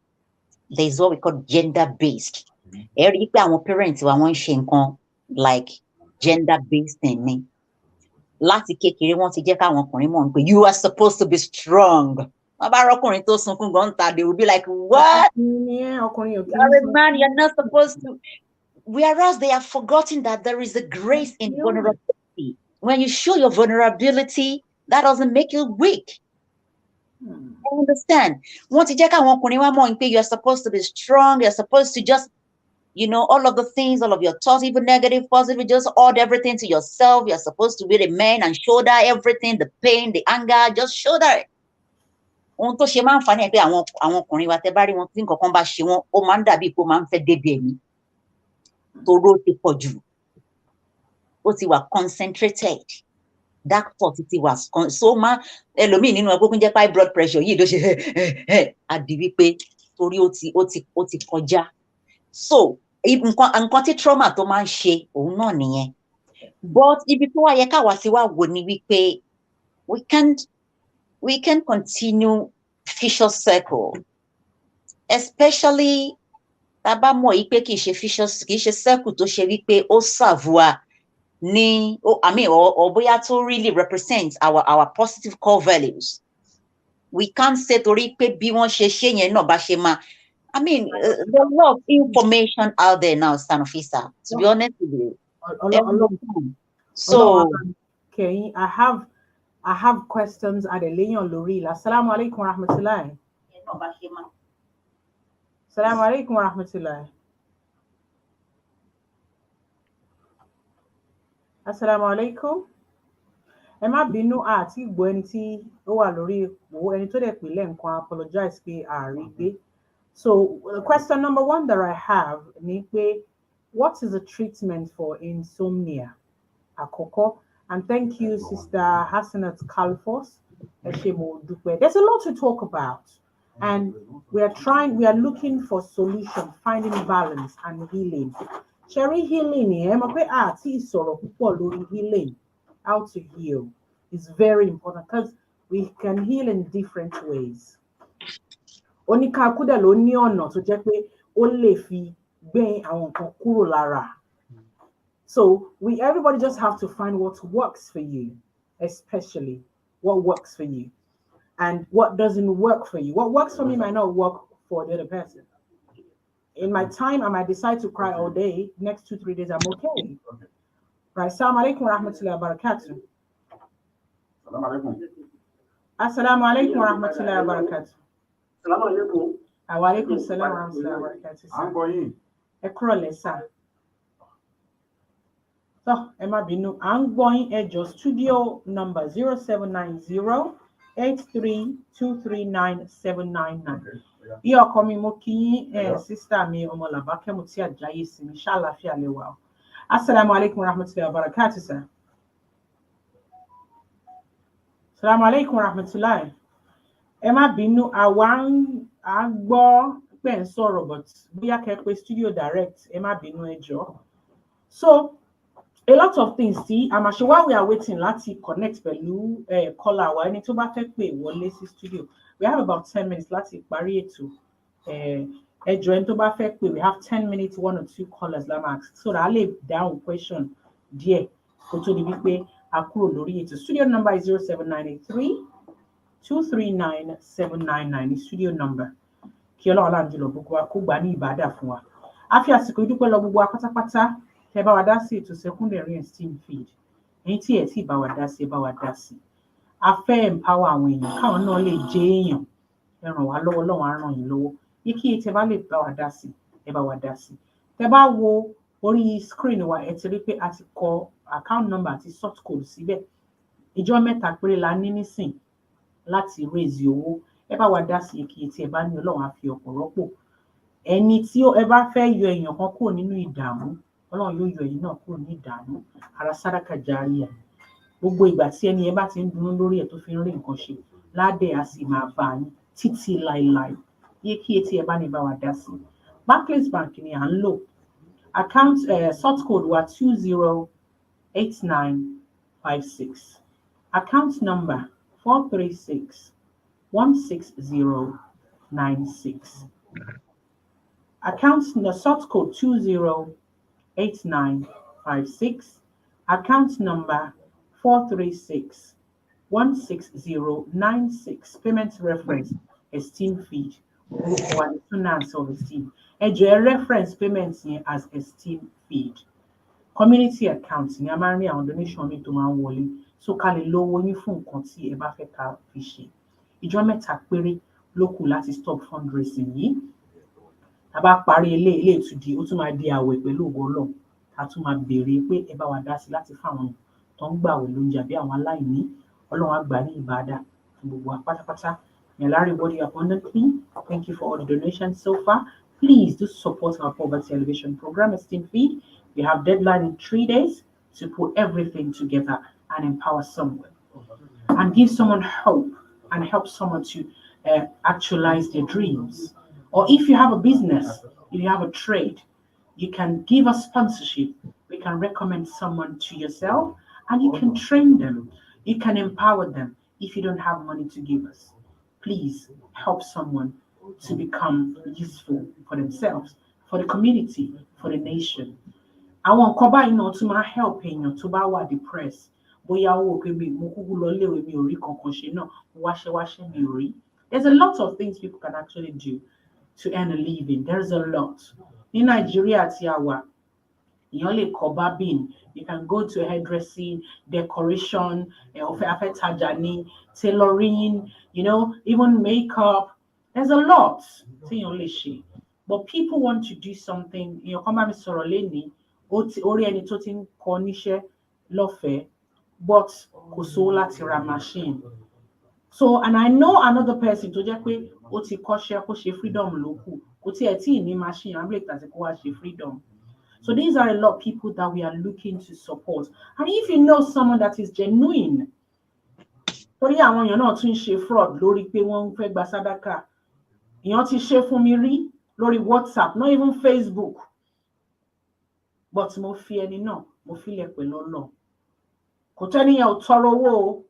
F: There is what we call gender-based. Every àwọn parents wa wọ́n ṣe nǹkan like gender-based thing ni. Láti kékeré wọ́n ti jẹ́ káwọn ọkùnrin mọ̀ pé you are supposed to be strong. They will be like, what? You're a man, you're not supposed to. Whereas they have forgotten that there is a grace in vulnerability. When you show your vulnerability, that doesn't make you weak. I understand. You're supposed to be strong. You're supposed to just, all of the things, all of your thoughts, even negative, positive, just hold everything to yourself. You're supposed to be the man and shoulder everything, the pain, the anger, just shoulder it. Ohun tó ṣe máa ń fà ní pé àwọn ọkùnrin wa tẹ́ bá rí wọn tí nǹkan kan bá ṣe wọn ó máa ń dàbí pé ó máa ń fẹ́ débi ẹ̀mí toró ti pọ̀ jù ó ti wà concentrated that thought ti wà so máa ẹlòmíì nínú ẹgbẹ́ kún jẹ́ high blood pressure yìí ló ṣe àdì wípé torí ó ti kọjá so nǹkan tí trauma tó máa ń ṣe òun náà nìyẹn but ibi tó wá yẹ káwa sí wá wò ni wípé we can continue vicious circle, especially taba mo ipe kì í ṣe circle tó ṣe wípé ó serve wa ní or bóyá tó really represent our positive core values. We can't say torí pé bí wọ́n ṣe ṣe yẹn náà bá ṣe máa there's a lot of information out there now, Nafeesa, to be honest with you. So
E: okay, I have questions at the Leon Lorila. Assalamu alaikum wa rahmatullahi. Assalamu alaikum wa rahmatullahi. Assalamu alaikum. Ẹ má bínú àti ìgbọ́ ẹni tí ó wà lórí ipò ẹni tó dẹ̀ pè lẹ́ǹkan apologize pé àárí gbé. So question number 1 that I have ni pé what is the treatment for insomnia? Àkọ́kọ́. And thank you, Sister Hassanat Kalfos. There's a lot to talk about. And we are looking for solution, finding balance and healing. Cherry healing, healing, how to heal is very important because we can heal in different ways. Onika kuda lo ni ọ̀nà tó jẹ́ pé ó lè fi gbé àwọn nǹkan kúrò lára. So everybody just have to find what works for you, especially what works for you and what doesn't work for you. What works for me might not work for the other person. In my time, I might decide to cry all day. Next 2-3 days, I'm okay. Right. Assalamu alaikum wa rahmatullahi wa barakatuh. Assalamu alaikum wa rahmatullahi wa barakatuh.
G: Assalamu alaikum.
E: Wa alaikum assalam wa rahmatullahi wa barakatuh.
G: I'm going.
E: Ekrole sa. So, Emma Binu, I'm going at your studio number 0790 08083239799. Ìyá ọkọ mi mo kí yín sister mi ọmọ Làbákẹ́ mo tí àjáyé sí mi ṣàlàáfíà lẹ́wà o. Assalamu alaikum warahmatullahi wabarakatuh sir. Assalamu alaikum warahmatullahi. Ẹ má bínú àwa à ń gbọ́ pé ń sọ̀rọ̀ but bóyá kẹ́ pé studio direct ẹ má bínú ẹ jọ̀ọ́. So a lot of things see I'm sure while we are waiting láti connect pẹ̀lú caller wa ẹni tó bá fẹ́ pè wọlé sí studio we have about 10 minutes láti parí ètò ẹ jọ̀ọ́ ẹni tó bá fẹ́ pè we have 10 minutes 1 or 2 callers la máa so that a lè dáhùn question díẹ̀ kó tó di wípé a kúrò lórí ètò. Studio number is 07983-239-799 ní studio number kí Ọlọ́run aláǹjùlọ gbogbo wa kó gbà ní ìbádà fún wa. A fi àsìkò ìdúpẹ́ lọ gbogbo wa pátápátá tẹ́ bá wa dá sí ètò secondary esteem feed ẹ̀yin tí ẹ tí bá wa dá sí ẹ bá wa dá sí. A fẹ́ empower àwọn èèyàn káwọn náà lè jẹ́ èèyàn ẹ ràn wá lọ́wọ́ Ọlọ́run á ràn yín lọ́wọ́ yíkí tẹ́ bá lè bá wa dá sí ẹ bá wa dá sí. Tẹ́ bá wo orí screen wa ẹ ti rí pé a ti kọ account number àti source code síbẹ̀. Ìjọ́ mẹ́ta péré la ní nísìn láti raise owó ẹ bá wa dá sí yíkí tí ẹ bá ní Ọlọ́run á fi ọ̀pọ̀ rọ́pò. Ẹni tí ẹ bá fẹ́ yọ èèyàn kan kúrò nínú ìdààmú Ọlọ́run yóò yọ ẹ̀yin náà kúrò ní ìdààmú ara sàdákà járíyà. Gbogbo ìgbà tí ẹni ẹ bá ti ń dunnú lórí ẹ̀ tó fi ń rí nǹkan ṣe ládẹ̀ á sì máa bá yín títí láéláé yíkí tí ẹ bá ní bá wa dá sí. Barclays Bank ni à ń lò account source code wa 208956 account number 436-16096 account source code 208956 account number 436-16096 payment reference esteem feed orúkọ wa ní finance of esteem ẹ jọ̀ọ́ reference payment yẹn as esteem feed community account ni a máa ń rí àwọn donation mi tó máa ń wọlé so ká lè lówó yín fún nǹkan tí ẹ bá fẹ́ ká fi ṣe. Ìjọ́ mẹ́ta péré ló kù láti stop fundraising yìí. Tá bá parí ilé ìtúdi ó tún máa di àwẹ̀ pẹ̀lú ògo Ọlọ́run a tún máa béèrè pé ẹ bá wa dá sí láti fáwọn tó ń gbààwẹ̀ lóúnjẹ àbí àwọn aláìní Ọlọ́run á gbà ní ìbádà fún gbogbo wa pátápátá. May Allah reward you abundantly. Thank you for all the donations so far. Please do support our poverty elevation program Esteem Feed. We have deadline in 3 days to put everything together and empower someone and give someone hope and help someone to actualize their dreams. Or if you have a business, if you have a trade, you can give us sponsorship. We can recommend someone to yourself and you can train them. You can empower them if you don't have money to give us. Please help someone to become useful for themselves, for the community, for the nation. Àwọn nǹkan báyìí náà tún máa help èèyàn tó bá wà depressed. Bóyá owó pé mo kúkú lọ léwe mi ò rí kankan ṣe náà, wáṣẹ́wáṣẹ́ mi ò rí. There's a lot of things people can actually do to earn a living. There's a lot. Ní Nàìjíríà tí a wà, èèyàn lè kọ́ barbing. You can go to hairdressing, decoration, afẹ́tajà ní tailoring, even makeup. There's a lot tí èèyàn lè ṣe. But people want to do something. Èèyàn kan bá mi sọ̀rọ̀ lénìí, orí ẹni tó ti ń kọ́ níṣẹ́ lọ́fẹ̀ẹ́, but kò sówó láti ra machine. So, and I know another person tó jẹ́ pé ó ti kọ́ṣẹ́ kó ṣe freedom ló kù, kò tiẹ̀ tí ì ní machine, àbí tàbí kó wá ṣe freedom. So these are a lot of people that we are looking to support. And if you know someone that is genuine, torí àwọn èèyàn náà tún ṣe fraud lórí pé wọ́n ń fẹ́ gba sàdákà. Èèyàn ti ṣe fún mi rí lórí WhatsApp, not even Facebook. But mo fi ẹni náà, mo fi lẹ̀ pẹ̀lú Ọlọ́run. Kò tẹ́niyàn ò tọrọ owó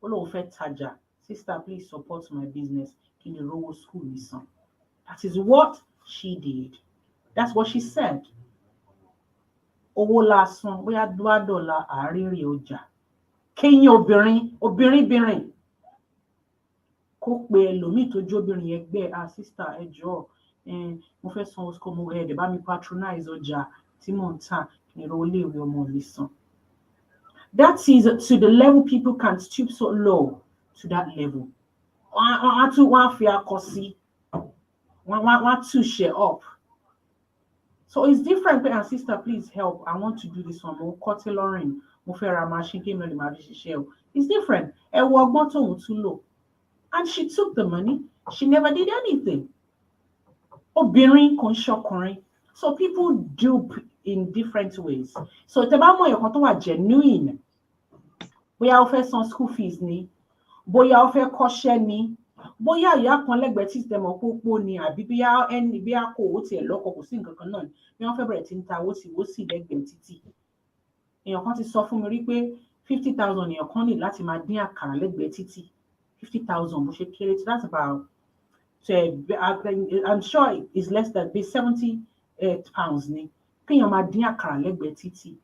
E: ó lóun fẹ́ tajà. Sister, please support my business. Kí ni rówó school mi san? That is what she did. That's what she said. Owó lásán bóyá $2 àárírì ọjà. Kéyìn obìnrin kó pe ẹlòmíì tó jóbìnrin ẹgbẹ́ sister ẹ jọ̀ọ́ mo fẹ́ san oṣù mo ẹ̀ dẹ̀ bá mi patronize ọjà tí mò ń tà kí ni rówó léèwé ọmọ mi san. That is to the level people can stoop so low to that level. Wọ́n fi akọ sí. Wọ́n share up. So it's different. And sister, please help. I want to do this one. Mo kọ́ tailoring. Mo fẹ́ ra machine kí mi lè máa fi ṣiṣẹ́ o. It's different. Ẹ wo ọgbọ́n tóun tún lò. And she took the money. She never did anything. Obìnrin kò ń ṣọkùnrin. So people dupe in different ways. So tẹ́ bá mọ̀ èèyàn kan tó wà genuine, bóyá ó fẹ́ san school fees ni, bóyá ó fẹ́ kọ́ṣẹ́ ni, bóyá ìyá kan lẹ́gbẹ̀ẹ́ tí tẹ̀mọ̀ pópó ni, àbí bóyá ẹni bí a kò owó tiẹ̀ lọ́kọ kò sí nǹkan kan náà ni, bí wọ́n fẹ́ bẹ̀rẹ̀ tí ń ta owó sí lẹ́gbẹ̀ẹ́ títì. Èèyàn kan ti sọ fún mi rí pé 50,000 èèyàn kan ní láti máa dín àkàrà lẹ́gbẹ̀ẹ́ títì. 50,000 bó ṣe kéré, so that's about, I'm sure it's less than 70 pounds ni. Kéèyàn máa dín àkàrà lẹ́gbẹ̀ẹ́ títì.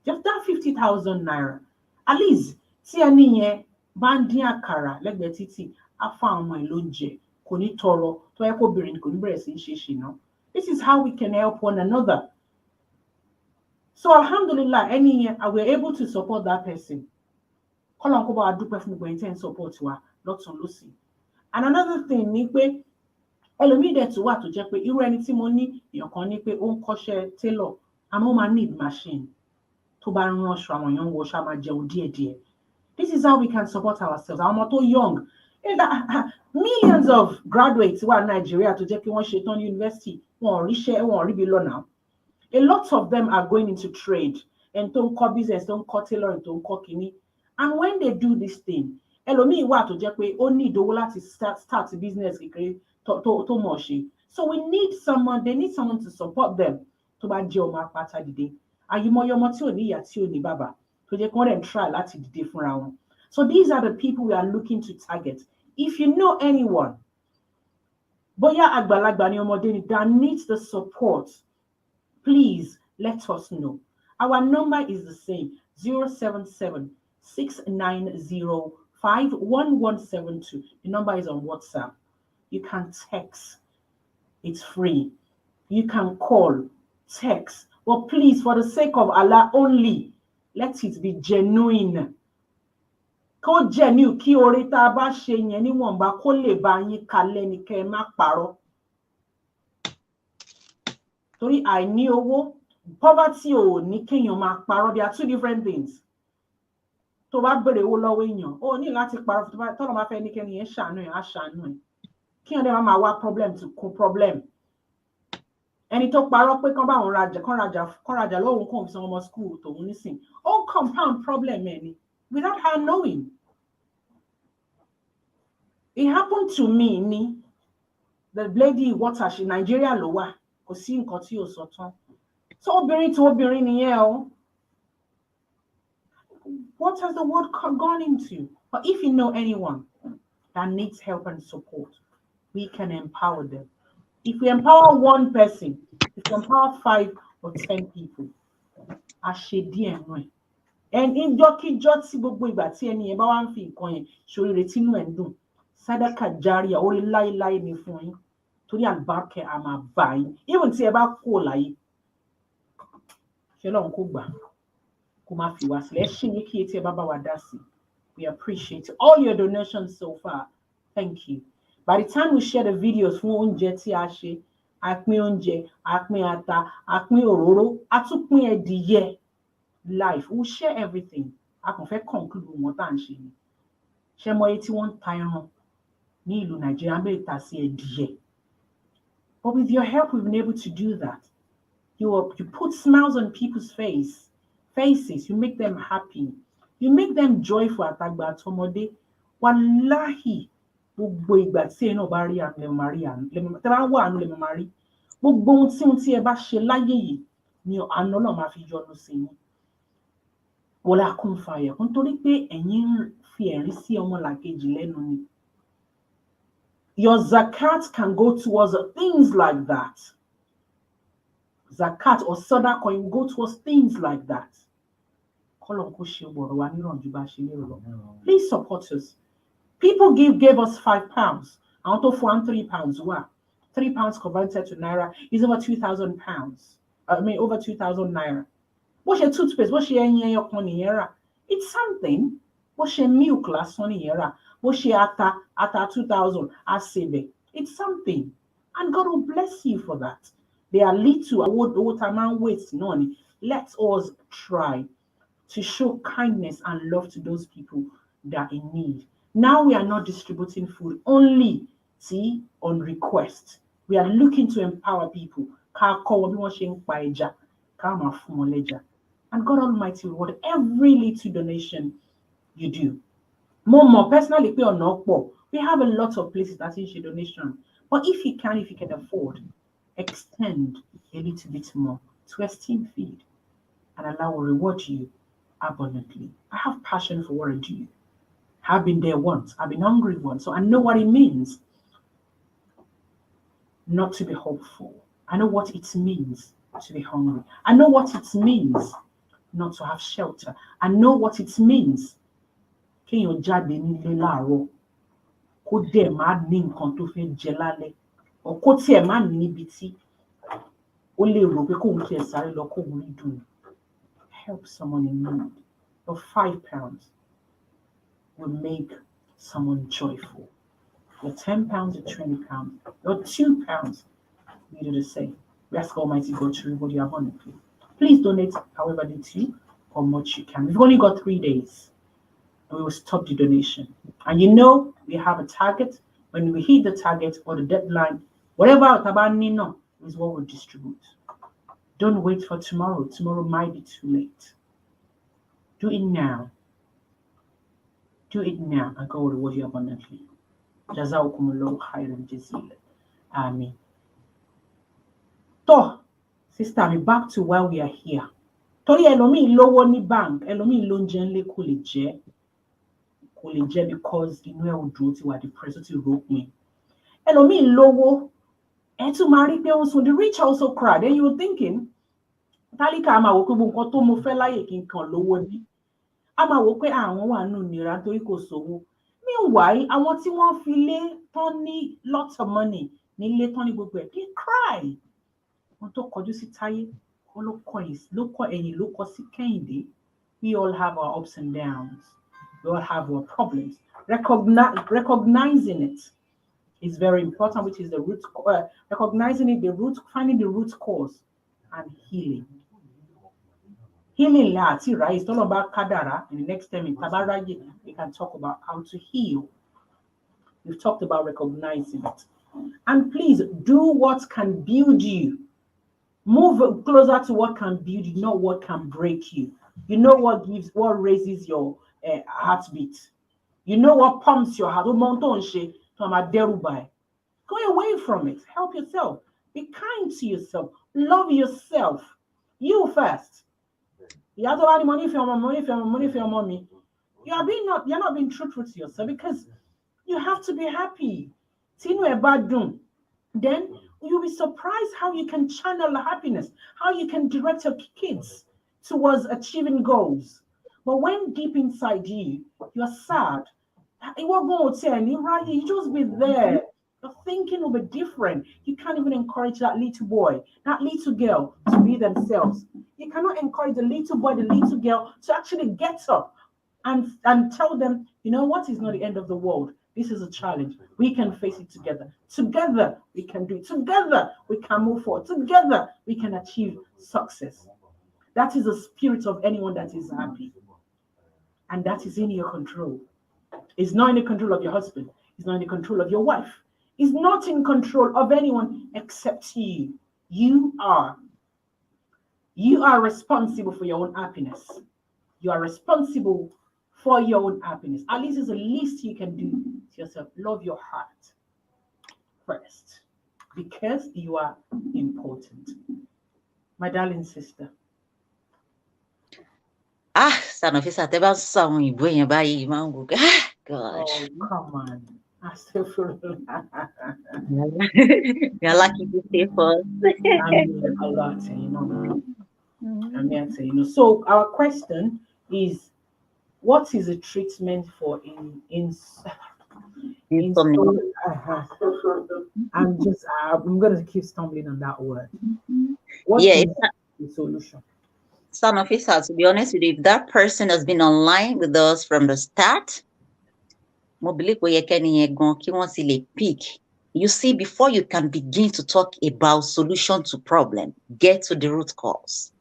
E: Just that 50,000 naira. At least tí ẹni yẹn bá ń dín àkàrà lẹ́gbẹ̀ẹ́ títì, á fún àwọn ọmọ ẹ̀ lóúnjẹ, kò ní tọrọ, tó yẹ kó obìnrin kò ní bẹ̀rẹ̀ sí í ṣe ṣìnà. This is how we can help one another. So alhamdulillah, ẹni yẹn, I were able to support that person. Kọ́lọ́n kó bá wa dúpẹ́ fún gbogbo ẹni tẹ́ ń support wa lọ́tùn lósì. And another thing ni pé ẹlòmíì dẹ̀ tún wà tó jẹ́ pé irú ẹni tí mo ní èèyàn kan ní pé ó ń kọ́ṣẹ́ tailor, àmọ́ ó máa need machine. Tó bá ń ránṣọ àwọn èèyàn ń wọṣọ, á máa jẹun díẹ̀díẹ̀. This is how we can support ourselves. Àwọn ọmọ tó young. Millions of graduates wà ní Nigeria tó jẹ́ pé wọ́n ṣe tán ní university, wọn ò ríṣẹ́, wọn ò ríbi lọ now. A lot of them are going into trade and tó ń kọ́ business, tó ń kọ́ tailoring, tó ń kọ́ kìíní. And when they do this thing, ẹlòmíì wà tó jẹ́ pé ó ní ìdówó láti start business kékeré tó mọ̀ ṣe. So they need someone to support them tó bá jẹ́ ọmọ apáta dìde. Àyìmọye ọmọ tí ò ní ìyá tí ò ní bàbá tó jẹ́ kí wọ́n dẹ̀ try láti dìde fúnra wọn. So these are the people we are looking to target. If you know anyone, bóyá àgbàlagbà ni ọmọdé ni, that needs the support, please let us know. Our number is the same, 077-690-51172. The number is on WhatsApp. You can text. It's free. You can call, text. But please, for the sake of Allah only, let it be genuine. Kó genuine, kí oore tá a bá ṣe yẹn níwọ̀nba kó lè bá yín kalẹ̀ ní kẹ́ ẹ má parọ́. Torí àìní owó, poverty ò ní kéèyàn máa parọ́. There are two different things. Tó bá béèrè owó lọ́wọ́ èèyàn, ó ní láti parọ́. Tọ́lọ́ máa fẹ́ ní kẹ́ni yẹn ṣàánú ẹ̀, á ṣàánú ẹ̀. Kí ọ̀dẹ̀ máa wá problem to kún problem. Ẹni tó parọ́ pé kán bá òun rajà lọ́wọ́ kàn fi san ọmọ school tòun nísìn. Ó compound problem ẹ̀ ni without her knowing. It happened to me ni the lady water ṣe Nigeria ló wà, kò sí nǹkan tí ò sọ tán. So obìnrin tó obìnrin nìyẹn o. What has the world gone into? But if you know anyone that needs help and support, we can empower them. If we empower one person, if we empower 5 or 10 people, a ṣe díẹ̀ nù ẹ̀. And in ìjọ́kíjọ́ tí gbogbo ìgbà tí ẹni yẹn bá wá ń fi nǹkan yẹn ṣoríire tínú ẹ̀ ń dùn, sádàkà járíà orí láéláé ni fún yín. Torí àlùbáríkà á máa bá yín. Even tí ẹ bá kú láyé, ṣé Ọlọ́run kò gbà kó má fi wá sílẹ̀. Ẹ ṣì ní kí etí ẹ bá bá wa dá sí. We appreciate all your donations so far. Thank you. By the time we share the videos fún oúnjẹ tí a ṣe, a pín oúnjẹ, a pín ata, a pín òróró, a tún pín ẹdìyẹ life. We'll share everything. A kàn fẹ́ conclude wọn tá à ń ṣe ni. Ṣé mọ iye tí wọ́n ń ta ẹran ní ìlú Nàìjíríà bẹ́ẹ̀ ta sí ẹdìyẹ? But with your help, we've been able to do that. You put smiles on people's faces. You make them happy. You make them joyful. Àtàgbà àtọmọdé. Wallahi. Gbogbo ìgbà tí ẹ náà bá rí àánú lè máa rí àánú. Tẹ́ bá wà àánú lè máa rí. Gbogbo ohun tí ẹ bá ṣe láyé yìí ni àánú náà máa fi yọ́nú sí yín. Wọlá kún fàyà. Nítorí pé ẹ̀yin fi ẹ̀rín sí ọmọlàkejì lẹ́nu ni. Your zakat can go towards things like that. Zakat or sadaqah can go towards things like that. Please support us. People gave us £5. I want to fund £3. Wow. £3 converted to naira is over 2,000 pounds. Over 2,000 naira. What's your toothpaste? What's your naira? It's something. What's your milk last one naira? What's your ata 2,000? Asebe. It's something. And God will bless you for that. They are little. Let us try to show kindness and love to those people that are in need. Now we are not distributing food only, see, on request. We are looking to empower people. And God Almighty will reward every little donation you do. More personally, we have a lot of places that is your donation. But if you can afford, extend a little bit more to Esteem Feed, and Allah will reward you abundantly. I have passion for what I do. I've been there once. I've been hungry once. So I know what it means not to be hopeful. I know what it means to be hungry. I know what it means not to have shelter. I know what it means. Kéèyàn jáde nílé láàárọ̀, kó dẹ̀ má ní nǹkan tó fẹ́ jẹ lálẹ́, or kó tiẹ̀ má níbi tí ó lè rò pé kóun tiẹ̀ sáré lọ kóun rí dùn. Help someone in need. Your £5 will make someone joyful. Your £10 or £20, your £2, we do the same. We ask Almighty God to reward you abundantly. Please donate however little or much you can. We've only got 3 days, and we will stop the donation. And you know we have a target. When we hit the target or the deadline, whatever Tabanino is what we'll distribute. Don't wait for tomorrow. Tomorrow might be too late. Do it now. Do it now, and God will reward you abundantly. Jazakumullahu khairan jazeelan. Amen. So, sister, me back to why we are here. Torí ẹlòmíì lówó ní bank, ẹlòmíì ló ń jẹ ńlé kò lè jẹ because inú ẹ̀ ò dúró tí wà depressed ó ti ròpin. Ẹlòmíì lówó, ẹ tún máa rí pé ó sùn. The rich also cry. Then you were thinking, tálíkà máa wò pé gbogbo nǹkan tó mo fẹ́ láyè kí n kàn lówó ní. A máa wò pé àwọn wà nù nira torí kò sówó. Meanwhile, àwọn tí wọ́n fi lé tán ní lots of money nílé tán ní gbogbo ẹ̀, they cry. Wọ́n tó kọjú sí Táyé, wọ́n ló kọ ẹ̀yìn ló kọ sí Kẹ́hìndé. We all have our ups and downs. We all have our problems. Recognizing it is very important, which is the root. Recognizing it, finding the root cause, and healing. Healing lati right. It's all about kadara. And the next time in Tabaraji, we can talk about how to heal. We've talked about recognizing it. And please do what can build you. Move closer to what can build you, not what can break you. You know what raises your heartbeat. You know what pumps your heart. Go away from it. Help yourself. Be kind to yourself. Love yourself. You first. You have to have money for your mom, money for your mommy. You're not being truthful to yourself because you have to be happy. Then you'll be surprised how you can channel the happiness, how you can direct your kids towards achieving goals. But when deep inside you, you're sad, it won't go and you just be there. Your thinking will be different. You can't even encourage that little boy, that little girl to be themselves. You cannot encourage the little boy, the little girl to actually get up and tell them, you know what, is not the end of the world. This is a challenge. We can face it together. Together, we can do it. Together, we can move forward. Together, we can achieve success. That is the spirit of anyone that is happy. And that is in your control. It's not in the control of your husband. It's not in the control of your wife. It's not in control of anyone except you. You are responsible for your own happiness. You are responsible for your own happiness. At least it's the least you can do to yourself. Love your heart first, because you are important. My darling sister.
F: Nafeesa, tẹ́ bá sọ àwọn ìbò yẹn báyìí, máa ń wò ó. God.
E: Oh, come on. I still feel
F: You're lucky to stay first.
E: I'm a lot, you know. I'm here to, you know. So our question is, what is a treatment for I'm gonna keep stumbling on that word. What is the solution?
F: Nafeesa, to be honest with you, if that person has been online with us from the start, you see, before you can begin to talk about solution to problem, get to the root cause.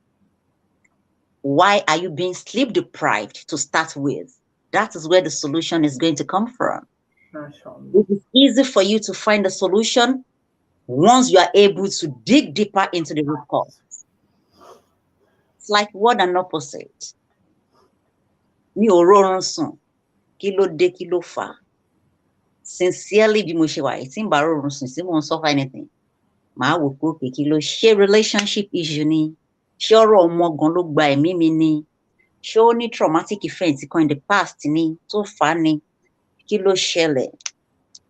F: Why are you being sleep deprived to start with? that is where the solution is going to come from.
E: Mashallah.
F: It is easy for you to find the solution once you are able to dig deeper into the root cause. It's like word and opposite. Mi ò rọrùn sùn, kí ló dé, kí ló fà? Sincerely, bí mo ṣe wà yìí, tí n bá rọrùn sùn, tí mo ń suffer anything, màá wò pé òkè kí ló ṣe relationship issue ni, ṣé ọ̀rọ̀ ọmọ gan ló gba ẹ̀mí mi ni, ṣé ó ní traumatic event kan in the past ni tó fà á ni, kí ló ṣẹlẹ̀?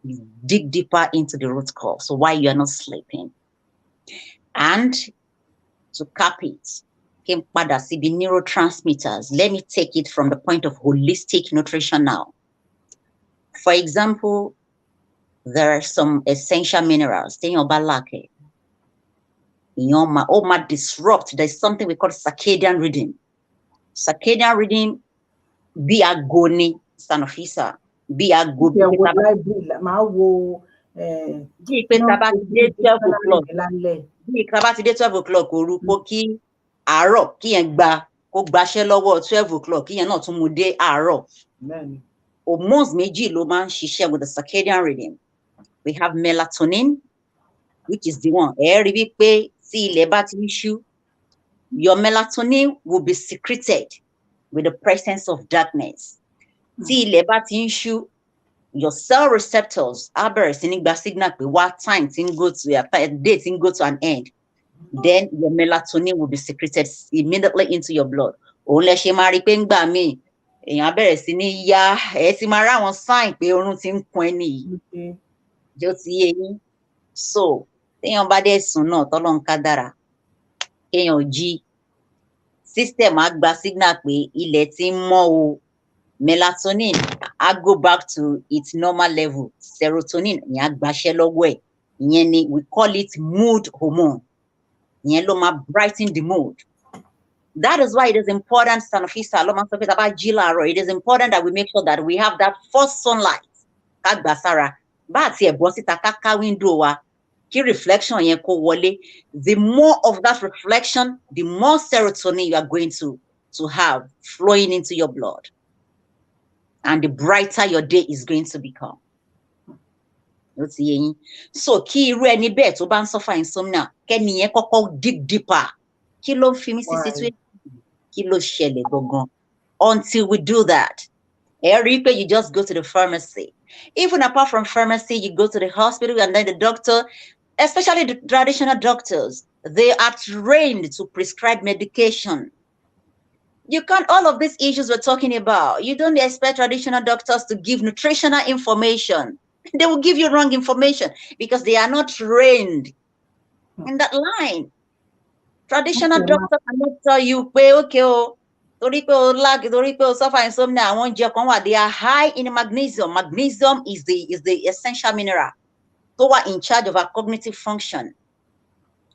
F: You dig deeper into the root cause, so why you are not sleeping. And to cap it, came padà síbi neurotransmitters. Let me take it from the point of holistic nutrition now. For example, there are some essential minerals. Téèyàn bá lack, ó máa disrupt. There's something we call circadian rhythm. Circadian rhythm bí aago ni, Nafeesa, bí aago bí pé tá bá ti dé 12 o'clock. Bí tá bá ti dé 12 o'clock òru kó kí àárọ̀ kí yẹn kó gbaṣẹ́ lọ́wọ́ 12 o'clock kí yẹn náà tún mú dé àárọ̀. Hormones méjì ló máa ń ṣiṣẹ́ with the circadian rhythm. We have melatonin, which is the one. Ẹ rí bí pé tí ilẹ̀ bá ti ń ṣú, your melatonin will be secreted with the presence of darkness. Tí ilẹ̀ bá ti ń ṣú, your cell receptors á bẹ̀rẹ̀ sí ní gba signal pé what time tí ń go to a day tí ń go to an end. Then your melatonin will be secreted immediately into your blood. Òun lẹ ṣe máa rí pé ńgbà míì èèyàn bẹ̀rẹ̀ sí ní yá, ẹ ti máa ráwọn sign pé oorun ti ń kun ẹni yìí. Jẹ́ ó ti yé yín. So téèyàn bá dé sùn náà tọ́lọ́run kádàrá, kéèyàn jí, system á gba signal pé ilẹ̀ ti ń mọ́ o. Melatonin á go back to its normal level. Serotonin ìyẹn á gbaṣẹ́ lọ́wọ́ ẹ̀. Ìyẹn ni we call it mood hormone. Ìyẹn ló máa brighten the mood. That is why it is important, Nafeesa, it is important that we make sure that we have that first sunlight. Ká gbà sára. Bá àti ẹ̀bọ́ síta ká ká window wa, kí reflection yẹn kó wọlé. The more of that reflection, the more serotonin you are going to have flowing into your blood. And the brighter your day is going to become. So kí irú ẹni bẹ́ẹ̀ tó bá ń suffer insomnia, kẹ́ni yẹn kọ́kọ́ dig deeper. Kí ló ń fi mí sí situation? Kí ló ṣẹlẹ̀ gangan? Until we do that, you just go to the pharmacy. Even apart from pharmacy, you go to the hospital and then the doctor, especially the traditional doctors, they are trained to prescribe medication. You can't, all of these issues we're talking about, you don't expect traditional doctors to give nutritional information. They will give you wrong information because they are not trained in that line. Traditional doctors cannot tell you, okay, suffer insomnia, they are high in magnesium. Magnesium is the essential mineral so we're in charge of our cognitive function.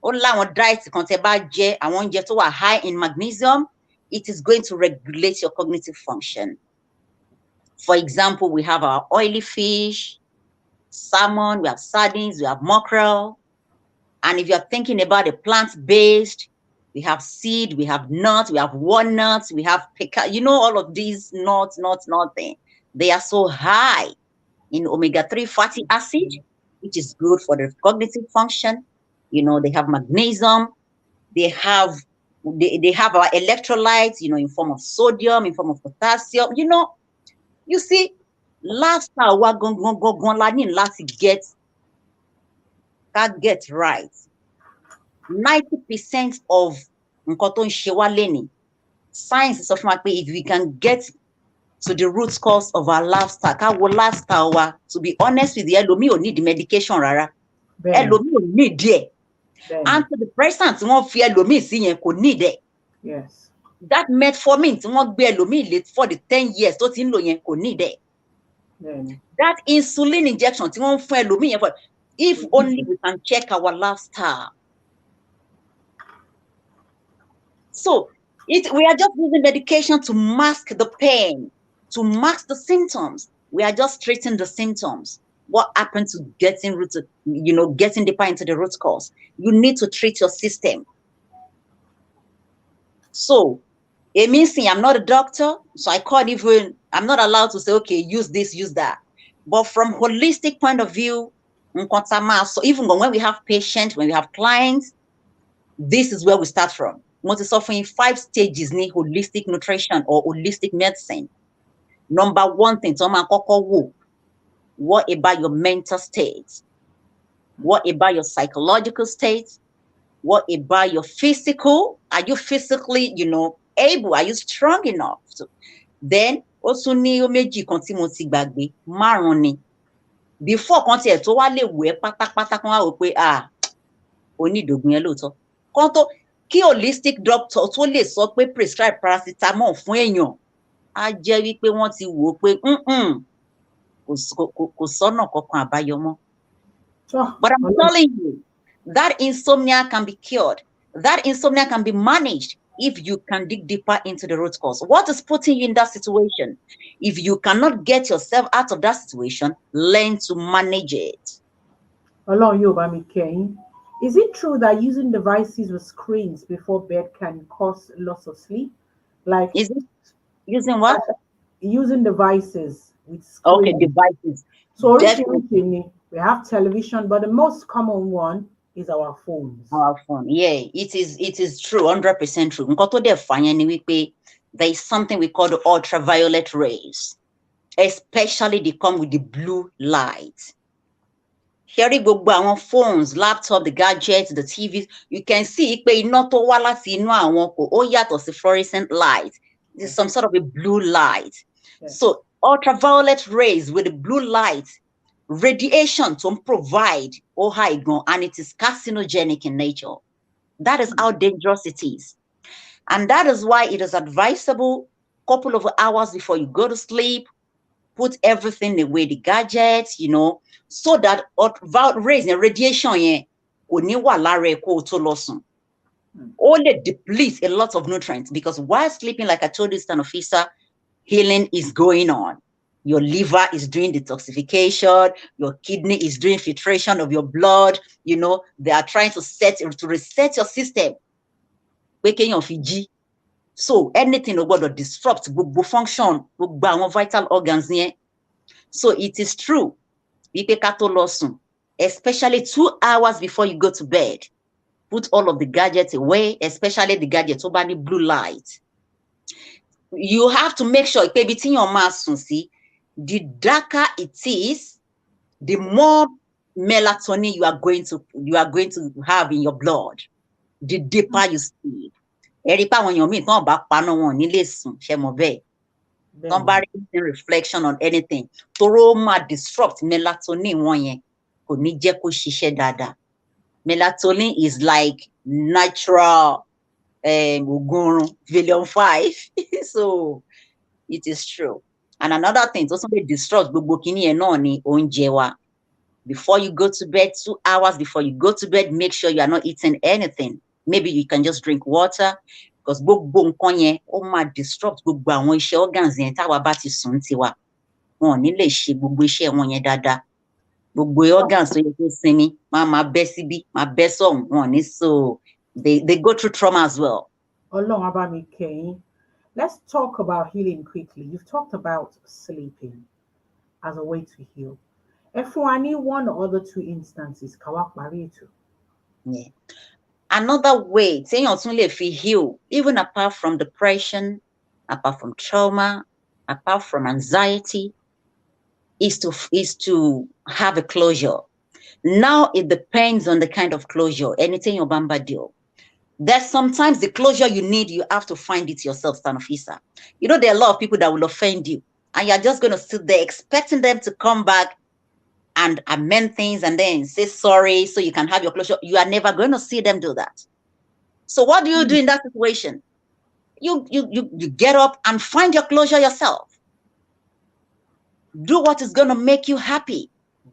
F: Diet high in magnesium, it is going to regulate your cognitive function. For example, we have our oily fish, salmon, we have sardines, we have mackerel. And if you're thinking about a plant-based, we have seed, we have nuts, we have walnuts, we have pecan, all of these nuts, nothing. They are so high in omega-3 fatty acid, which is good for the cognitive function. They have magnesium, they have our electrolytes, in form of sodium, in form of potassium. You see, lifestyle we're going to get right. 90% of science is of if we can get to the root cause of our lifestyle, to be honest with you, Elomi will need the medication, rara. Elomi will need it. Antidepressants won't fear Elomi seeing need it.
E: Yes.
F: That metformin won't be Elomi late for the 10 years, so in lo yen need it. That insulin injection won't fear Elomi. If only we can check our lifestyle. So we are just using medication to mask the pain, to mask the symptoms. We are just treating the symptoms. What happened to getting deeper into the root cause? You need to treat your system. So It means I'm not a doctor, so I can't even, I'm not allowed to say, okay, use this, use that. But from holistic point of view, so even when we have patients, when we have clients, this is where we start from. What is offering 5 stages in holistic nutrition or holistic medicine. Number 1 thing, what about your mental state? What about your psychological state? What about your physical? Are you physically, able? Are you strong enough? Then also ní méjì kan tí mo ti gbàgbé, 5 ni. Before kan tiẹ̀ tó wá lè wẹ̀ pátápátá kan wá wò pé onídògùn yẹn lóòótọ́. Kan tó kí holistic doctor tó lè sọ pé prescribe paracetamol fún èèyàn, á jẹ́ wípé wọ́n ti wò ó pé kò sọ́nà kankan àbáyọ mọ́. But I'm telling you, that insomnia can be cured. That insomnia can be managed if you can dig deeper into the root cause. What is putting you in that situation? If you cannot get yourself out of that situation, learn to manage it.
E: Is it true that using devices with screens before bed can cause loss of sleep? Like,
F: is it using what?
E: Using devices with screens.
F: Okay, devices.
E: So originally we have television, but the most common one is our phones.
F: Our phone, yeah, it is true, 100% true. There is something we call the ultraviolet rays, especially they come with the blue light. Here gbogbo àwọn phones, laptop, the gadgets, the TVs, you can see pé iná tó wá láti inú àwọn kò ó yàtọ̀ sí fluorescent light. This is some sort of a blue light. Yes. So ultraviolet rays with the blue light, radiation to provide and it is carcinogenic in nature. That is how dangerous it is. And that is why it is advisable a couple of hours before you go to sleep, put everything away, the gadgets, so that ultraviolet rays and radiation only depletes a lot of nutrients, because while sleeping, like I told you, Nafeesa, healing is going on. Your liver is doing detoxification, your kidney is doing filtration of your blood. They are trying to reset your system. Waking your Fiji. So anything about to disrupt the function of vital organs here. So it is true. Especially 2 hours before you go to bed. Put all of the gadgets away, especially the gadgets over the blue light. You have to make sure the darker it is, the more melatonin you are going to have in your blood, the deeper you sleep. Somebody in reflection on anything. Toroma disrupt melatonin. Melatonin is like natural Villion 5. So it is true. And another thing, also they disrupt before you go to bed, 2 hours before you go to bed, make sure you are not eating anything. Maybe you can just drink water, because disrupt organs so they go through trauma as well.
E: Let's talk about healing quickly. You've talked about sleeping as a way to heal. If I need 1 or other 2 instances,
F: yeah. Another way, if we heal, even apart from depression, apart from trauma, apart from anxiety, is to have a closure. Now it depends on the kind of closure. Anything your bamba deal. There's sometimes the closure you need, you have to find it yourself, Nafeesa. There are a lot of people that will offend you, and you're just going to sit there expecting them to come back and amend things and then say sorry so you can have your closure. You are never going to see them do that. So what do you do in that situation? You get up and find your closure yourself. Do what is going to make you happy.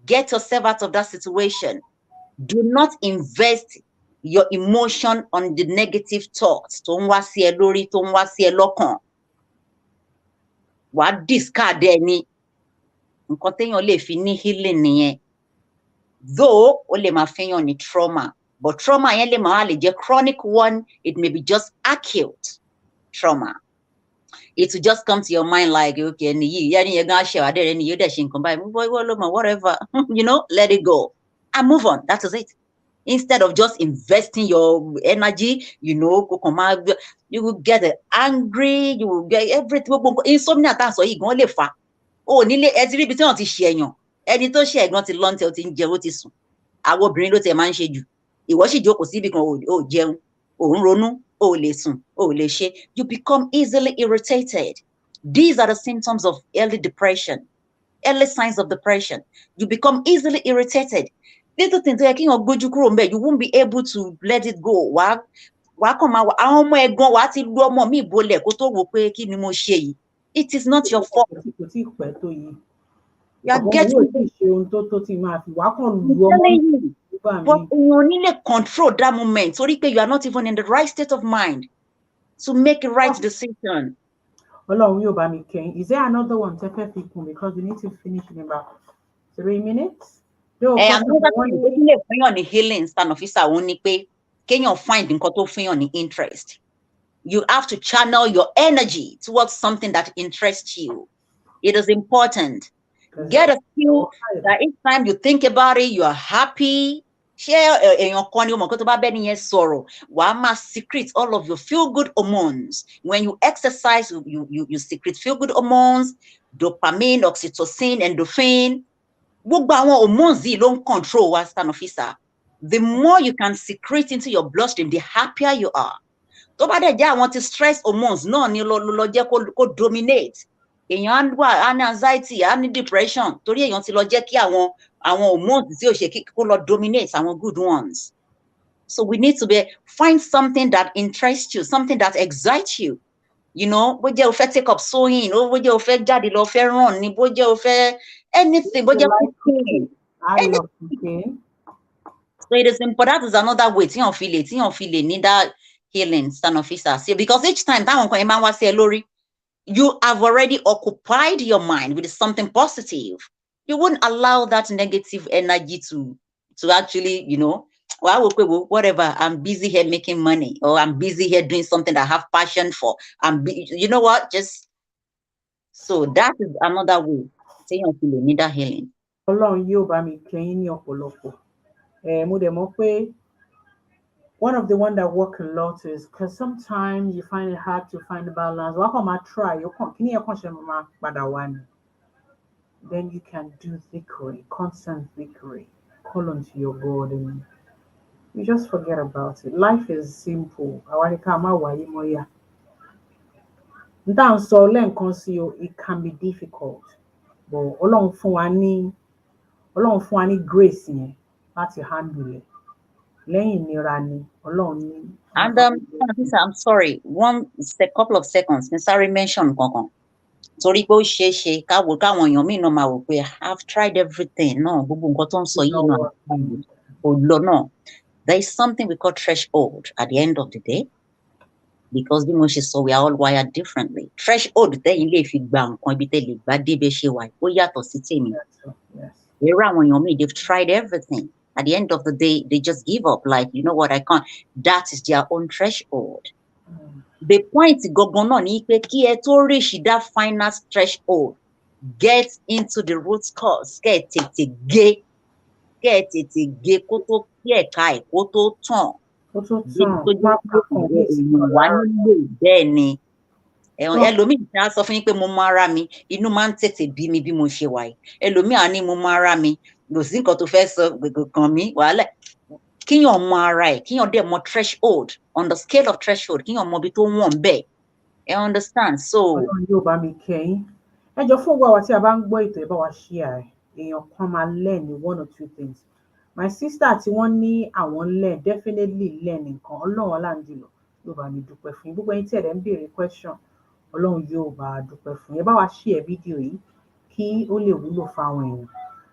F: Get yourself out of that situation. Do not invest your emotion on the negative thoughts. What discard any healing though ole ma fiyan trauma, but trauma chronic one, it may be just acute trauma. it will just come to your mind like, okay, whatever, you know, let it go and move on. That is it. Instead of just investing your energy, you know, you will get angry, you will get everything. Insomnia that's what you going to fa. Oh, nílé ẹ ti rí ibi tí wọ́n ti ṣe èèyàn. Ẹni tó ṣe ẹ̀gbọ́n ti lọ́ntẹ̀ ó ti ń jẹ ó ti sùn. Àwọn obìnrin ló ti máa ń ṣe jù. Ìwọ sì jókòó síbi kan ó jẹun, ó ń ronú, ó lè sùn, ó lè ṣe. You become easily irritated. These are the symptoms of early depression, early signs of depression. You become easily irritated. Little things like you won't be able to let it go. It is not your fault. You are getting but you need to control that moment. So you are not even in the right state of mind to make a right decision.
E: Is there another one? Because we need to finish in about 3 minutes.
F: And another thing on the healing stand officer only pay. Can you find in on the interest? You have to channel your energy towards something that interests you. It is important. Get a skill that each time you think about it, you are happy. Share in your corner sorrow. Wama secrete all of your feel-good hormones. When you exercise, you secrete feel-good hormones, dopamine, oxytocin, endorphin. Hormones don't control what's stand officer. The more you can secrete into your bloodstream, the happier you are. I want to stress hormones, no, dominate. Anxiety, depression. Hormones dominate good ones. So we need to find something that interests you, something that excites you. You know, would you take up sewing, or would you daddy love run, would you anything, would you
E: cooking.
F: So it is important. That is another way. You feel it, need that healing stand officer. See, because each time that one was say, Lori, you have already occupied your mind with something positive. You wouldn't allow that negative energy to actually, you know, whatever, I'm busy here making money, or I'm busy here doing something that I have passion for. You know what? Just so that is another way. Say you feel need that healing.
E: One of the one that work a lot is because sometimes you find it hard to find the balance. Then you can do zikri, constant zikri. Call onto your God and you just forget about it. Life is simple. It can be difficult. But Ọlọ́run fún wa ní grace yẹn láti handle it.
F: And I'm sorry, couple of seconds. Sorry, mention sorry, I've tried everything. No, no. There is something we call threshold at the end of the day. Because so we are all wired differently. Threshold, they've tried everything. At the end of the day, they just give up. Like, you know what, I can't. That is their own threshold. The point reach that final threshold, get into the root cause. Ẹlòmíì á sọ fún yín pé mo máa ra mi, inú máa ń tètè bí mi bí mo ṣe wà yìí. Ẹlòmíì á ní mo máa ra mi, kò sí nǹkan tó fẹ́ sọ kàn mí wàhálà. Kíyàn mọ ara ẹ̀, kíyàn dẹ̀ mọ threshold, on the scale of threshold, kíyàn mọ ibi tó wọ̀n bẹ́ẹ̀. You understand? So.
E: Ẹ jọ fún wa tí a bá ń gbọ́ ètò ẹ bá wa share èèyàn kan máa learn 1 or 2 things. My sister tí wọ́n ní àwọn learn definitely learn nǹkan. Ọlọ́run aláǹjùlọ yóò bá mi dúpẹ́ fún yín. Gbogbo ẹ̀yin tí ẹ̀ ń béèrè question. Ọlọ́run yóò bá a dúpẹ́ fún yín. Ẹ bá wa share fídíò yìí kí ó lè wúlò fáwọn èèyàn.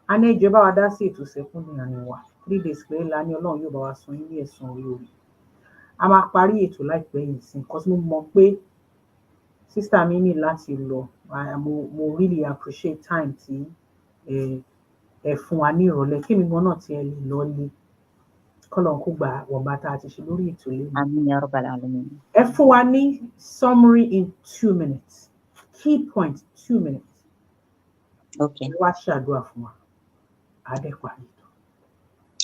E: A ní ẹjọ́ bá wa dá sí ètò Sẹ́kúndì àárín wa 3 days péré la ní Ọlọ́run yóò bá wa san yín ní ẹ̀san olóore. A máa parí ètò láìpẹ́ yìí sí because mo mọ̀ pé sister mi ní láti lọ. Mo really appreciate time tí ẹ fún wa ní ìrọ̀lẹ́ kí mi gan náà tí ẹ lè lọ lé. Kọ́lọ́run kó gbà wọ̀nba tá a ti ṣe lórí ètò lẹ́yìn.
F: Àmín ya Rabbal Alamin.
E: Ẹ fún wa ní summary in 2 minutes. Key point, 2 minutes.
F: Okay.
E: Watch that do for adequate.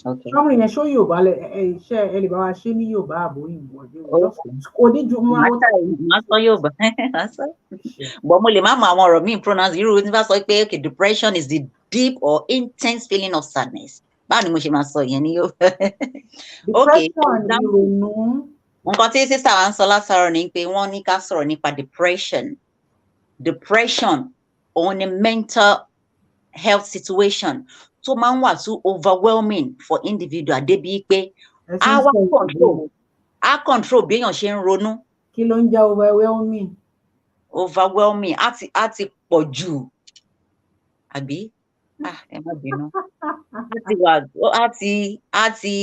F: Okay.
E: Come in and show you about it. Share Elibawa, Shini, you babu.
F: But mo lè má mọ àwọn ọ̀rọ̀ míì pronounce irú ní bá sọ pé okay, depression is the deep or intense feeling of sadness. Báwo ni mo ṣe máa sọ ìyẹn ní yóò? Okay, nǹkan tí sísá wa ń sọ látàrọ ni pé wọ́n ní ká sọ̀rọ̀ nípa depression. Depression òun ni mental health situation tó máa ń wà too overwhelming for individual débi pé á control bí èèyàn ṣe ń ronú.
E: Kí ló ń jẹ́ overwhelming?
F: Overwhelming á ti pọ̀ jù àbí ẹ má bínú á ti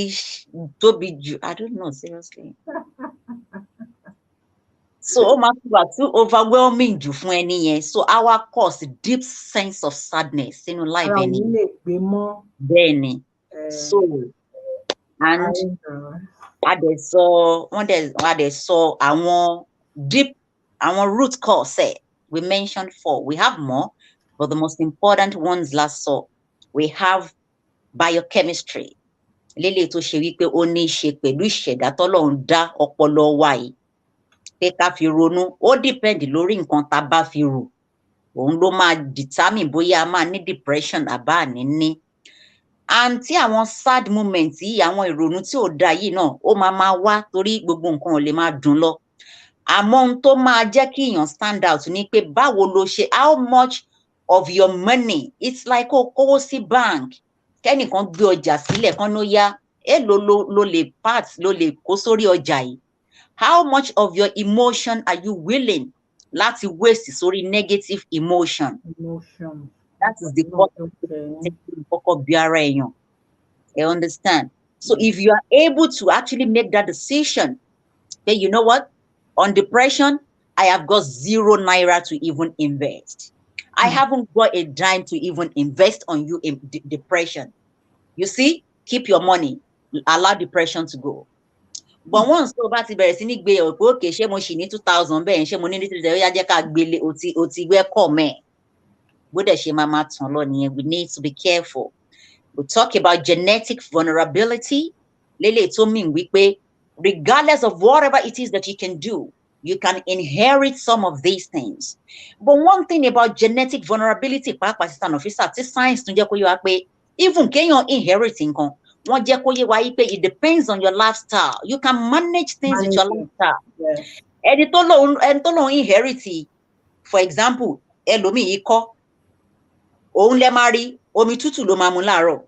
F: tóbi jù. I don't know, seriously. So ó máa ti wà too overwhelming jù fún ẹni yẹn, so our cause deep sense of sadness sínú life ẹni. Bẹ́ẹ̀ ni. So and a dẹ̀ sọ àwọn deep àwọn root cause we mentioned 4. We have more, but the most important ones last saw. We have biochemistry. Lélẹ̀ tó ṣe wípé ó ní í ṣe pẹ̀lú ìṣẹ̀dá tọ́lọ́run dá ọpọlọ wa yìí. Pé ká fi ronú, ó depend lórí nǹkan tá bá fi rò. Òun ló máa determine bóyá a máa ní depression àbá ní ní. And tí àwọn sad moment yìí, àwọn ìrònú tí ò da yìí náà, ó máa wá torí gbogbo nǹkan ò lè máa dùn lọ. Àmọ́ ohun tó máa jẹ́ kí èèyàn stand out ni pé báwo lo ṣe, how much of your money, it's like ó kówó sí bank, kẹ́nìkan gbé ọjà sílẹ̀ kan ló yá, èló ló lè kó sórí ọjà yìí. How much of your emotion are you willing láti waste sórí negative emotion? That is the kọ́kọ́ bí ara èèyàn. You understand? So if you are able to actually make that decision, then you know what? On depression, I have got 0 naira to even invest. I haven't got a dime to even invest on you in depression. You see, keep your money, allow depression to go. But once tó bá ti bẹ̀rẹ̀ sí ní gbé ọ̀ pé òkè ṣé mo ṣì ní 2,000 bẹ́ẹ̀ ṣé mo ní 3,000 ó yá jẹ́ ká gbélé o ti wẹ́kọ̀ mẹ́. Bó dẹ̀ ṣe máa tàn lọ nìyẹn, we need to be careful. We talk about genetic vulnerability. Lélẹ̀ tó mean wípé regardless of whatever it is that you can do, you can inherit some of these things. But one thing about genetic vulnerability, pàápàá sí Nafeesa, tí science tún jẹ́ kó yé wa pé even kéèyàn inherit nǹkan, wọ́n jẹ́ kó yé wa pé it depends on your lifestyle. You can manage things with your lifestyle. Ẹni tó lóun inherit, for example, ẹlòmíì ikọ́, òun lẹ máa rí omi tútù ló máa mu láàárọ̀,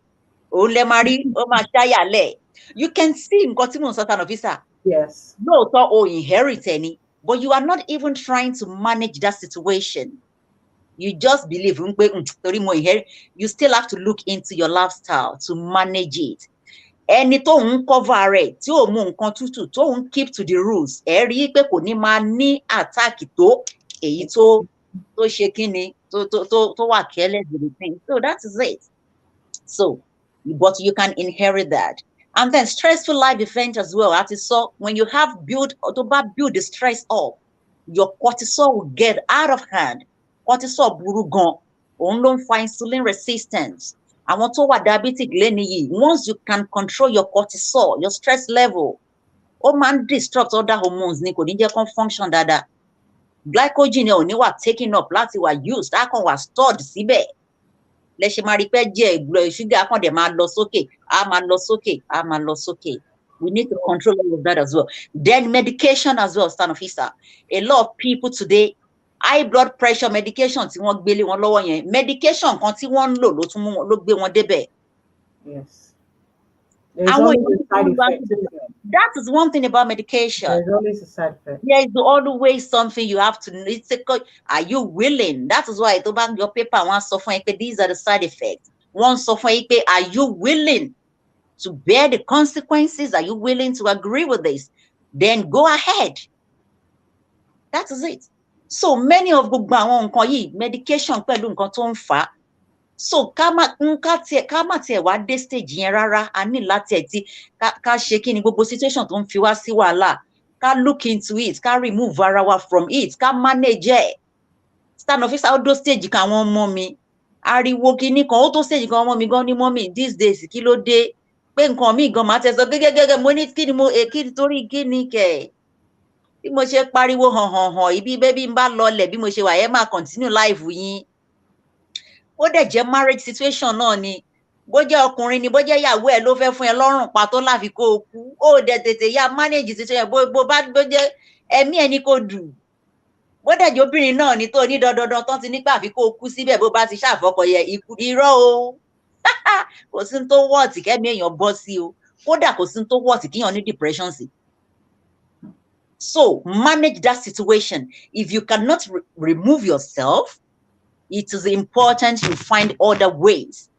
F: òun lẹ máa rí ó máa ṣáyàlẹ̀. You can see nǹkan tí mò ń sọ Nafeesa.
E: Yes.
F: Lóòótọ́ o inherit ẹni, but you are not even trying to manage that situation. You just believe torí mo inherit. You still have to look into your lifestyle to manage it. Ẹni tó ń cover rẹ̀ tí ò mú nǹkan tútù tó ń keep to the rules, ẹ rí pé kò ní máa ní attack tó èyí tó ṣe kíni tó wà careless with the thing. So that is it. So, but you can inherit that. And then stressful life event as well. As you saw, when you have build the stress up, your cortisol will get out of hand. Cortisol burú gan, òun ló ń fa insulin resistance. Àwọn tó wà diabetic lẹ́ni yìí, once you can control your cortisol, your stress level, ó máa ń disrupt other hormones ni kò ní jẹ́ kó function dáadáa. Glycogen ò ní wà taken up láti wà used, á kàn wà stored síbẹ̀. Lẹ́ṣẹ̀ máa rí pé jẹ́ ṣúgà kan dẹ̀ máa lọ sókè, á máa lọ sókè. We need to control all of that as well. Then medication as well, Nafeesa. A lot of people today, high blood pressure medication tí wọ́n gbélé wọn lọ́wọ́ yẹn, medication kan tí wọ́n ń lò ló gbé wọn débẹ̀.
E: Yes.
F: That is one thing about medication.
E: There's always a side effect.
F: There is always something you have to. Are you willing? That is why your paper wants to these are the side effects. One are you willing to bear the consequences? Are you willing to agree with this? Then go ahead. That is it. So many of the medication pẹ̀lú nǹkan tó ń fà. So ká má tiẹ̀ wá dé stage yẹn rárá, a ní láti ẹ̀ tí ká ṣe kí ni gbogbo situation tó ń fi wá sí wàhálà, ká look into it, ká remove ara wa from it, ká manage it. stand officer ó dó stage kan àwọn ọmọ mi ariwo kíní kan ó tó stage kan ọmọ mi gan ní mọ́mì these days kí ló dé pé nǹkan mi gan máa tẹ sọ gẹ́gẹ́gẹ́gẹ́ mo ní kí ni mo kí torí kí ni kẹ̀ bí mo ṣe pariwo hàn ibi bébí ń bá lọlẹ̀ bí mo ṣe wà yẹn máa continue life yín ó dẹ̀ jẹ́ marriage situation náà ni bó jẹ́ ọkùnrin ni bó jẹ́ ìyàwó ẹ̀ ló fẹ́ fún ẹ lọ́rùn pa tó láfi kó o kú ó dẹ̀ tètè ya manage situation bó jẹ́ ẹ̀mí ẹni kò dù bó dẹ̀ jẹ́ obìnrin náà ni tó ní dandandan tán ti nípa àfi kó o kú síbẹ̀ bó bá ti ṣàfọkọ yẹ ikú irọ́ o kò sí tó wọ́ọ̀tì kẹ́mi èèyàn bọ́ sí o kódà kò sí tó wọ́ọ̀tì kíyàn ní depression sí. So manage that situation. If you cannot remove yourself, it is important you find other ways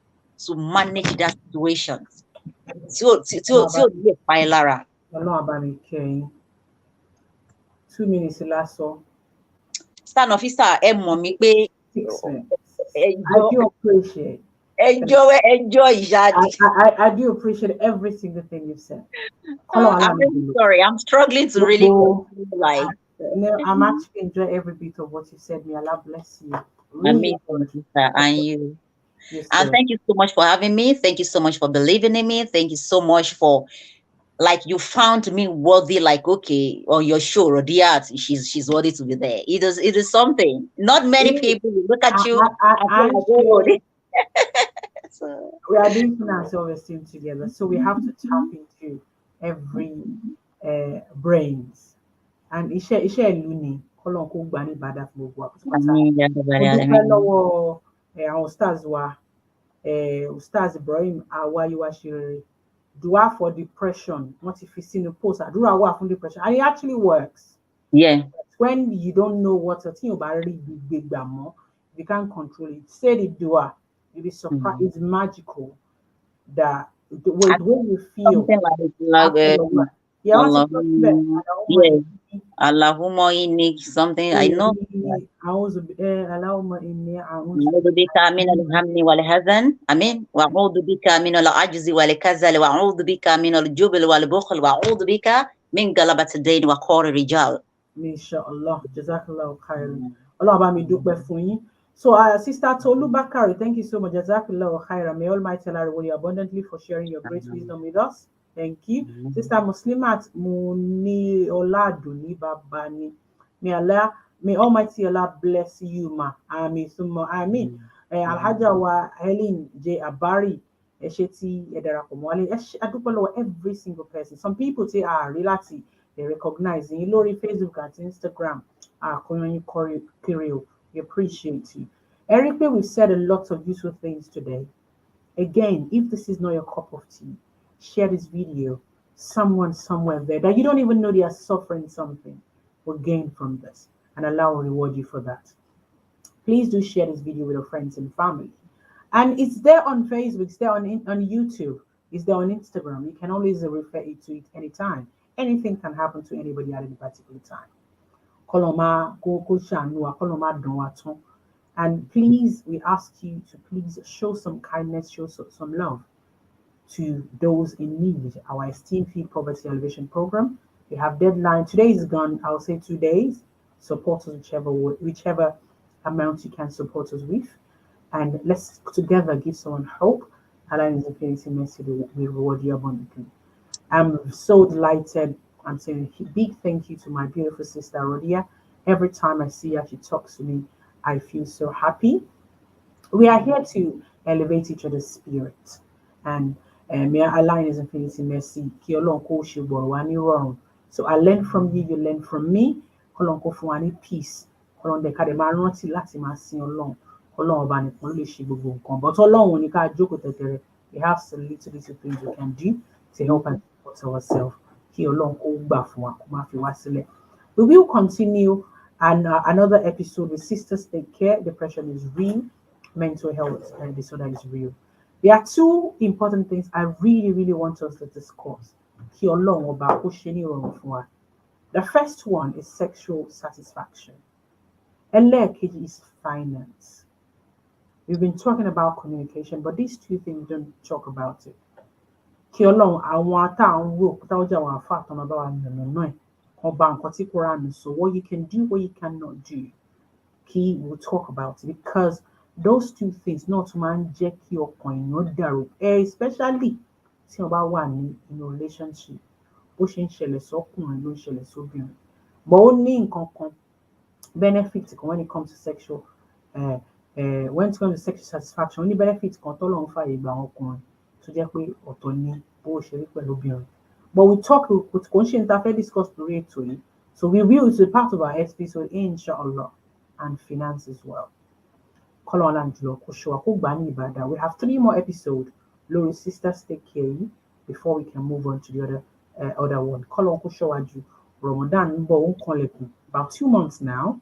F: to manage that situation. So, Lára.
E: 2 minutes last so.
F: Stand officer, ẹ mọ̀ mí pé
E: I do appreciate.
F: Enjoy, Jadi.
E: I do appreciate every single thing you've said.
F: I'm really sorry. I'm struggling to really like.
E: No, I'm actually enjoying every bit of what you said. May Allah bless you. Really
F: and you. Yes, and thank you so much for having me. Thank you so much for believing in me. Thank you so much for, like, you found me worthy. Like, okay, on your show, Rodiat, she's worthy to be there. It is something. Not many people look at you. So
E: we are doing Self-Esteem together, so we have to tap into every brains and iṣẹ́ luni Ọlọ́run kó gbà ní ìbádà fún gbogbo àpótí àwọn stars wa stars Ibrahim Awayiwashire dua for depression wọ́n ti fi sínú post àdúrà wà fún depression and it actually works.
F: Yeah,
E: when you don't know what to think about, you can't control it. Say the dua. You'll be surprised. It's magical that the way you feel.
F: Something like Allahumma inni something I know. A'udhu bika min al-hammi wal hazan. Amin. Wa a'udhu bika min al-ajzi wal kazal wa a'udhu bika min al-jubl wal bukhl wa a'udhu bika min galabati ad-dayn wa qahri rijal.
E: Inshallah. Jazakallahu khairan. Allah ba mi dúpẹ́ fún yín. So, Sister Tolu Bakari, thank you so much. Jazakallahu khairan. May Almighty Allah reward you abundantly for sharing your great wisdom with us. Thank you. Sister Muslimat Muni Oladuni Babani. May Almighty Allah bless you, ma. Amin. Summa amin. Alhaja wa Helen J. Abari. Esheti Edarakomwale. Adupalo every single person. Some people say, relati, they recognize in Lori Facebook and Instagram. Koyoni Kirio. We appreciate you. Eric, we've said a lot of useful things today. Again, if this is not your cup of tea, share this video. Someone somewhere there that you don't even know they are suffering something will gain from this, and Allah will reward you for that. Please do share this video with your friends and family. And it's there on Facebook, it's there on YouTube, it's there on Instagram. You can always refer to it anytime. Anything can happen to anybody at any particular time. And please, we ask you to please show some kindness, show some love to those in need. Our Esteem Feed Poverty Elevation Program. We have deadline. Today is gone. I'll say 2 days. Support us whichever amount you can support us with, and let's together give someone hope. Allah is infinity mercy will reward you abundantly. I'm so delighted. I'm saying a big thank you to my beautiful sister Rodia. Every time I see her, she talks to me, I feel so happy. We are here to elevate each other's spirit. And may Allah in His infinity mercy. So I learn from you, you learn from me. Peace. But we have some little things we can do to help and support ourselves. We will continue another episode with Sisters Take Care. Depression is real, mental health and disorder is real. There are 2 important things I really want us to discuss. The first one is sexual satisfaction. And second is finance. We've been talking about communication, but these 2 things don't talk about it. So what you can do, what you cannot do. key we'll talk about it, because those two things not man jẹ́ kí ọkàn èèyàn dàrú, especially tí wọ́n bá wà ní inú relationship. Bó ṣe ń ṣẹlẹ̀ sọ́kùnrin ló ń ṣẹlẹ̀ sóbìnrin. But ó ní nǹkan kan benefit kan when it comes to sexual when it comes to sexual satisfaction, ó ní benefit kan tọ́lọ́run fàyè gba àwọn ọkùnrin tó jẹ́ pé ọ̀tọ̀ ni bó ṣe rí pẹ̀lú obìnrin. But we talk with kò ń ṣe níta fẹ́ discuss lórí ètò yìí. So we will, it's a part of our episode, inshallah, and finance as well. Kọ́lọ́run là ń jùlọ kó ṣọ́ wa kó gbà ní ìbàdàn. We have 3 more episodes lórí sisters take care yìí before we can move on to the other one. Kọ́lọ́run kó ṣọ́ wa jù. Ramadan ń bọ̀ ó ń kanlẹ̀kùn. About 2 months now,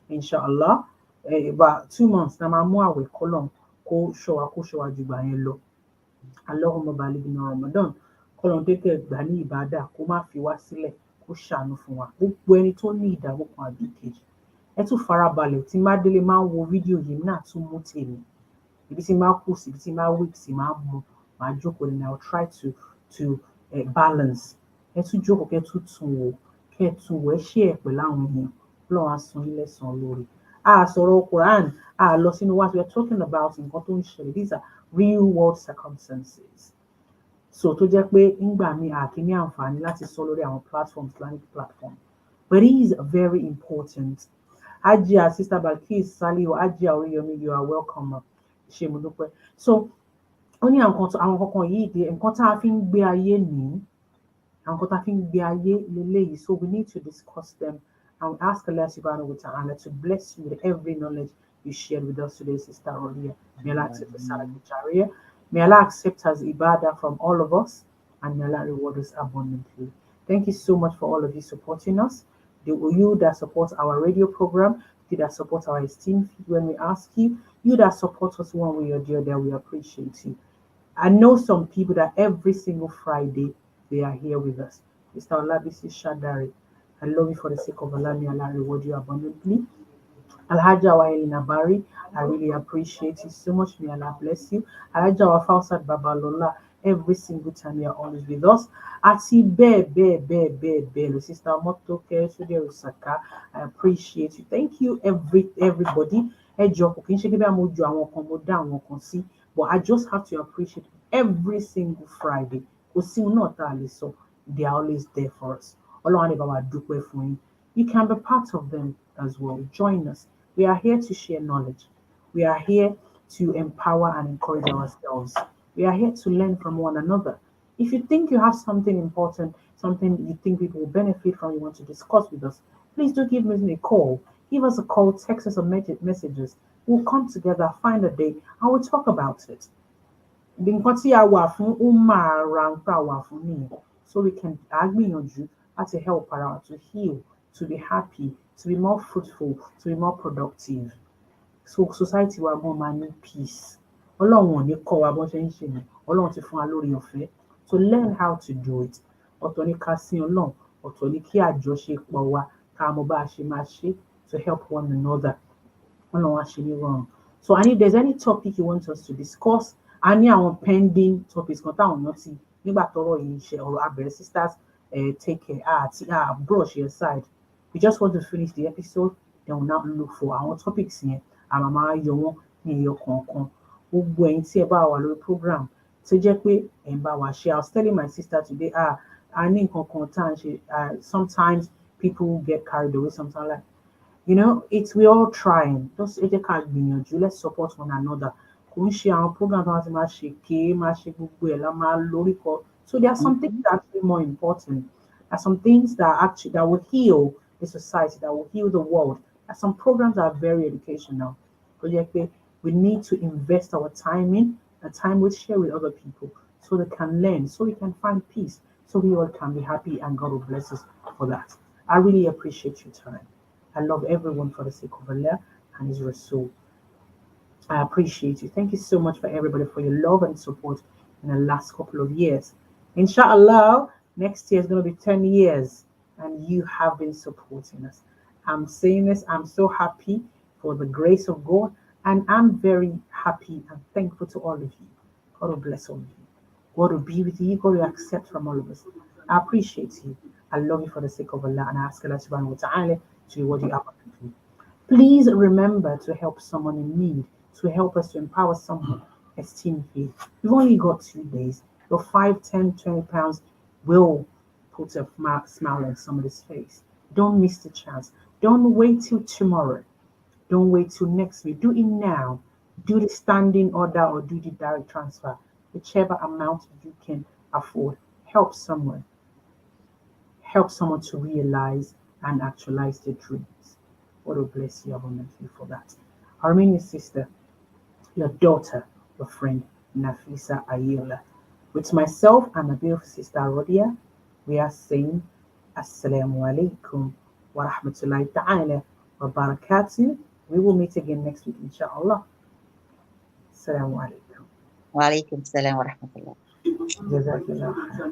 E: inshallah. About 2 months na máa mú àwẹ̀. Kọ́lọ́run kó ṣọ́ wa jù gbà yẹn lọ. Allahumma balighna Ramadan. Kọ́lọ́run tètè gbà ní ìbàdàn kó má fi wá sílẹ̀, kó ṣàánú fún wa. Gbogbo ẹni tó ní ìdààmú kan àbí kejì, ẹ tún farabalẹ̀ tí má délé máa ń wo fídíò yìí náà tún mú tèmi. Ibi tí máa kù sí, ibi tí máa weak sí, máa mú, máa jókòó ní. I will try to balance. Ẹ tún jókòó kẹ́ tún wò, ẹ ṣe ẹ̀ pẹ̀lú àwọn èèyàn. Ọlọ́run á san yín lẹ́san lórí. Sọ̀rọ̀ Quran, lọ sínú wá. We are talking about nǹkan tó ń ṣẹlẹ̀. These are real world circumstances. So tó jẹ́ pé ńgbà mi kì í ní àǹfààní láti sọ lórí àwọn platforms, Islamic platform. But it is very important. Ajia, Sister Balkis, Saliu, Ajia Oriyomi, you are welcome. Ṣé mo dúpẹ́. So ó ní àwọn kankan yìí dé nǹkan tá a fi ń gbé ayé ní. Àwọn nǹkan tá a fi ń gbé ayé leléyìí. So we need to discuss them and we ask Allah subhanahu wa ta'ala to bless you with every knowledge you shared with us today, Sister Oriya. May Allah accept the Salah Jariya. May Allah accept as ibadah from all of us, and may Allah reward us abundantly. Thank you so much for all of you supporting us. You that support our radio program, you that support our esteemed feed when we ask you that support us one way or the other, we appreciate you. I know some people that every single Friday, they are here with us. Mr. Olabisi Shadari, I love you for the sake of Allah. May Allah reward you abundantly. Alhaja Waelina Bari, I really appreciate you so much. May Allah bless you. Alhaja Wafalsat Babalola, every single time you are always with us. Ati be, Sister Motoke Sude Osaka, I appreciate you. Thank you, everybody. But I just have to appreciate every single Friday. They are always there for us. You can be part of them as well. Join us. We are here to share knowledge. We are here to empower and encourage ourselves. We are here to learn from one another. If you think you have something important, something you think people will benefit from, you want to discuss with us, please do give me a call. Give us a call, text us or messages. We'll come together, find a day, and we'll talk about it. So we can agree on you to help around, to heal, to be happy, to be more fruitful, to be more productive. So society will more money, peace. Ọlọ́run ti fún wa lórí ọ̀fẹ́. So learn how to do it. Ọ̀tọ̀ ni ká sìn Ọlọ́run, ọ̀tọ̀ ni kí àjọṣepọ̀ wa ká mọ bá a ṣe máa ṣe to help one another. Ọlọ́run á ṣe ní rọrùn. So if there's any topic you want us to discuss, a ní àwọn pending topics kan táwọn èèyàn ti nígbà tọ́rọ̀ yìí ṣe ọ̀rọ̀ abẹ̀rẹ̀ sisters take care brush your side. We just want to finish the episode, then we'll now look for our topics yẹn. Àmọ́ máa yọ wọ́n ní ẹyọ kọ̀ọ̀kan. Gbogbo ẹ̀yin tí ẹ bá wà lórí program tó jẹ́ pé ẹ̀ ń bá wa ṣe. I was telling my sister today, I ní nǹkan kan tá à ń ṣe. Sometimes people get carried away, sometimes like, we're all trying. Just ẹ jẹ́ ká gbìyànjú, let's support one another. Kò ń ṣe àwọn program tó wá ti máa ṣe máa ṣe gbogbo ẹ̀ la máa lórí kọ. So there are some things that are actually more important. There are some things that will heal the society, that will heal the world. There are some programs that are very educational. We need to invest our time in, the time we share with other people, so they can learn, so we can find peace, so we all can be happy, and God will bless us for that. I really appreciate your time. I love everyone for the sake of Allah and His Rasul. I appreciate you. Thank you so much for everybody for your love and support in the last couple of years. Inshallah, next year is going to be 10 years, and you have been supporting us. I'm saying this, I'm so happy for the grace of God, and I'm very happy and thankful to all of you. God will bless all of you. God will be with you. God will accept from all of us. I appreciate you. I love you for the sake of Allah, and I ask Allah subhanahu wa ta'ala to reward you abundantly. Please remember to help someone in need, to help us to empower someone. Esteem feed. You've only got 2 days. Your 5, 10, 20 pounds will put a smile on somebody's face. Don't miss the chance. Don't wait till tomorrow. Don't wait till next week. Do it now. Do the standing order or do the direct transfer. Whichever amount you can afford. Help someone. Help someone to realize and actualize their dreams. God will bless you abundantly for that. I remain your sister, your daughter, your friend, Nafeesa Ayeola. With myself and my beautiful sister Rodia, we are saying Assalamu alaikum wa rahmatullahi ta'ala wa barakatuh. We will meet again next week, inshallah. Assalamu alaikum.
F: Wa alaikum salam wa rahmatullah.
E: Jazakallah khair.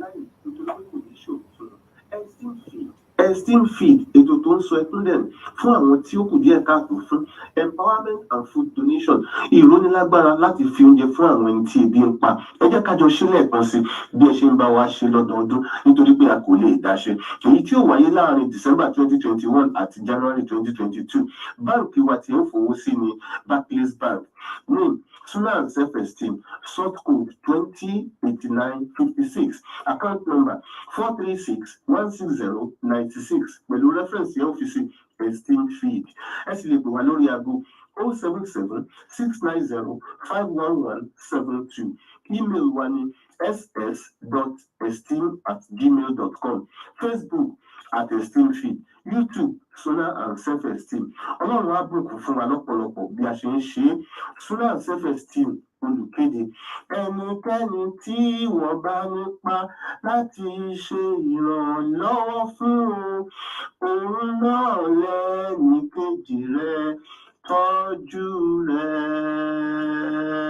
B: Esteem feed ètò tó ń sọ ẹkún dẹ̀ fún àwọn tí ó kù díẹ̀ káàtó fún empowerment and food donation ìrónilágbára láti fi oúnjẹ fún àwọn ẹni tí ebi ń pa. Ẹ jẹ́ ká jọ ṣe lẹ́ẹ̀kan sí bí ẹ ṣe ń bá wa ṣe lọ́dọọdún nítorí pé a kò lè dáṣe. Èyí tí ó wáyé láàrin December 2021 àti January 2022 báǹkì wa tí ń fowó sí ni Barclays Bank. Name Jum'ah and Self-Esteem, sort code 208956, account number 436-160-96, pẹ̀lú reference yẹn ọ́fíìsì Esteem Feed. Ẹ sì lè pè wá lórí aago 077-690-51172. Email wa ni ss.esteem@gmail.com. Facebook @esteemfeed. YouTube Jum'ah and Self-Esteem. Ọlọ́run á bùkún fún wa lọ́pọ̀lọpọ̀ bí a ṣe ń ṣe é. Jum'ah and Self-Esteem olùkéde. Ẹnikẹ́ni tí wọ́n bá nípa láti ṣe ìrànlọ́wọ́ fún òun náà lẹ́nìkejì rẹ̀ tọ́jú rẹ̀.